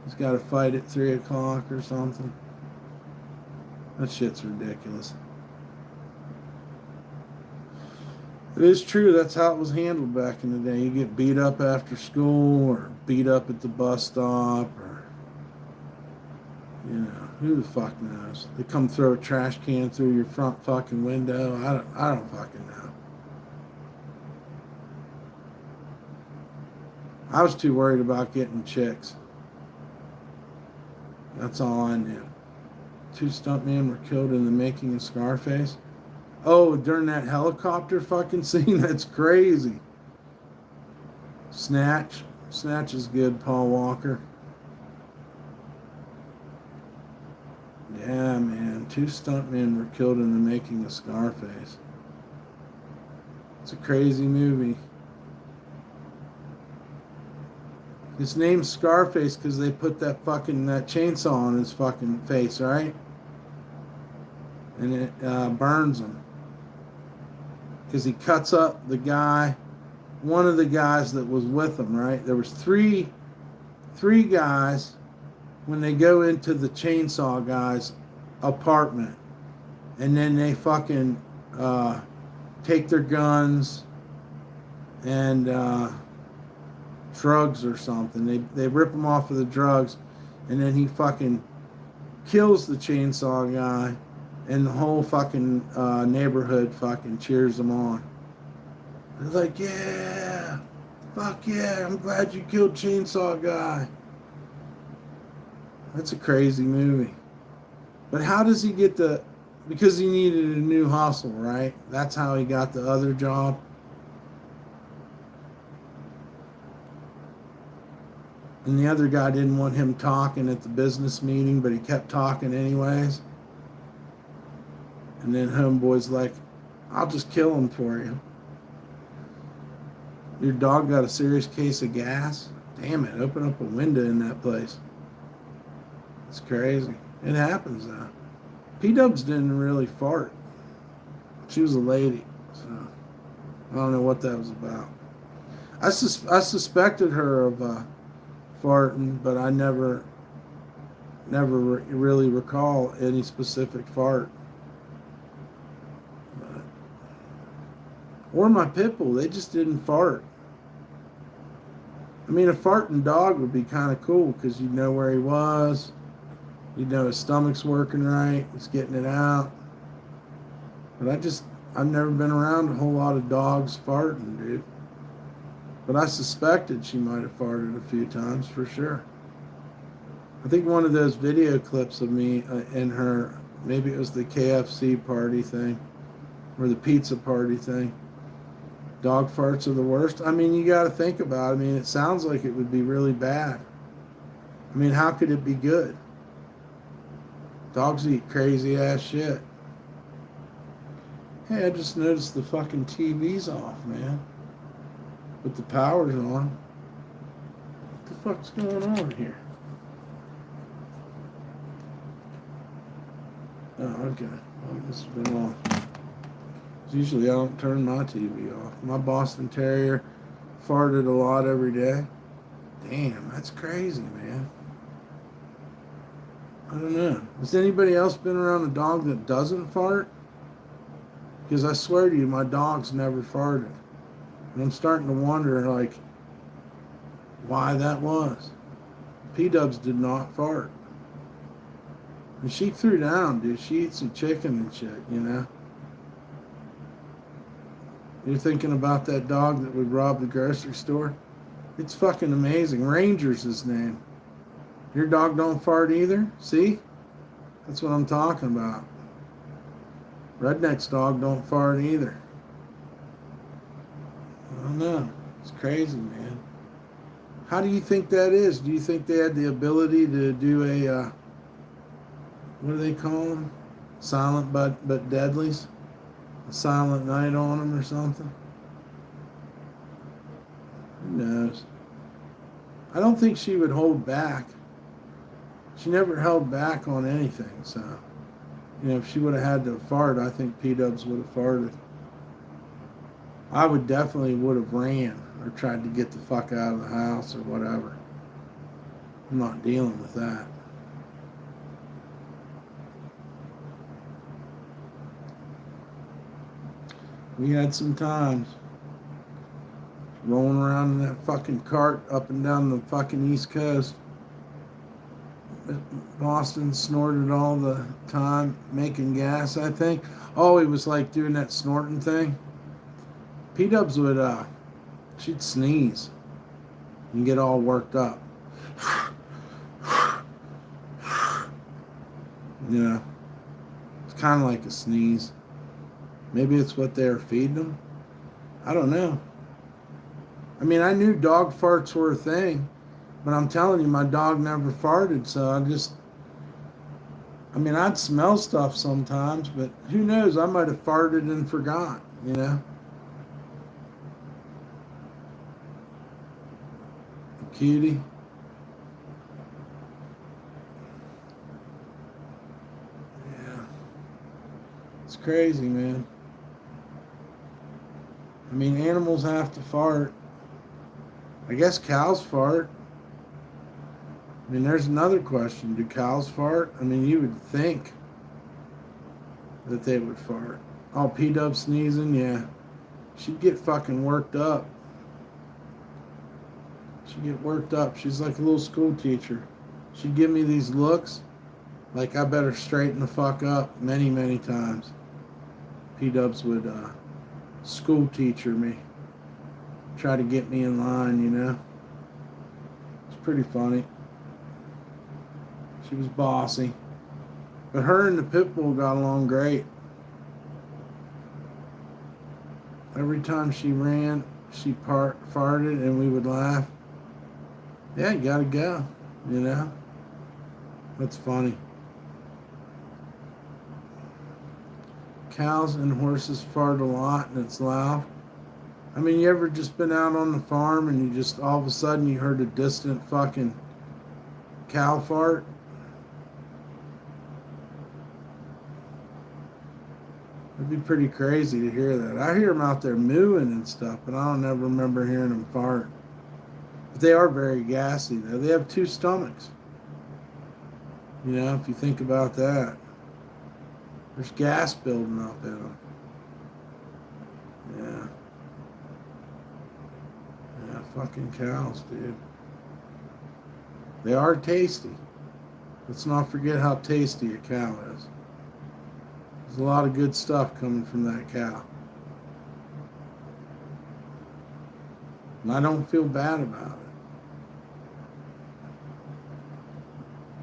He's got to fight at 3 o'clock or something. That shit's ridiculous. It is true, that's how it was handled back in the day. You get beat up after school or beat up at the bus stop or, you know, who the fuck knows? They come throw a trash can through your front fucking window. I don't fucking know. I was too worried about getting chicks. That's all I knew. 2 stuntmen were killed in the making of Scarface. Oh, during that helicopter fucking scene? That's crazy. Snatch. Snatch is good, Paul Walker. Yeah, man. 2 stuntmen were killed in the making of Scarface. It's a crazy movie. His name's Scarface because they put that chainsaw on his fucking face, right? And it burns him. Because he cuts up the guy, one of the guys that was with him, right? There was three guys when they go into the chainsaw guy's apartment. And then they fucking take their guns and drugs or something. They rip him off of the drugs, and then he fucking kills the chainsaw guy, and the whole fucking neighborhood fucking cheers him on. They're like, yeah, fuck yeah, I'm glad you killed Chainsaw Guy. That's a crazy movie. But how does he get because he needed a new hustle, right? That's how he got the other job. And the other guy didn't want him talking at the business meeting, but he kept talking anyways. And then homeboy's like, I'll just kill him for you. Your dog got a serious case of gas? Damn it, open up a window in that place. It's crazy. It happens though. P-Dubs didn't really fart. She was a lady, so I don't know what that was about. I suspected her of farting, but I never really recall any specific fart. Or my pit bull, they just didn't fart. I mean, a farting dog would be kind of cool because you'd know where he was. You'd know his stomach's working right. He's getting it out. But I've never been around a whole lot of dogs farting, dude. But I suspected she might have farted a few times for sure. I think one of those video clips of me and her, maybe it was the KFC party thing or the pizza party thing. Dog farts are the worst. I mean, you got to think about it. I mean, it sounds like it would be really bad. I mean, how could it be good? Dogs eat crazy ass shit. Hey, I just noticed the fucking TV's off, man. But the power's on. What the fuck's going on here? Oh, okay. Well, this has been on. Usually I don't turn my TV off. My Boston Terrier farted a lot every day. Damn, that's crazy, man. I don't know. Has anybody else been around a dog that doesn't fart? Because I swear to you, my dog's never farted. And I'm starting to wonder, like, why that was. P-Dubs did not fart. And she threw down, dude. She eats some chicken and shit, you know? You're thinking about that dog that would rob the grocery store? It's fucking amazing. Ranger's his name. Your dog don't fart either? See? That's what I'm talking about. Redneck's dog don't fart either. don't know. It's crazy, man. How do you think that is? Do you think they had the ability to do a, what do they call them? Silent but deadlies? A silent night on them or something? Who knows? I don't think she would hold back. She never held back on anything, so, you know, if she would have had to fart, I think P-Dubs would have farted. I would definitely would have ran or tried to get the fuck out of the house or whatever. I'm not dealing with that. We had some times rolling around in that fucking cart up and down the fucking East Coast. Boston snorted all the time, making gas, I think. Oh, he was like doing that snorting thing. P-Dubs would, she'd sneeze and get all worked up. You know, it's kind of like a sneeze. Maybe it's what they're feeding them. I don't know. I mean, I knew dog farts were a thing, but I'm telling you, my dog never farted, so I mean, I'd smell stuff sometimes, but who knows? I might have farted and forgot, you know? Cutie. Yeah. It's crazy, man. I mean, animals have to fart. I guess cows fart. I mean, there's another question. Do cows fart? I mean, you would think that they would fart. Oh, P-Dub sneezing? Yeah. She'd get fucking worked up. She'd get worked up. She's like a little school teacher. She'd give me these looks like I better straighten the fuck up many, many times. P-Dubs would school teacher me. Try to get me in line, you know. It's pretty funny. She was bossy. But her and the pit bull got along great. Every time she ran, she farted and we would laugh. Yeah, you gotta go, you know. That's funny. Cows and horses fart a lot and it's loud. I mean, you ever just been out on the farm and you just all of a sudden you heard a distant fucking cow fart? It'd be pretty crazy to hear that. I hear them out there mooing and stuff, but I don't ever remember hearing them fart. But they are very gassy, though. They have two stomachs. You know, if you think about that. There's gas building up in them. Yeah. Yeah, fucking cows, dude. They are tasty. Let's not forget how tasty a cow is. There's a lot of good stuff coming from that cow. And I don't feel bad about it.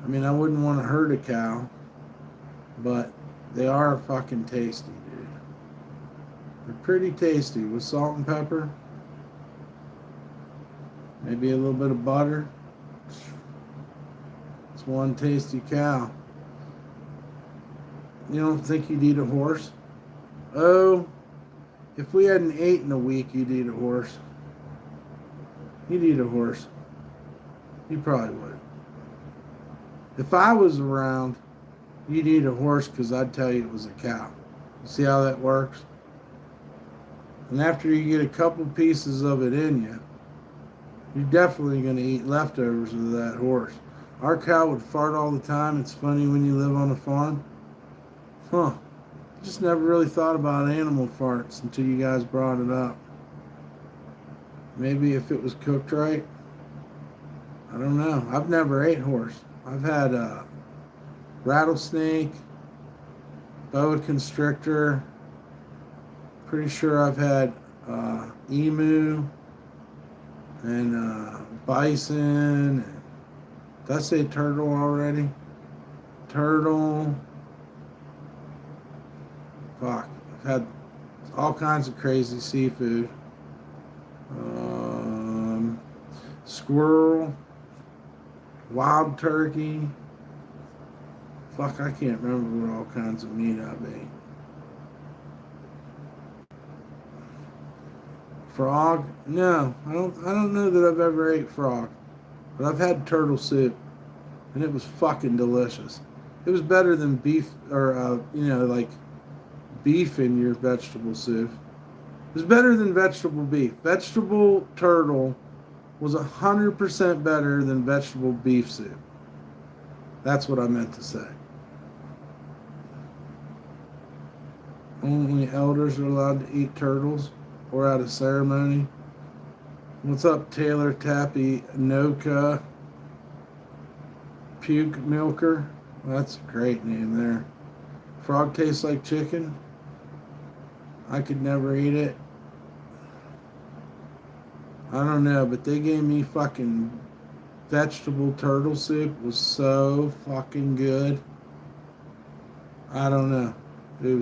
I mean, I wouldn't want to hurt a cow, but they are fucking tasty, dude. They're pretty tasty with salt and pepper. Maybe a little bit of butter. It's one tasty cow. You don't think you'd eat a horse? Oh, if we hadn't ate in a week, you'd eat a horse. You'd eat a horse. You probably would. If I was around, you'd eat a horse because I'd tell you it was a cow. You see how that works? And after you get a couple pieces of it in you, you're definitely going to eat leftovers of that horse. Our cow would fart all the time. It's funny when you live on a farm. Huh. Just never really thought about animal farts until you guys brought it up. Maybe if it was cooked right. I don't know. I've never ate horse. I've had rattlesnake, boa constrictor. Pretty sure I've had emu and bison. Did I say turtle already? Turtle. Fuck. I've had all kinds of crazy seafood. Squirrel, wild turkey. Fuck, I can't remember what all kinds of meat I've ate. Frog? No, I don't know that I've ever ate frog, but I've had turtle soup, and it was fucking delicious. It was better than beef or like beef in your vegetable soup. It was better than vegetable beef. Vegetable turtle was 100% better than vegetable beef soup. That's what I meant to say. Only elders are allowed to eat turtles or at a ceremony. What's up, Taylor Tappy Noka Puke Milker? Well, that's a great name there. Frog tastes like chicken. I could never eat it. I don't know, but they gave me fucking vegetable turtle soup. It was so fucking good. I don't know. It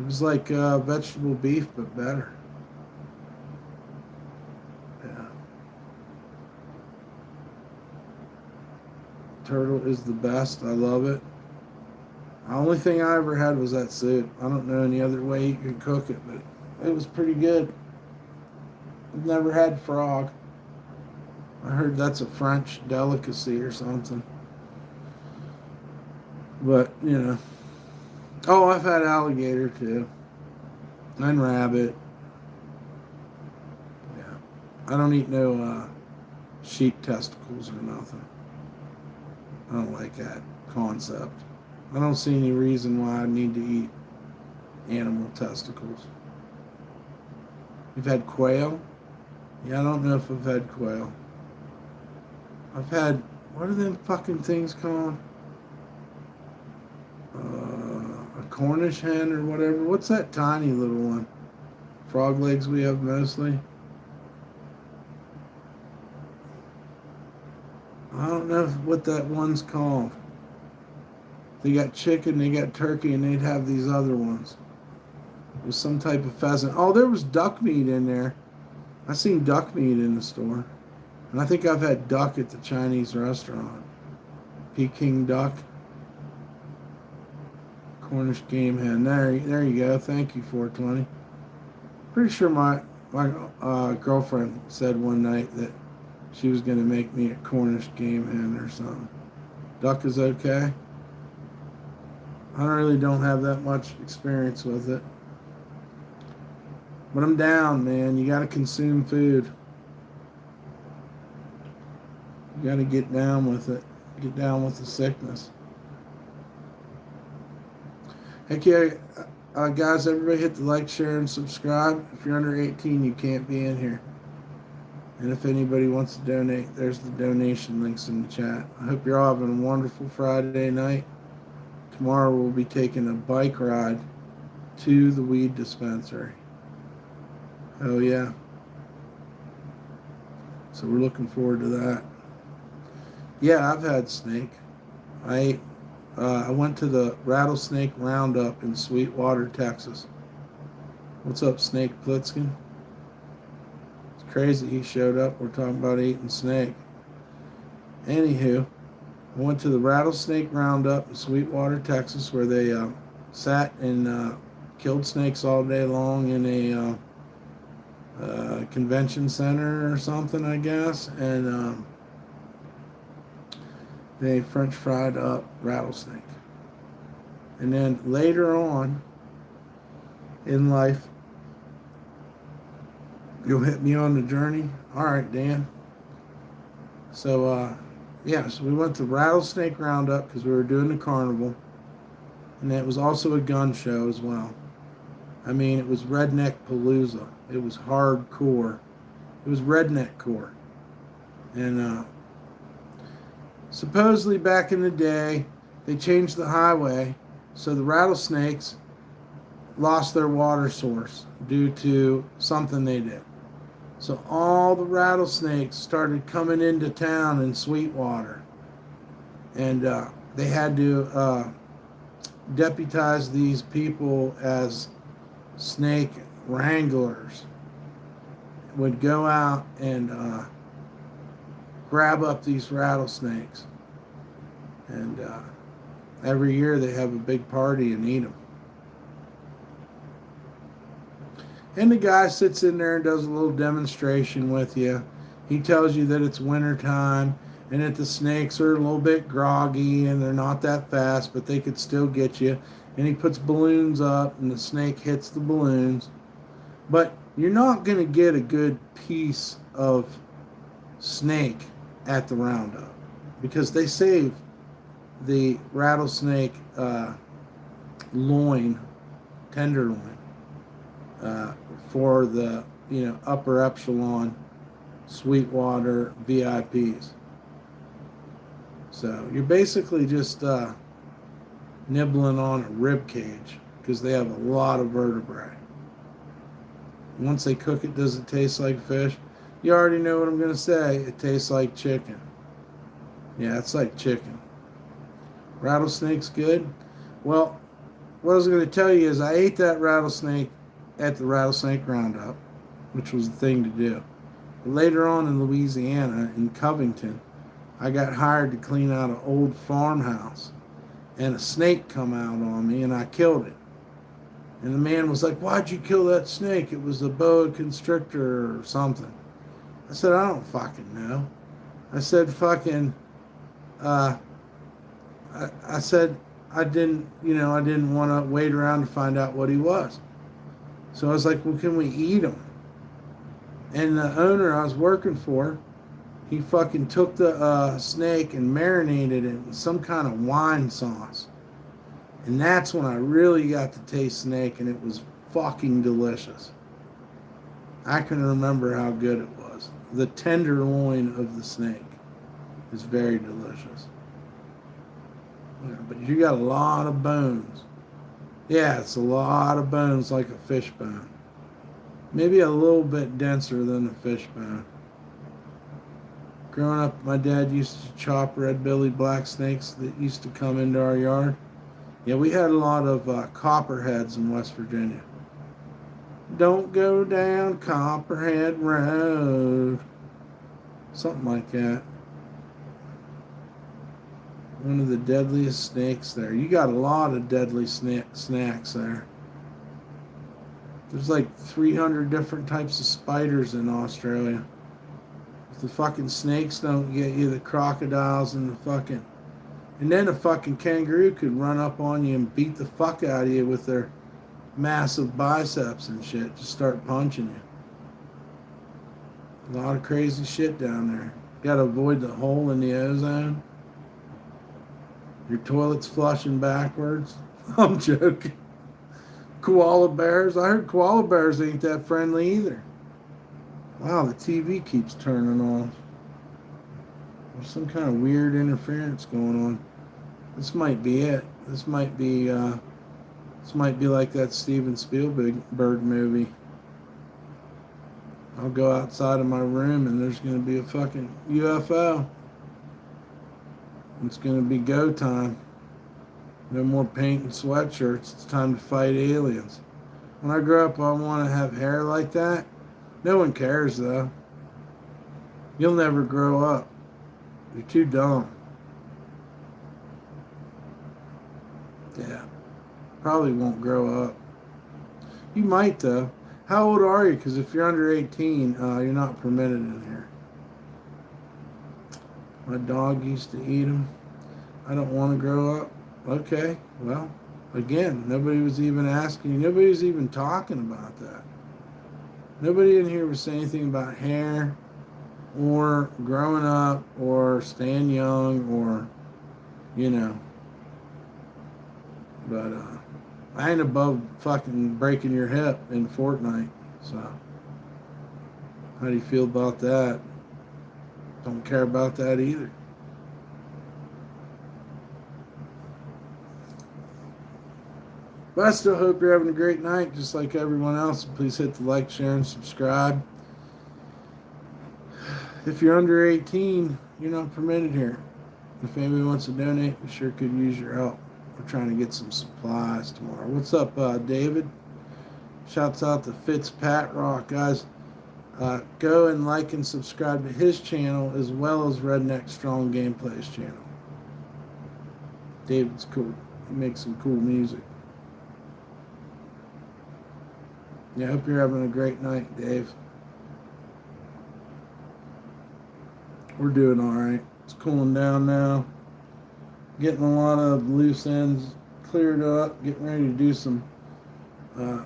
was like vegetable beef, but better. Yeah. Turtle is the best. I love it. The only thing I ever had was that soup. I don't know any other way you can cook it, but it was pretty good. I've never had frog. I heard that's a French delicacy or something. But, Oh, I've had alligator too. And rabbit. Yeah. I don't eat no sheep testicles or nothing. I don't like that concept. I don't see any reason why I need to eat animal testicles. You've had quail? Yeah, I don't know if I've had quail. I've had, what are them fucking things called? A Cornish hen or whatever. What's that tiny little one? Frog legs we have mostly. I don't know what that one's called. They got chicken, they got turkey, and they'd have these other ones. It was some type of pheasant. Oh, there was duck meat in there. I seen duck meat in the store. And I think I've had duck at the Chinese restaurant. Peking duck. Cornish game hen. There you go. Thank you, 420. Pretty sure my girlfriend said one night that she was going to make me a Cornish game hen or something. Duck is okay. I really don't have that much experience with it. But I'm down, man. You got to consume food. You got to get down with it. Get down with the sickness. Heck yeah, guys, everybody hit the like, share, and subscribe. If you're under 18, you can't be in here. And if anybody wants to donate, there's the donation links in the chat. I hope you're all having a wonderful Friday night. Tomorrow we'll be taking a bike ride to the weed dispensary. Oh yeah. So we're looking forward to that. Yeah, I've had snake. I went to the rattlesnake roundup in Sweetwater, Texas. What's up, Snake Plitskin? It's crazy he showed up. We're talking about eating snake. Anywho, I went to the rattlesnake roundup in Sweetwater, Texas, where they sat and killed snakes all day long in a convention center or something, I guess. And they French fried up rattlesnake. And then later on in life, you'll hit me on the journey. All right, Dan. So, so we went to Rattlesnake Roundup because we were doing the carnival. And it was also a gun show as well. I mean, it was Redneck Palooza. It was hardcore. It was redneck core. And supposedly back in the day, they changed the highway so the rattlesnakes lost their water source due to something they did. So all the rattlesnakes started coming into town in Sweetwater. And they had to deputize these people as snake wranglers would go out and grab up these rattlesnakes. And every year they have a big party and eat them. And the guy sits in there and does a little demonstration with you. He tells you that it's winter time and that the snakes are a little bit groggy and they're not that fast, but they could still get you. And he puts balloons up and the snake hits the balloons. But you're not going to get a good piece of snake at the roundup because they save the rattlesnake loin, tenderloin, for the upper epsilon Sweetwater VIPs. So you're basically just nibbling on a rib cage because they have a lot of vertebrae. Once they cook it, does it taste like fish? You already know what I'm going to say. It tastes like chicken. Yeah, it's like chicken. Rattlesnake's good. Well, what I was going to tell you is I ate that rattlesnake at the rattlesnake roundup, which was the thing to do. But later on in Louisiana, in Covington, I got hired to clean out an old farmhouse, and a snake come out on me, and I killed it. And the man was like, "Why'd you kill that snake? It was a boa constrictor or something." I said, "I don't fucking know." I said, I said, I didn't want to wait around to find out what he was. So I was like, "Well, can we eat him?" And the owner I was working for, he fucking took the snake and marinated it in some kind of wine sauce. And that's when I really got to taste snake, and it was fucking delicious. I can remember how good it was. The tenderloin of the snake is very delicious. Yeah, but you got a lot of bones. Yeah, it's a lot of bones like a fish bone. Maybe a little bit denser than a fish bone. Growing up, my dad used to chop red-bellied black snakes that used to come into our yard. Yeah, we had a lot of copperheads in West Virginia. Don't go down Copperhead Road. Something like that. One of the deadliest snakes there. You got a lot of deadly snacks there. There's like 300 different types of spiders in Australia. If the fucking snakes don't get you, the crocodiles and the fucking... And then a fucking kangaroo could run up on you and beat the fuck out of you with their massive biceps and shit. Just start punching you. A lot of crazy shit down there. Gotta avoid the hole in the ozone. Your toilet's flushing backwards. I'm joking. Koala bears. I heard koala bears ain't that friendly either. Wow, the TV keeps turning off. There's some kind of weird interference going on. This might be it. This might be like that Steven Spielberg movie. I'll go outside of my room and there's going to be a fucking UFO. It's going to be go time. No more paint and sweatshirts. It's time to fight aliens. When I grow up, I want to have hair like that. No one cares, though. You'll never grow up. You're too dumb. Yeah. Probably won't grow up. You might, though. How old are you? Because if you're under 18, you're not permitted in here. My dog used to eat them. I don't want to grow up. Okay, well, again, nobody was even asking you. Nobody was even talking about that. Nobody in here was saying anything about hair or growing up or staying young or, But I ain't above fucking breaking your hip in Fortnite. So, how do you feel about that? Don't care about that either. But I still hope you're having a great night, just like everyone else. Please hit the like, share, and subscribe. If you're under 18, you're not permitted here. If anybody wants to donate, we sure could use your help. We're trying to get some supplies tomorrow. What's up, David? Shouts out to Fitz Pat Rock, guys. Go and like and subscribe to his channel as well as Redneck Strong Gameplay's channel. David's cool. He makes some cool music. Yeah, I hope you're having a great night, Dave. We're doing all right. It's cooling down now. Getting a lot of loose ends cleared up. Getting ready to do some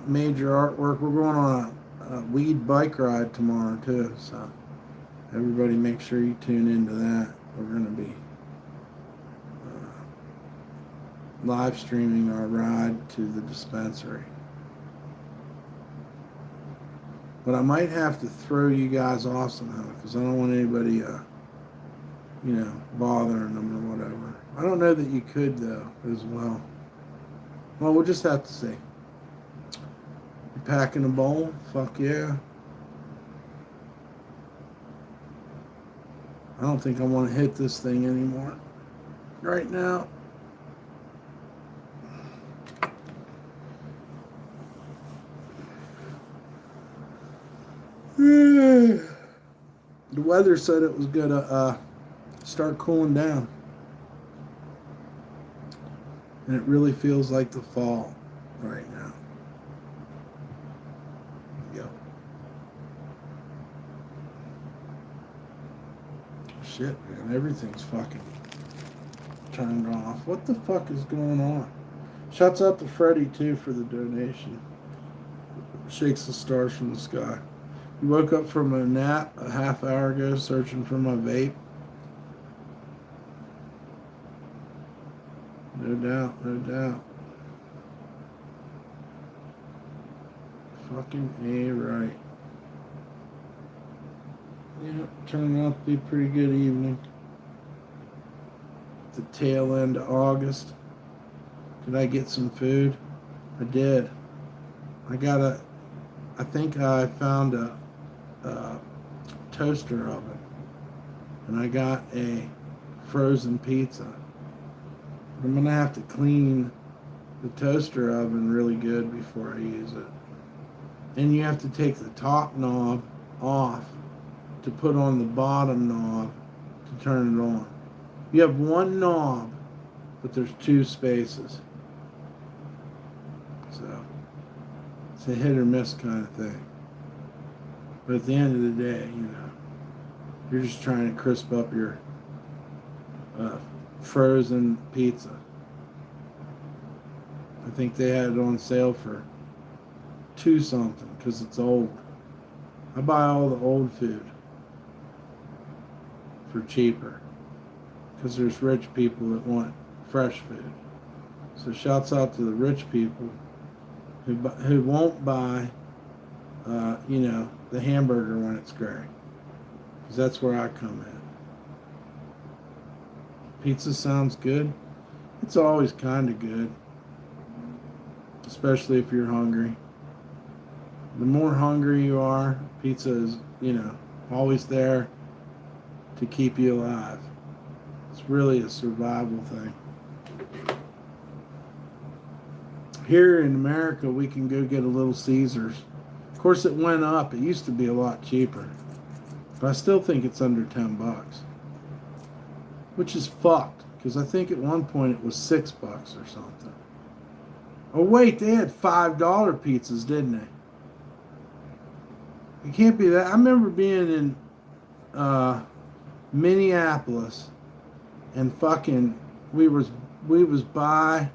major artwork. We're going on a weed bike ride tomorrow too, so everybody make sure you tune into that. We're going to be live streaming our ride to the dispensary. But I might have to throw you guys off somehow because I don't want anybody bothering them or whatever. I don't know that you could though as well. Well, we'll just have to see. You packing a bowl? Fuck yeah. I don't think I want to hit this thing anymore right now. The weather said it was going to start cooling down. And it really feels like the fall right now. Yep. Shit, man. Everything's fucking turned off. What the fuck is going on? Shouts out to Freddie, too, for the donation. Shakes the stars from the sky. You woke up from a nap a half hour ago searching for my vape. No doubt, no doubt. Fucking A right. Yeah, turning out to be a pretty good evening. The tail end of August. Did I get some food? I did. I think I found a toaster oven. And I got a frozen pizza. I'm going to have to clean the toaster oven really good before I use it. And you have to take the top knob off to put on the bottom knob to turn it on. You have one knob, but there's two spaces. So it's a hit or miss kind of thing. But at the end of the day, you're just trying to crisp up your frozen pizza. I think they had it on sale for $2 something because it's old. I buy all the old food for cheaper because there's rich people that want fresh food. So shouts out to the rich people who won't buy the hamburger when it's gray, because that's where I come in. Pizza sounds good. It's always kind of good, especially if you're hungry. The more hungry you are, pizza is, always there to keep you alive. It's really a survival thing. Here in America, we can go get a Little Caesars. Of course, it went up. It used to be a lot cheaper. But I still think it's under $10. Which is fucked. Because I think at one point it was $6 or something. Oh wait, they had $5 pizzas, didn't they? It can't be that. I remember being in Minneapolis and fucking we was by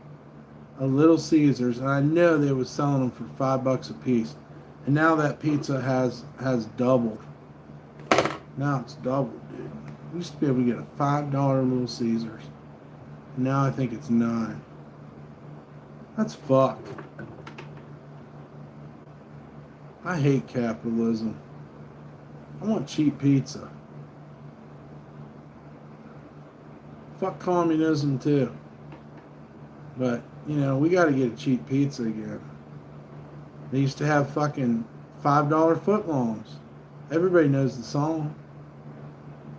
a Little Caesars, and I know they was selling them for $5 a piece. And now that pizza has doubled. Now it's doubled, dude. We used to be able to get a $5 Little Caesars. And now I think it's $9. That's fucked. I hate capitalism. I want cheap pizza. Fuck communism too. But, we gotta get a cheap pizza again. They used to have fucking $5 footlongs. Everybody knows the song.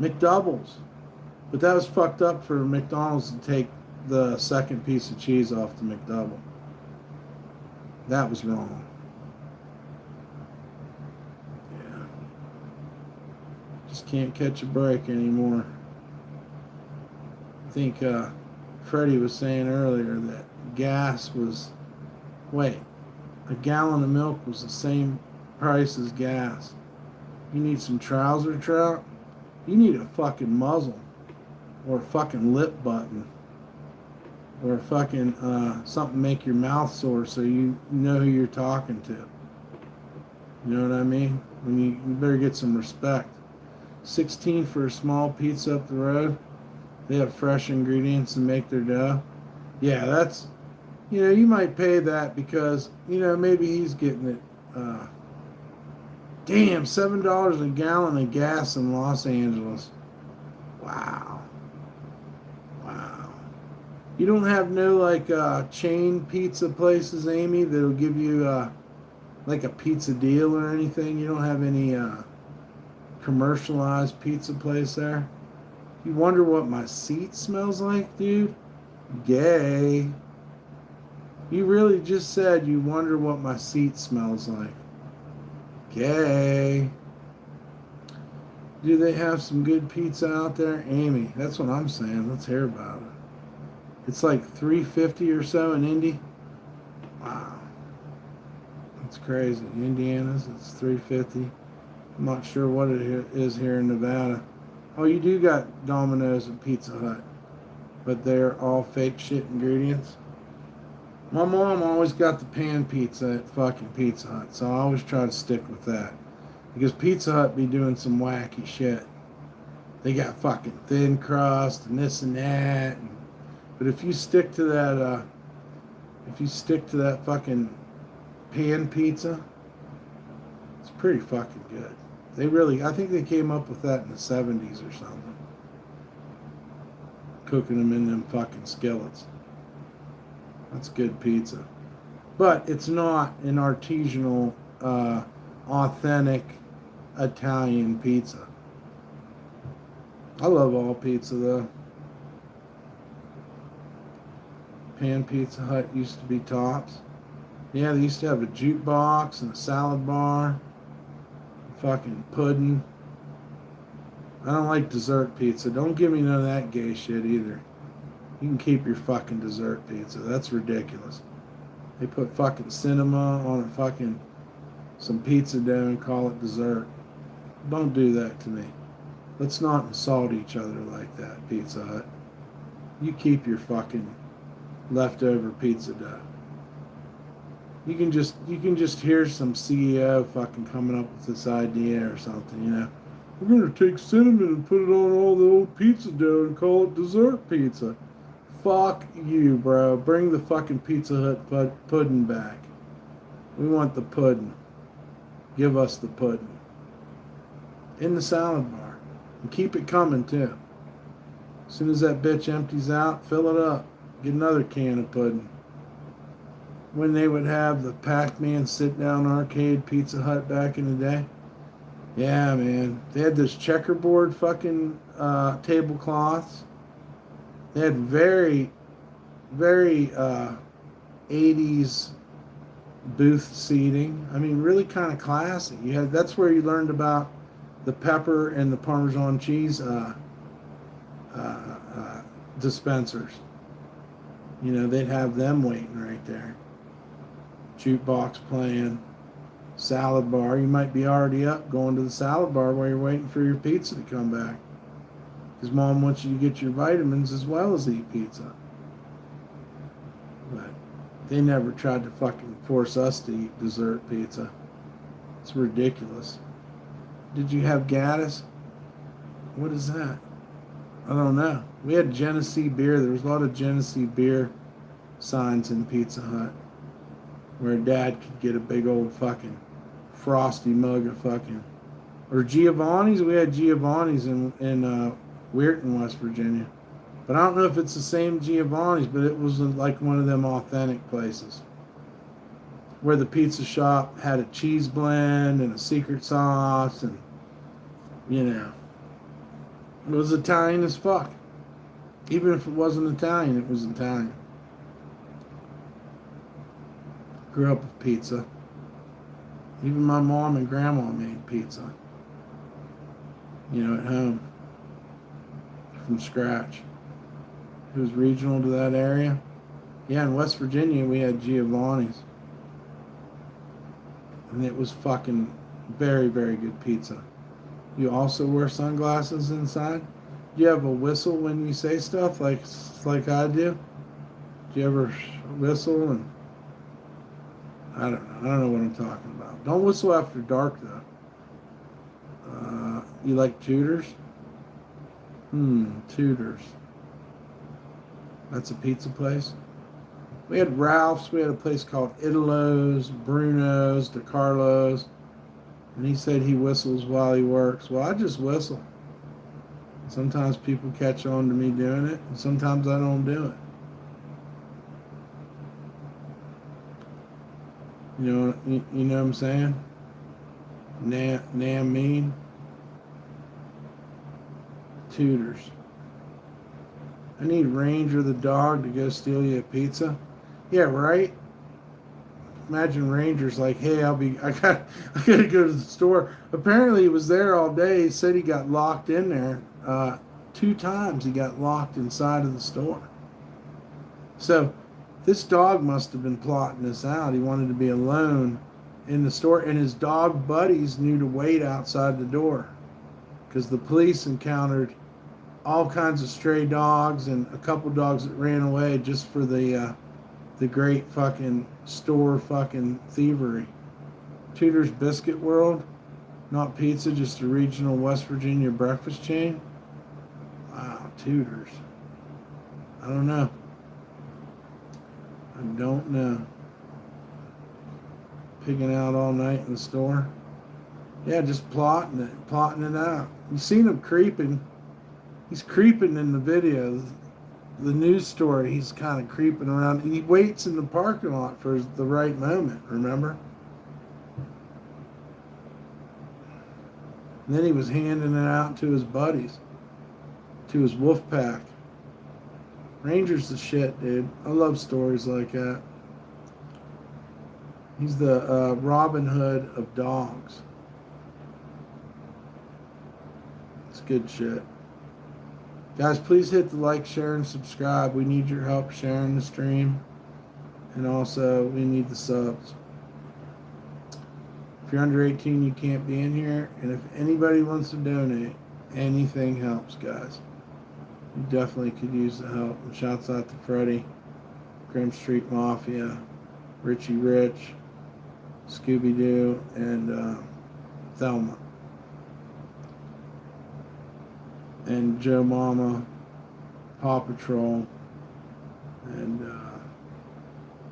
McDoubles. But that was fucked up for McDonald's to take the second piece of cheese off the McDouble. That was wrong. just can't catch a break anymore. I think Freddie was saying earlier that gas was, wait, a gallon of milk was the same price as gas. You need some trouser trout? You need a fucking muzzle. Or a fucking lip button. Or a fucking something make your mouth sore so you know who you're talking to. You know what I mean? When you better get some respect. 16 for a small pizza up the road. They have fresh ingredients to make their dough. Yeah, that's, you might pay that because, maybe he's getting it. Damn, $7 a gallon of gas in Los Angeles. Wow. Wow. You don't have no chain pizza places, Amy, that'll give you like a pizza deal or anything? You don't have any commercialized pizza place there? You wonder what my seat smells like, dude? Gay. You really just said you wonder what my seat smells like. Gay. Do they have some good pizza out there? Amy, that's what I'm saying. Let's hear about it. It's like $3.50 or so in Indy. Wow. That's crazy. Indiana's, it's $3.50. I'm not sure what it is here in Nevada. Oh, you do got Domino's and Pizza Hut, but they're all fake shit ingredients. My mom always got the pan pizza at fucking Pizza Hut, so I always try to stick with that. Because Pizza Hut be doing some wacky shit. They got fucking thin crust and this and that. But if you stick to that, fucking pan pizza, it's pretty fucking good. I think they came up with that in the 70s or something. Cooking them in them fucking skillets. That's good pizza. But it's not an artisanal, authentic Italian pizza. I love all pizza though. Pan Pizza Hut used to be tops. Yeah, they used to have a jukebox and a salad bar. Fucking pudding. I don't like dessert pizza. Don't give me none of that gay shit either. You can keep your fucking dessert pizza. That's ridiculous. They put fucking cinema on a fucking some pizza dough and call it dessert. Don't do that to me. Let's not insult each other like that, Pizza Hut. You keep your fucking leftover pizza dough. You can just hear some CEO fucking coming up with this idea or something, We're gonna take cinnamon and put it on all the old pizza dough and call it dessert pizza. Fuck you, bro. Bring the fucking Pizza Hut pudding back. We want the pudding. Give us the pudding. In the salad bar. And keep it coming, too. As soon as that bitch empties out, fill it up. Get another can of pudding. When they would have the Pac-Man sit-down arcade Pizza Hut back in the day. Yeah, man. They had this checkerboard fucking tablecloths. They had very, very 80s booth seating. I mean, really kind of classy. That's where you learned about the pepper and the Parmesan cheese dispensers. They'd have them waiting right there. Jukebox playing, salad bar. You might be already up going to the salad bar while you're waiting for your pizza to come back. Because mom wants you to get your vitamins as well as eat pizza. But they never tried to fucking force us to eat dessert pizza. It's ridiculous. Did you have Gaddis? What is that? I don't know. We had Genesee beer. There was a lot of Genesee beer signs in Pizza Hut. Where Dad could get a big old fucking frosty mug of fucking... Or Giovanni's. We had Giovanni's in Weirton, West Virginia. But I don't know if it's the same Giovanni's, but it was like one of them authentic places. Where the pizza shop had a cheese blend and a secret sauce and, It was Italian as fuck. Even if it wasn't Italian, it was Italian. Grew up with pizza. Even my mom and grandma made pizza. at home from scratch. It was regional to that area. Yeah, in West Virginia we had Giovanni's. And it was fucking very, very good pizza. You also wear sunglasses inside? Do you have a whistle when you say stuff like I do? Do you ever whistle? And I don't know. I don't know what I'm talking about. Don't whistle after dark though. You like Tudors? Tudors. That's a pizza place. We had Ralph's. We had a place called Italo's, Bruno's, DeCarlo's. And he said he whistles while he works. Well, I just whistle. Sometimes people catch on to me doing it, and sometimes I don't do it. You know what I'm saying? Nam mean. Tutors. I need Ranger the dog to go steal you a pizza. Yeah, right? Imagine Ranger's like, hey, I gotta go to the store. Apparently he was there all day. He said he got locked in there. 2 times he got locked inside of the store. So this dog must have been plotting this out. He wanted to be alone in the store, and his dog buddies knew to wait outside the door because the police encountered all kinds of stray dogs and a couple dogs that ran away just for the great fucking store fucking thievery. Tudor's Biscuit World, not pizza, just a regional West Virginia breakfast chain. Wow, Tudor's. I don't know. Pigging out all night in the store. Yeah, just plotting it out. You seen him creeping. He's creeping in the video. The news story, he's kind of creeping around. He waits in the parking lot for the right moment, remember? And then he was handing it out to his buddies, to his wolf pack. Ranger's the shit, dude. I love stories like that. He's the Robin Hood of dogs. It's good shit. Guys, please hit the like, share, and subscribe. We need your help sharing the stream. And also, we need the subs. If you're under 18, you can't be in here. And if anybody wants to donate, anything helps, guys. You definitely could use the help. And shouts out to Freddie, Grim Street Mafia, Richie Rich, Scooby-Doo, and Thelma. And Joe Mama, Paw Patrol, and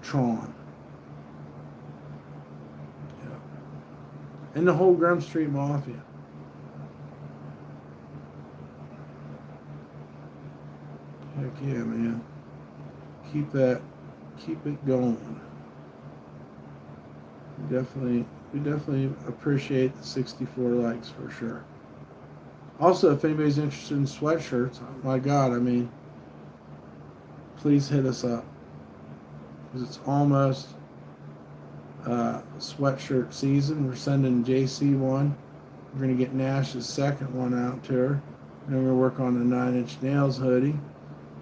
Tron. Yeah. And the whole Grum Street Mafia. Heck yeah, man. Keep it going. We definitely appreciate the 64 likes for sure. Also, if anybody's interested in sweatshirts, oh my God, I mean, please hit us up. Because it's almost sweatshirt season. We're sending JC one. We're going to get Nash's second one out to her. Then we're going to work on the 9 Inch Nails hoodie.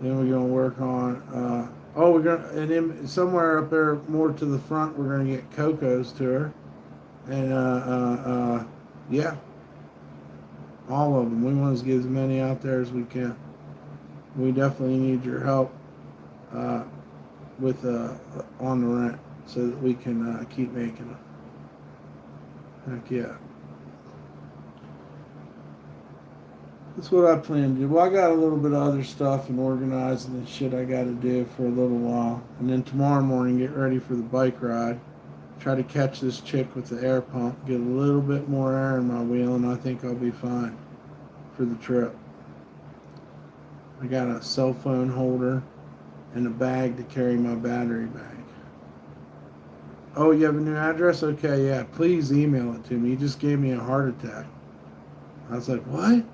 Then we're going to work on, and then somewhere up there more to the front, we're going to get Coco's to her. And, yeah. All of them. We want to get as many out there as we can. We definitely need your help with on the rent so that we can keep making them. Heck yeah. That's what I plan to do. Well, I got a little bit of other stuff and organizing and shit I got to do for a little while. And then tomorrow morning, get ready for the bike ride. Try to catch this chick with the air pump. Get a little bit more air in my wheel, and I think I'll be fine for the trip. I got a cell phone holder and a bag to carry my battery bag. Oh, you have a new address? Okay, yeah. Please email it to me. You just gave me a heart attack. I was like, what?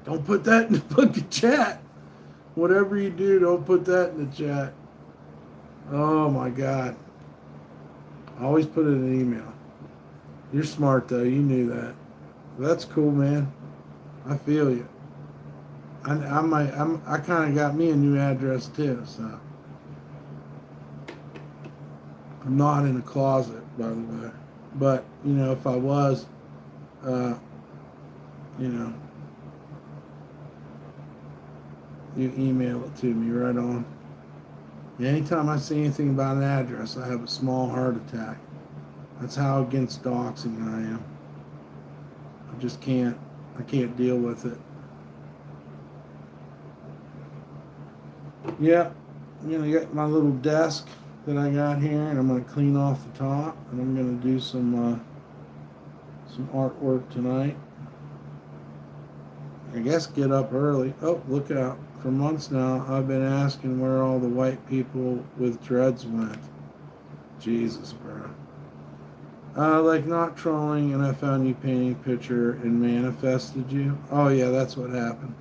Don't put that in the fucking chat. Whatever you do, don't put that in the chat. Oh my God. Always put it in an email. You're smart though. You knew that. That's cool, man. I feel you. I kind of got me a new address too, so I'm not in a closet, by the way. But you know, if I was, you know, you email it to me right on. Yeah, anytime I see anything about an address, I have a small heart attack. That's how against doxing I am. I just can't. I can't deal with it. Yep, I'm gonna get my little desk that I got here, and I'm gonna clean off the top, and I'm gonna do some artwork tonight. I guess get up early. Oh, look out! For months now, I've been asking where all the white people with dreads went. Jesus, bro. Like not trolling, and I found you painting a picture and manifested you. Oh yeah, that's what happened.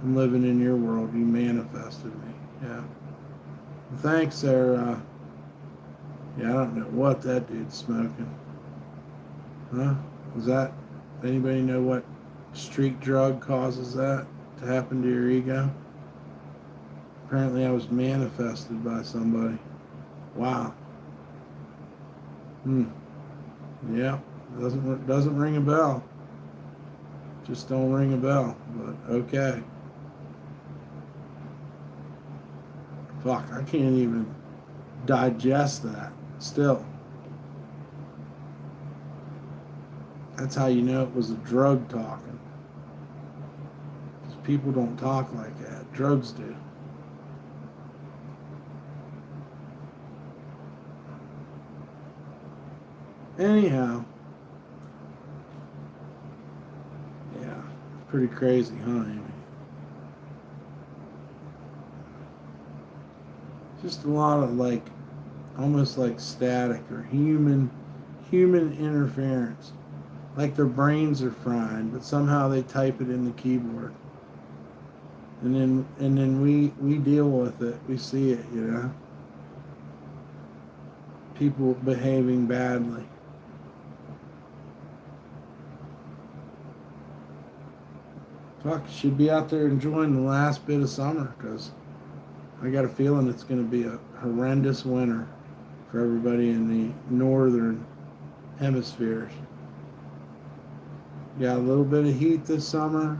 I'm living in your world. You manifested me. Yeah. Thanks, Sarah. Yeah, I don't know what that dude's smoking. Huh? Is that, anybody know what street drug causes that to happen to your ego? Apparently I was manifested by somebody. Wow. Yeah, doesn't ring a bell. Just don't ring a bell, but okay. Fuck, I can't even digest that still. That's how you know it was a drug talking. Because people don't talk like that. Drugs do. Anyhow. Yeah, pretty crazy, huh, Amy? Just a lot of like, almost like static or human interference. Like their brains are fried, but somehow they type it in the keyboard. And then we deal with it. We see it, you know. People behaving badly. Fuck, should be out there enjoying the last bit of summer, because I got a feeling it's going to be a horrendous winter for everybody in the northern hemispheres. Got a little bit of heat this summer,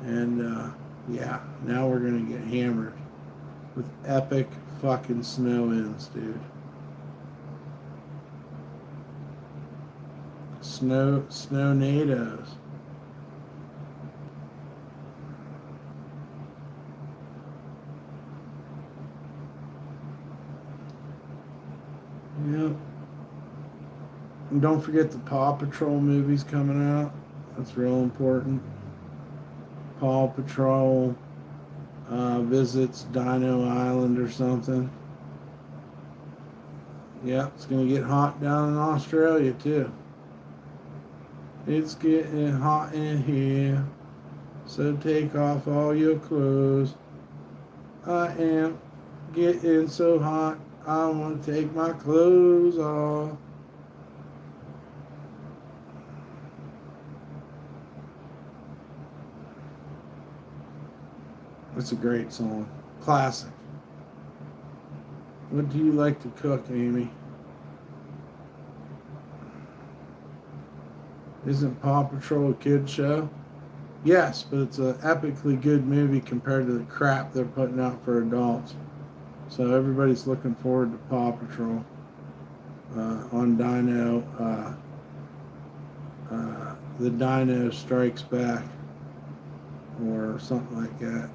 and yeah, now we're going to get hammered with epic fucking snow-ins, dude. Snow-nados. Yep. And don't forget the Paw Patrol movies coming out. That's real important. Paw Patrol visits Dino Island or something. Yep, it's going to get hot down in Australia too. It's getting hot in here, so take off all your clothes. I am getting so hot, I want to take my clothes off. It's a great song. Classic. What do you like to cook, Amy? Isn't Paw Patrol a kid show? Yes, but it's an epically good movie compared to the crap they're putting out for adults. So everybody's looking forward to Paw Patrol on Dino. The Dino Strikes Back, or something like that.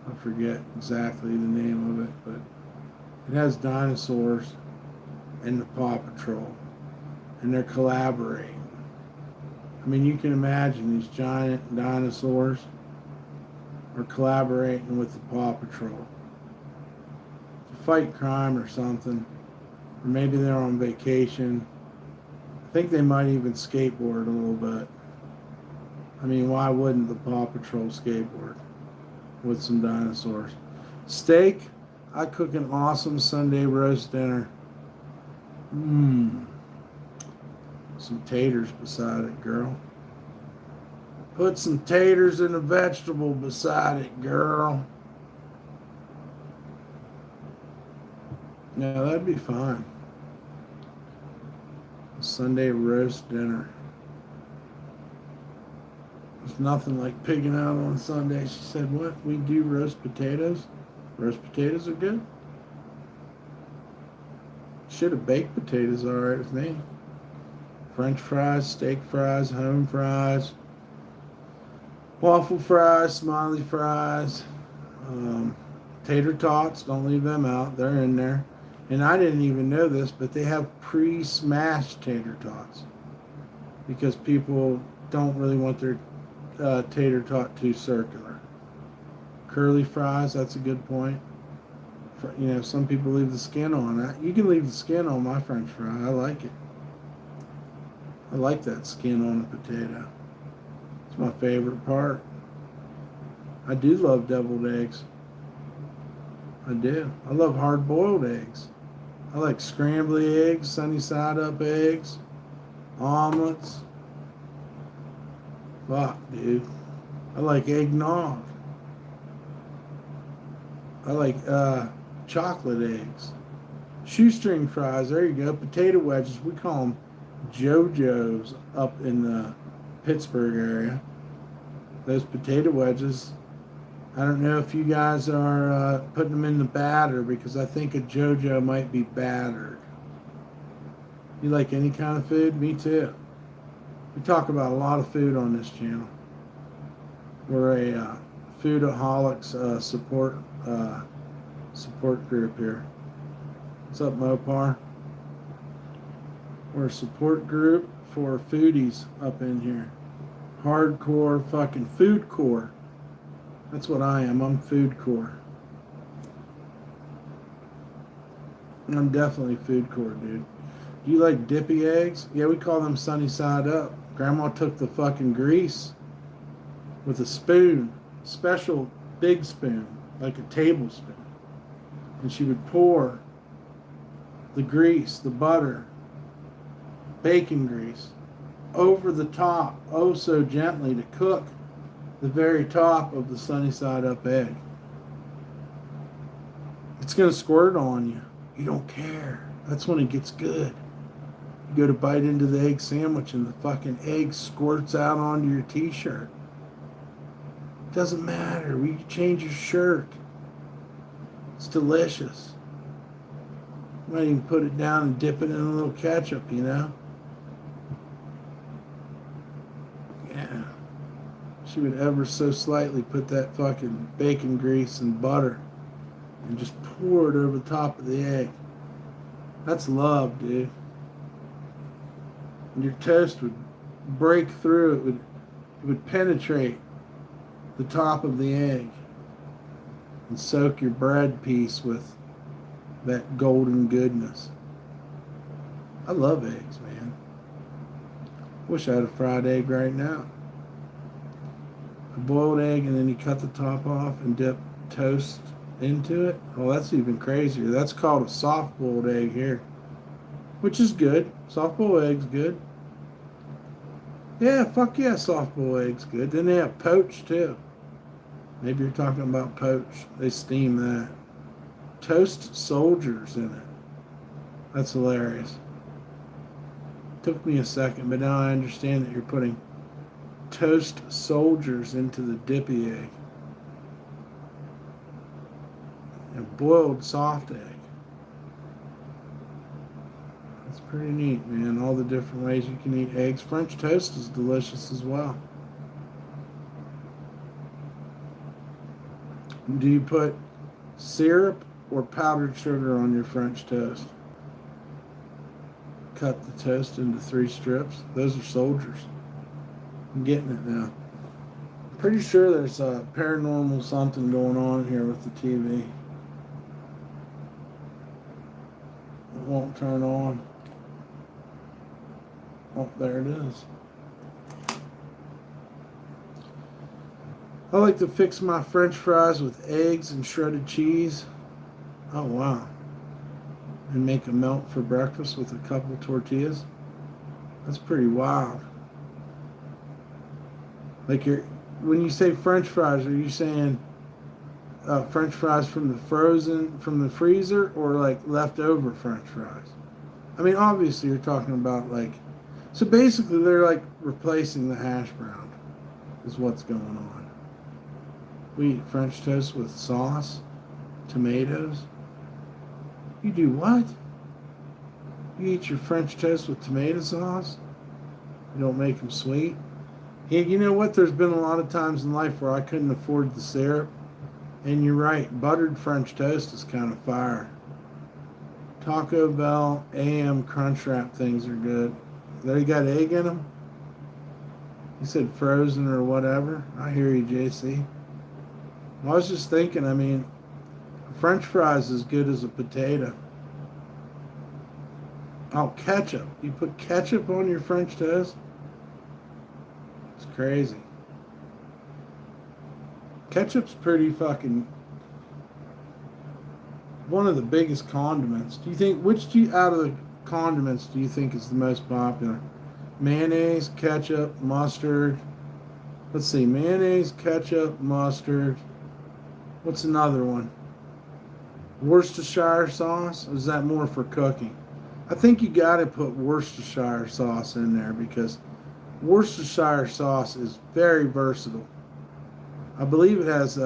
I forget exactly the name of it, but it has dinosaurs and the Paw Patrol, and they're collaborating. I mean, you can imagine these giant dinosaurs are collaborating with the Paw Patrol to fight crime or something, or maybe they're on vacation. I think they might even skateboard a little bit. I mean, why wouldn't the Paw Patrol skateboard with some dinosaurs? Steak, I cook an awesome Sunday roast dinner. some taters beside it, girl. Put some taters and a vegetable beside it, girl. Yeah, that'd be fine. A Sunday roast dinner. There's nothing like pigging out on Sunday. She said, what? We do roast potatoes? Roast potatoes are good? Should have baked potatoes alright with me. French fries, steak fries, home fries, waffle fries, smiley fries, tater tots. Don't leave them out. They're in there. And I didn't even know this, but they have pre-smashed tater tots because people don't really want their tater tot too circular. Curly fries, that's a good point. You know, some people leave the skin on. You can leave the skin on my French fry. I like it. I like that skin on a potato. It's my favorite part. I do love deviled eggs. I do. I love hard-boiled eggs. I like scrambled eggs, sunny side up eggs, omelets. Fuck, dude. I like eggnog. I like chocolate eggs. Shoestring fries, there you go. Potato wedges, we call them JoJo's up in the Pittsburgh area. Those potato wedges, I don't know if you guys are putting them in the batter because I think a JoJo might be battered. You like any kind of food? Me too. We talk about a lot of food on this channel. We're a foodaholics support group here. What's up, Mopar? We're a support group for foodies up in here. Hardcore fucking food core. That's what I am. I'm food core. I'm definitely food core, dude. Do you like dippy eggs? Yeah, we call them sunny side up. Grandma took the fucking grease with a spoon, special big spoon, like a tablespoon. And she would pour the grease, the butter, bacon grease, over the top, oh so gently, to cook the very top of the sunny side up egg. It's going to squirt on you. You don't care. That's when it gets good. You go to bite into the egg sandwich and the fucking egg squirts out onto your t-shirt. Doesn't matter. We change your shirt. It's delicious. You might even put it down and dip it in a little ketchup, you know? Yeah. She would ever so slightly put that fucking bacon grease and butter and just pour it over the top of the egg. That's love, dude. And your toast would break through. It would penetrate the top of the egg and soak your bread piece with that golden goodness. I love eggs, man. Wish I had a fried egg right now. A boiled egg, and then you cut the top off and dip toast into it. Oh, that's even crazier. That's called a soft boiled egg here, which is good. Soft boiled egg's good. Yeah, fuck yeah, soft boiled egg's good. Then they have poached too. Maybe you're talking about poached. They steam that. Toast soldiers in it. That's hilarious. Took me a second, but now I understand that you're putting toast soldiers into the dippy egg. A boiled soft egg. That's pretty neat, man. All the different ways you can eat eggs. French toast is delicious as well. Do you put syrup or powdered sugar on your French toast? Cut the toast into 3 strips. Those are soldiers. I'm getting it now. Pretty sure there's a paranormal something going on here with the TV. It won't turn on. Oh, there it is. I like to fix my French fries with eggs and shredded cheese. Oh, wow. And make a melt for breakfast with a couple tortillas. That's pretty wild. Like when you say French fries, are you saying French fries from the freezer, or like leftover French fries? I mean, obviously you're talking about like, so basically they're like replacing the hash brown, is what's going on. We eat French toast with sauce, tomatoes. You do what? You eat your French toast with tomato sauce? You don't make them sweet? Yeah, you know what? There's been a lot of times in life where I couldn't afford the syrup. And you're right, buttered French toast is kind of fire. Taco Bell AM Crunchwrap things are good. They got egg in them? You said frozen or whatever. I hear you, JC. I was just thinking, I mean, French fries as good as a potato. Oh, ketchup. You put ketchup on your French toast? It's crazy. Ketchup's pretty fucking one of the biggest condiments. Do you think, out of the condiments do you think is the most popular? Mayonnaise, ketchup, mustard. Let's see, mayonnaise, ketchup, mustard. What's another one? Worcestershire sauce? Or is that more for cooking? I think you got to put Worcestershire sauce in there because Worcestershire sauce is very versatile. I believe it has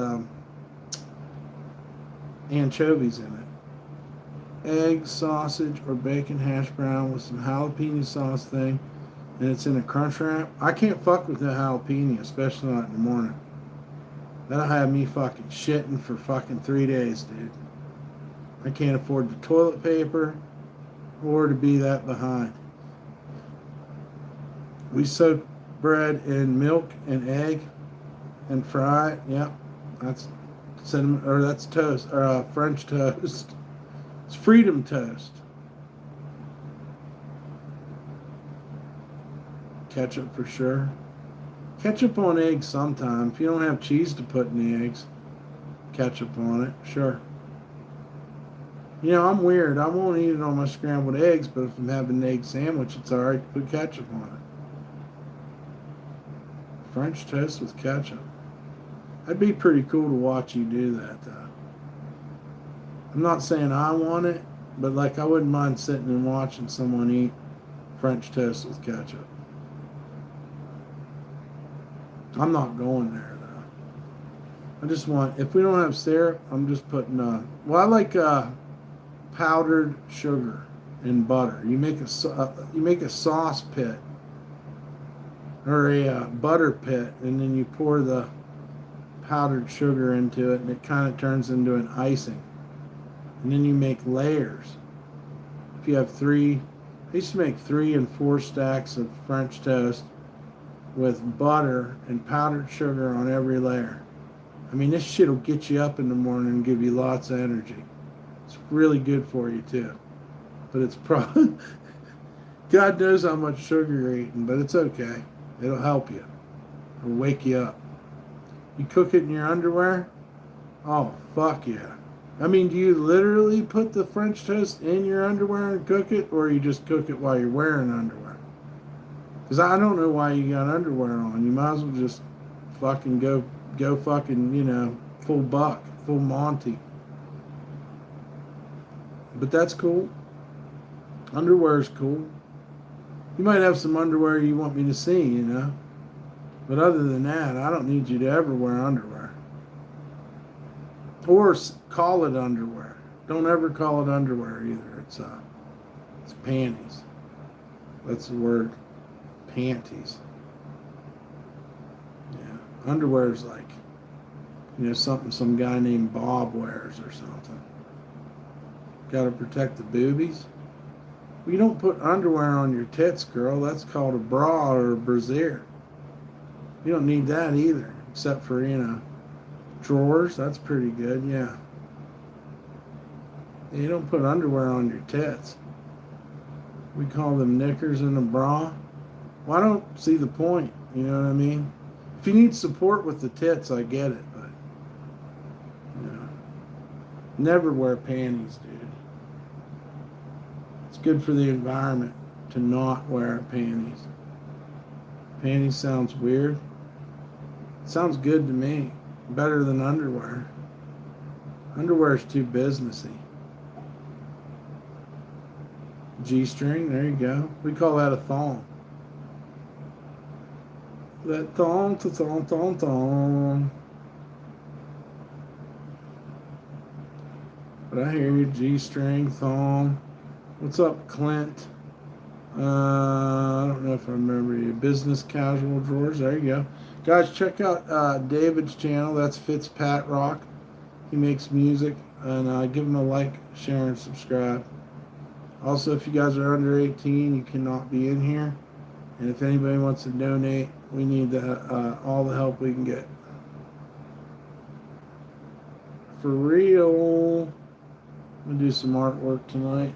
anchovies in it. Egg, sausage, or bacon hash brown with some jalapeno sauce thing, and it's in a crunch wrap. I can't fuck with no jalapeno, especially not in the morning. That'll have me fucking shitting for fucking 3 days, dude. I can't afford the toilet paper or to be that behind. We soak bread in milk and egg and fry it. Yep, that's cinnamon, or that's toast, or French toast. It's freedom toast. Ketchup for sure. Ketchup on eggs sometime. If you don't have cheese to put in the eggs, ketchup on it, sure. You know, I'm weird. I won't eat it on my scrambled eggs, but if I'm having an egg sandwich, it's alright to put ketchup on it. French toast with ketchup. That'd be pretty cool to watch you do that, though. I'm not saying I want it, but like I wouldn't mind sitting and watching someone eat French toast with ketchup. I'm not going there, though. I just want, if we don't have syrup, I'm just putting, well, I like powdered sugar and butter. You make a sauce pit or a butter pit, and then you pour the powdered sugar into it, and it kind of turns into an icing. And then you make layers. If you have I used to make 3 and 4 stacks of French toast with butter and powdered sugar on every layer. I mean, this shit will get you up in the morning and give you lots of energy. It's really good for you too. But it's probably, God knows how much sugar you're eating, but it's okay. It'll help you. It'll wake you up. You cook it in your underwear? Oh, fuck yeah. I mean, do you literally put the French toast in your underwear and cook it, or you just cook it while you're wearing underwear? Because I don't know why you got underwear on. You might as well just fucking go fucking, you know, full buck, full Monty. But that's cool. Underwear's cool. You might have some underwear you want me to see, you know. But other than that, I don't need you to ever wear underwear. Or call it underwear. Don't ever call it underwear either. It's panties. That's the word. Panties. Yeah. Underwear is like, you know, something some guy named Bob wears or something. Got to protect the boobies. Well, you don't put underwear on your tits, girl. That's called a bra or a brassiere. You don't need that either, except for, you know, drawers. That's pretty good, yeah. You don't put underwear on your tits. We call them knickers and a bra. Well, I don't see the point, you know what I mean? If you need support with the tits, I get it, but, you know, never wear panties, dude. It's good for the environment. to not wear panties. Panties sounds weird. It sounds good to me. Better than underwear. Underwear is too businessy. G-string, there you go. We call that a thong. That thong, thong, thong, thong. But I hear you, G-string, thong. What's up, Clint? I don't know if I remember you. Business casual drawers, there you go. Guys, check out David's channel. That's Fitzpatrock. He makes music. And give him a like, share, and subscribe. Also, if you guys are under 18, you cannot be in here. And if anybody wants to donate, we need all the help we can get. For real. I'm going to do some artwork tonight.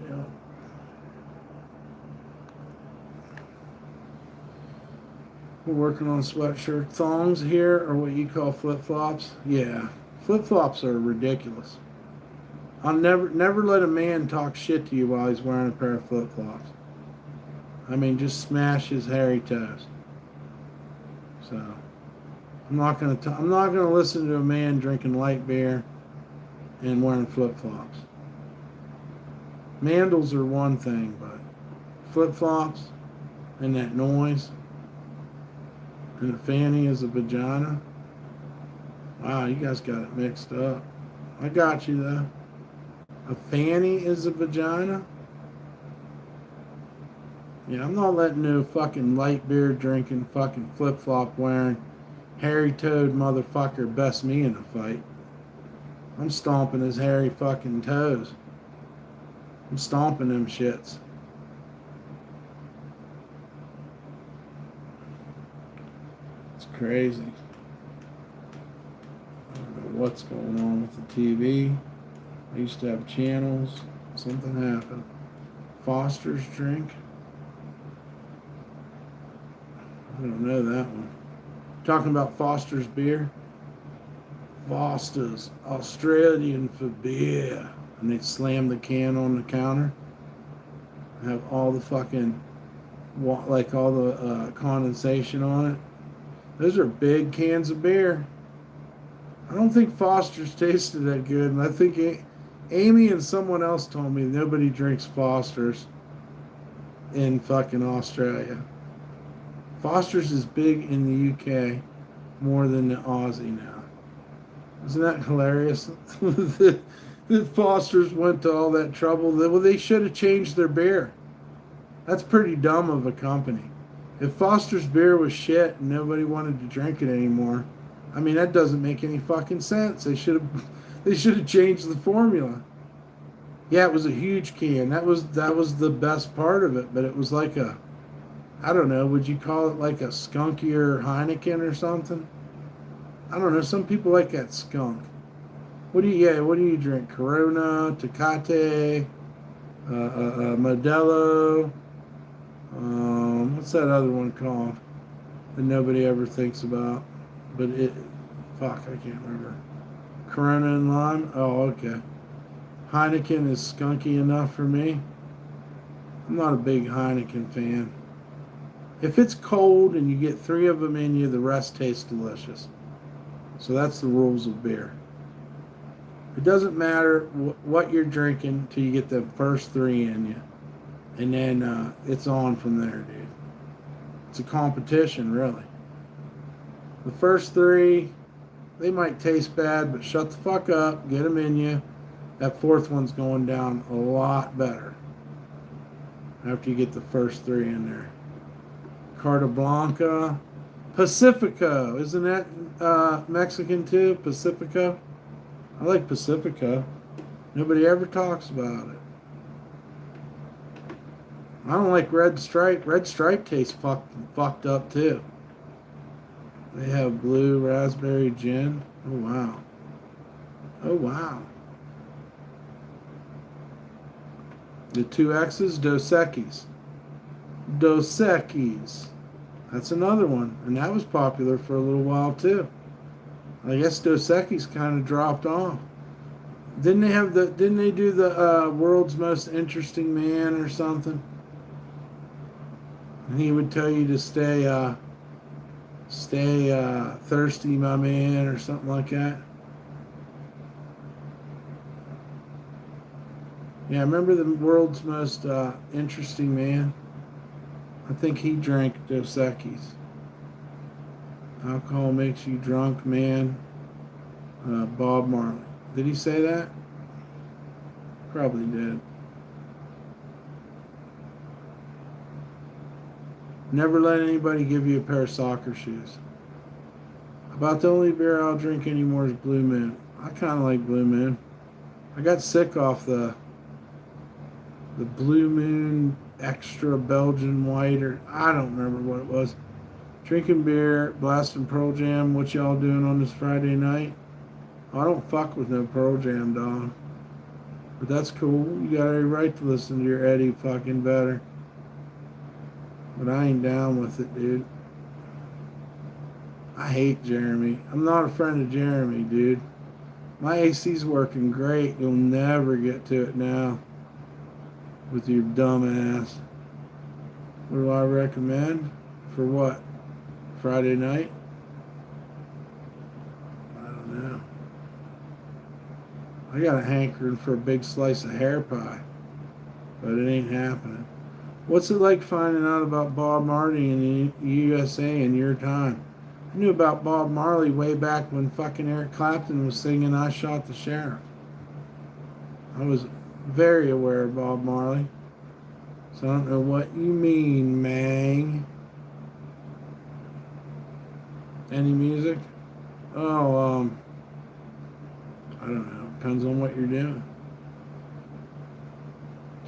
Yeah. We're working on sweatshirt. Thongs here are what you call flip-flops. Yeah. Flip-flops are ridiculous. I'll never let a man talk shit to you while he's wearing a pair of flip-flops. I mean, just smash his hairy toes. So, I'm not gonna listen to a man drinking light beer and wearing flip-flops. Mandals are one thing, but flip-flops and that noise and a fanny is a vagina. Wow, you guys got it mixed up. I got you though. A fanny is a vagina? Yeah, I'm not letting no fucking light beer drinking, fucking flip-flop wearing, hairy-toed motherfucker best me in a fight. I'm stomping his hairy fucking toes. I'm stomping them shits. It's crazy. I don't know what's going on with the TV. I used to have channels. Something happened. Foster's drink. I don't know that one. Talking about Foster's beer. Foster's Australian for beer. And they slam the can on the counter. Have all the fucking, like all the condensation on it. Those are big cans of beer. I don't think Foster's tasted that good. And I think Amy and someone else told me nobody drinks Foster's in fucking Australia. Foster's is big in the UK more than the Aussie now. Isn't that hilarious? The Foster's went to all that trouble. Well, they should have changed their beer. That's pretty dumb of a company. If Foster's beer was shit and nobody wanted to drink it anymore, I mean, that doesn't make any fucking sense. They should have changed the formula. Yeah, it was a huge can. That was the best part of it, but it was like a, I don't know, would you call it like a skunkier Heineken or something? I don't know. Some people like that skunk. What do you drink? Corona, Tecate, Modelo. What's that other one called that nobody ever thinks about? But I can't remember. Corona and lime? Oh, okay. Heineken is skunky enough for me. I'm not a big Heineken fan. If it's cold and you get 3 of them in you, the rest tastes delicious. So that's the rules of beer. It doesn't matter what you're drinking till you get the first 3 in you. And then it's on from there, dude. It's a competition, really. The first 3, they might taste bad, but shut the fuck up, get them in you. That 4th one's going down a lot better after you get the first 3 in there. Carta Blanca. Pacifico. Isn't that Mexican too? Pacifico. I like Pacifico. Nobody ever talks about it. I don't like Red Stripe. Red Stripe tastes fucked up too. They have blue raspberry gin. Oh wow. Oh wow. The 2 X's, Dos Equis. Dos Equis. That's another one. And that was popular for a little while too. I guess Dos Equis kind of dropped off. Didn't they do the world's most interesting man or something? And he would tell you to stay thirsty, my man, or something like that. Yeah, I remember the world's most interesting man. I think he drank Dos Equis. Alcohol makes you drunk, man. Bob Marley. Did he say that? Probably did. Never let anybody give you a pair of soccer shoes. About the only beer I'll drink anymore is Blue Moon. I kind of like Blue Moon. I got sick off the Blue Moon extra Belgian white, or I don't remember what it was. Drinking beer, blasting Pearl Jam. What y'all doing on this Friday night? I don't fuck with no Pearl Jam, dog. But that's cool. You got every right to listen to your Eddie fucking Vedder. But I ain't down with it, dude. I hate Jeremy. I'm not a friend of Jeremy, dude. My AC's working great. You'll never get to it now with your dumb ass. What do I recommend? For what? Friday night? I don't know. I got a hankering for a big slice of hair pie, but it ain't happening. What's it like finding out about Bob Marley in the USA in your time? I knew about Bob Marley way back when fucking Eric Clapton was singing I Shot the Sheriff. I was very aware of Bob Marley. So I don't know what you mean, Mang. Any music? Oh, I don't know. Depends on what you're doing.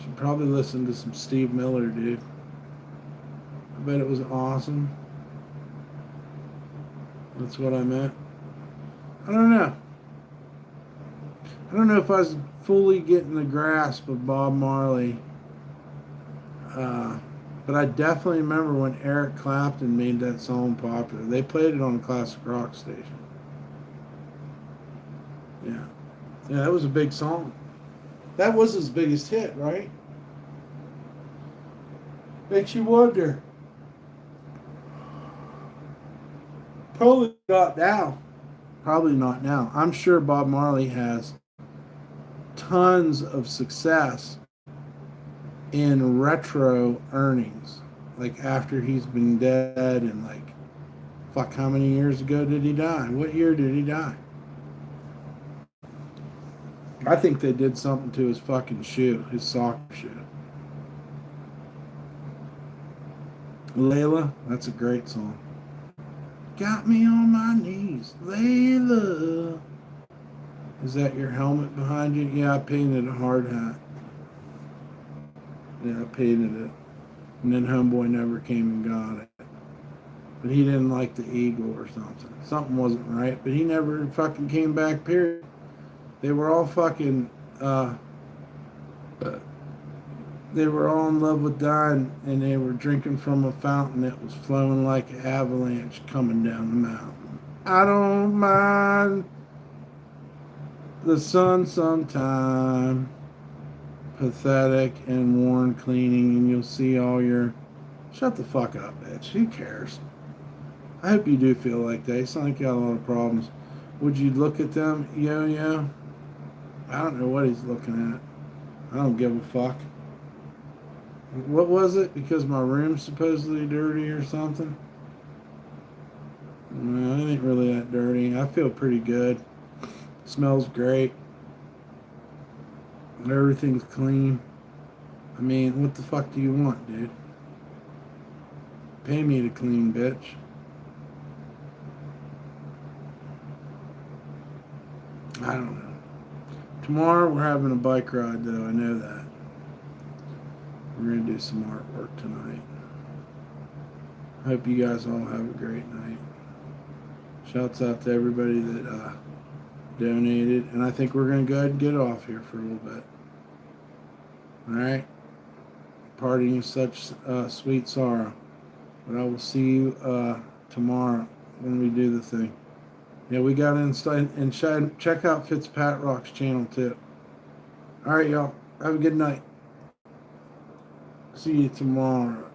Should probably listen to some Steve Miller, dude. I bet it was awesome. That's what I meant. I don't know. I don't know if I was fully getting the grasp of Bob Marley. But I definitely remember when Eric Clapton made that song popular. They played it on a classic rock station. Yeah. Yeah, that was a big song. That was his biggest hit, right? Makes you wonder. Probably not now. Probably not now. I'm sure Bob Marley has tons of success in retro earnings. Like after he's been dead and like, fuck, how many years ago did he die? What year did he die? I think they did something to his fucking shoe, his soccer shoe. Layla, that's a great song. Got me on my knees, Layla. Is that your helmet behind you? Yeah, I painted a hard hat. Yeah, I painted it. And then Homeboy never came and got it. But he didn't like the eagle or something. Something wasn't right, but he never fucking came back, period. They were all fucking, they were all in love with dying, and they were drinking from a fountain that was flowing like an avalanche coming down the mountain. I don't mind the sun sometime. Pathetic and worn cleaning, and you'll see all your... Shut the fuck up, bitch. Who cares? I hope you do feel like that. You sound like you got a lot of problems. Would you look at them, Yo-Yo? I don't know what he's looking at. I don't give a fuck. What was it? Because my room's supposedly dirty or something? No, it ain't really that dirty. I feel pretty good. Smells great. Everything's clean. I mean, what the fuck do you want, dude? Pay me to clean, bitch. I don't know. Tomorrow we're having a bike ride, though. I know that. We're going to do some artwork tonight. I hope you guys all have a great night. Shouts out to everybody that donated. And I think we're going to go ahead and get off here for a little bit. Alright? Parting is such sweet sorrow. But I will see you tomorrow when we do the thing. Yeah, we got inside and check out Fitzpatrick's channel too. All right, y'all. Have a good night. See you tomorrow.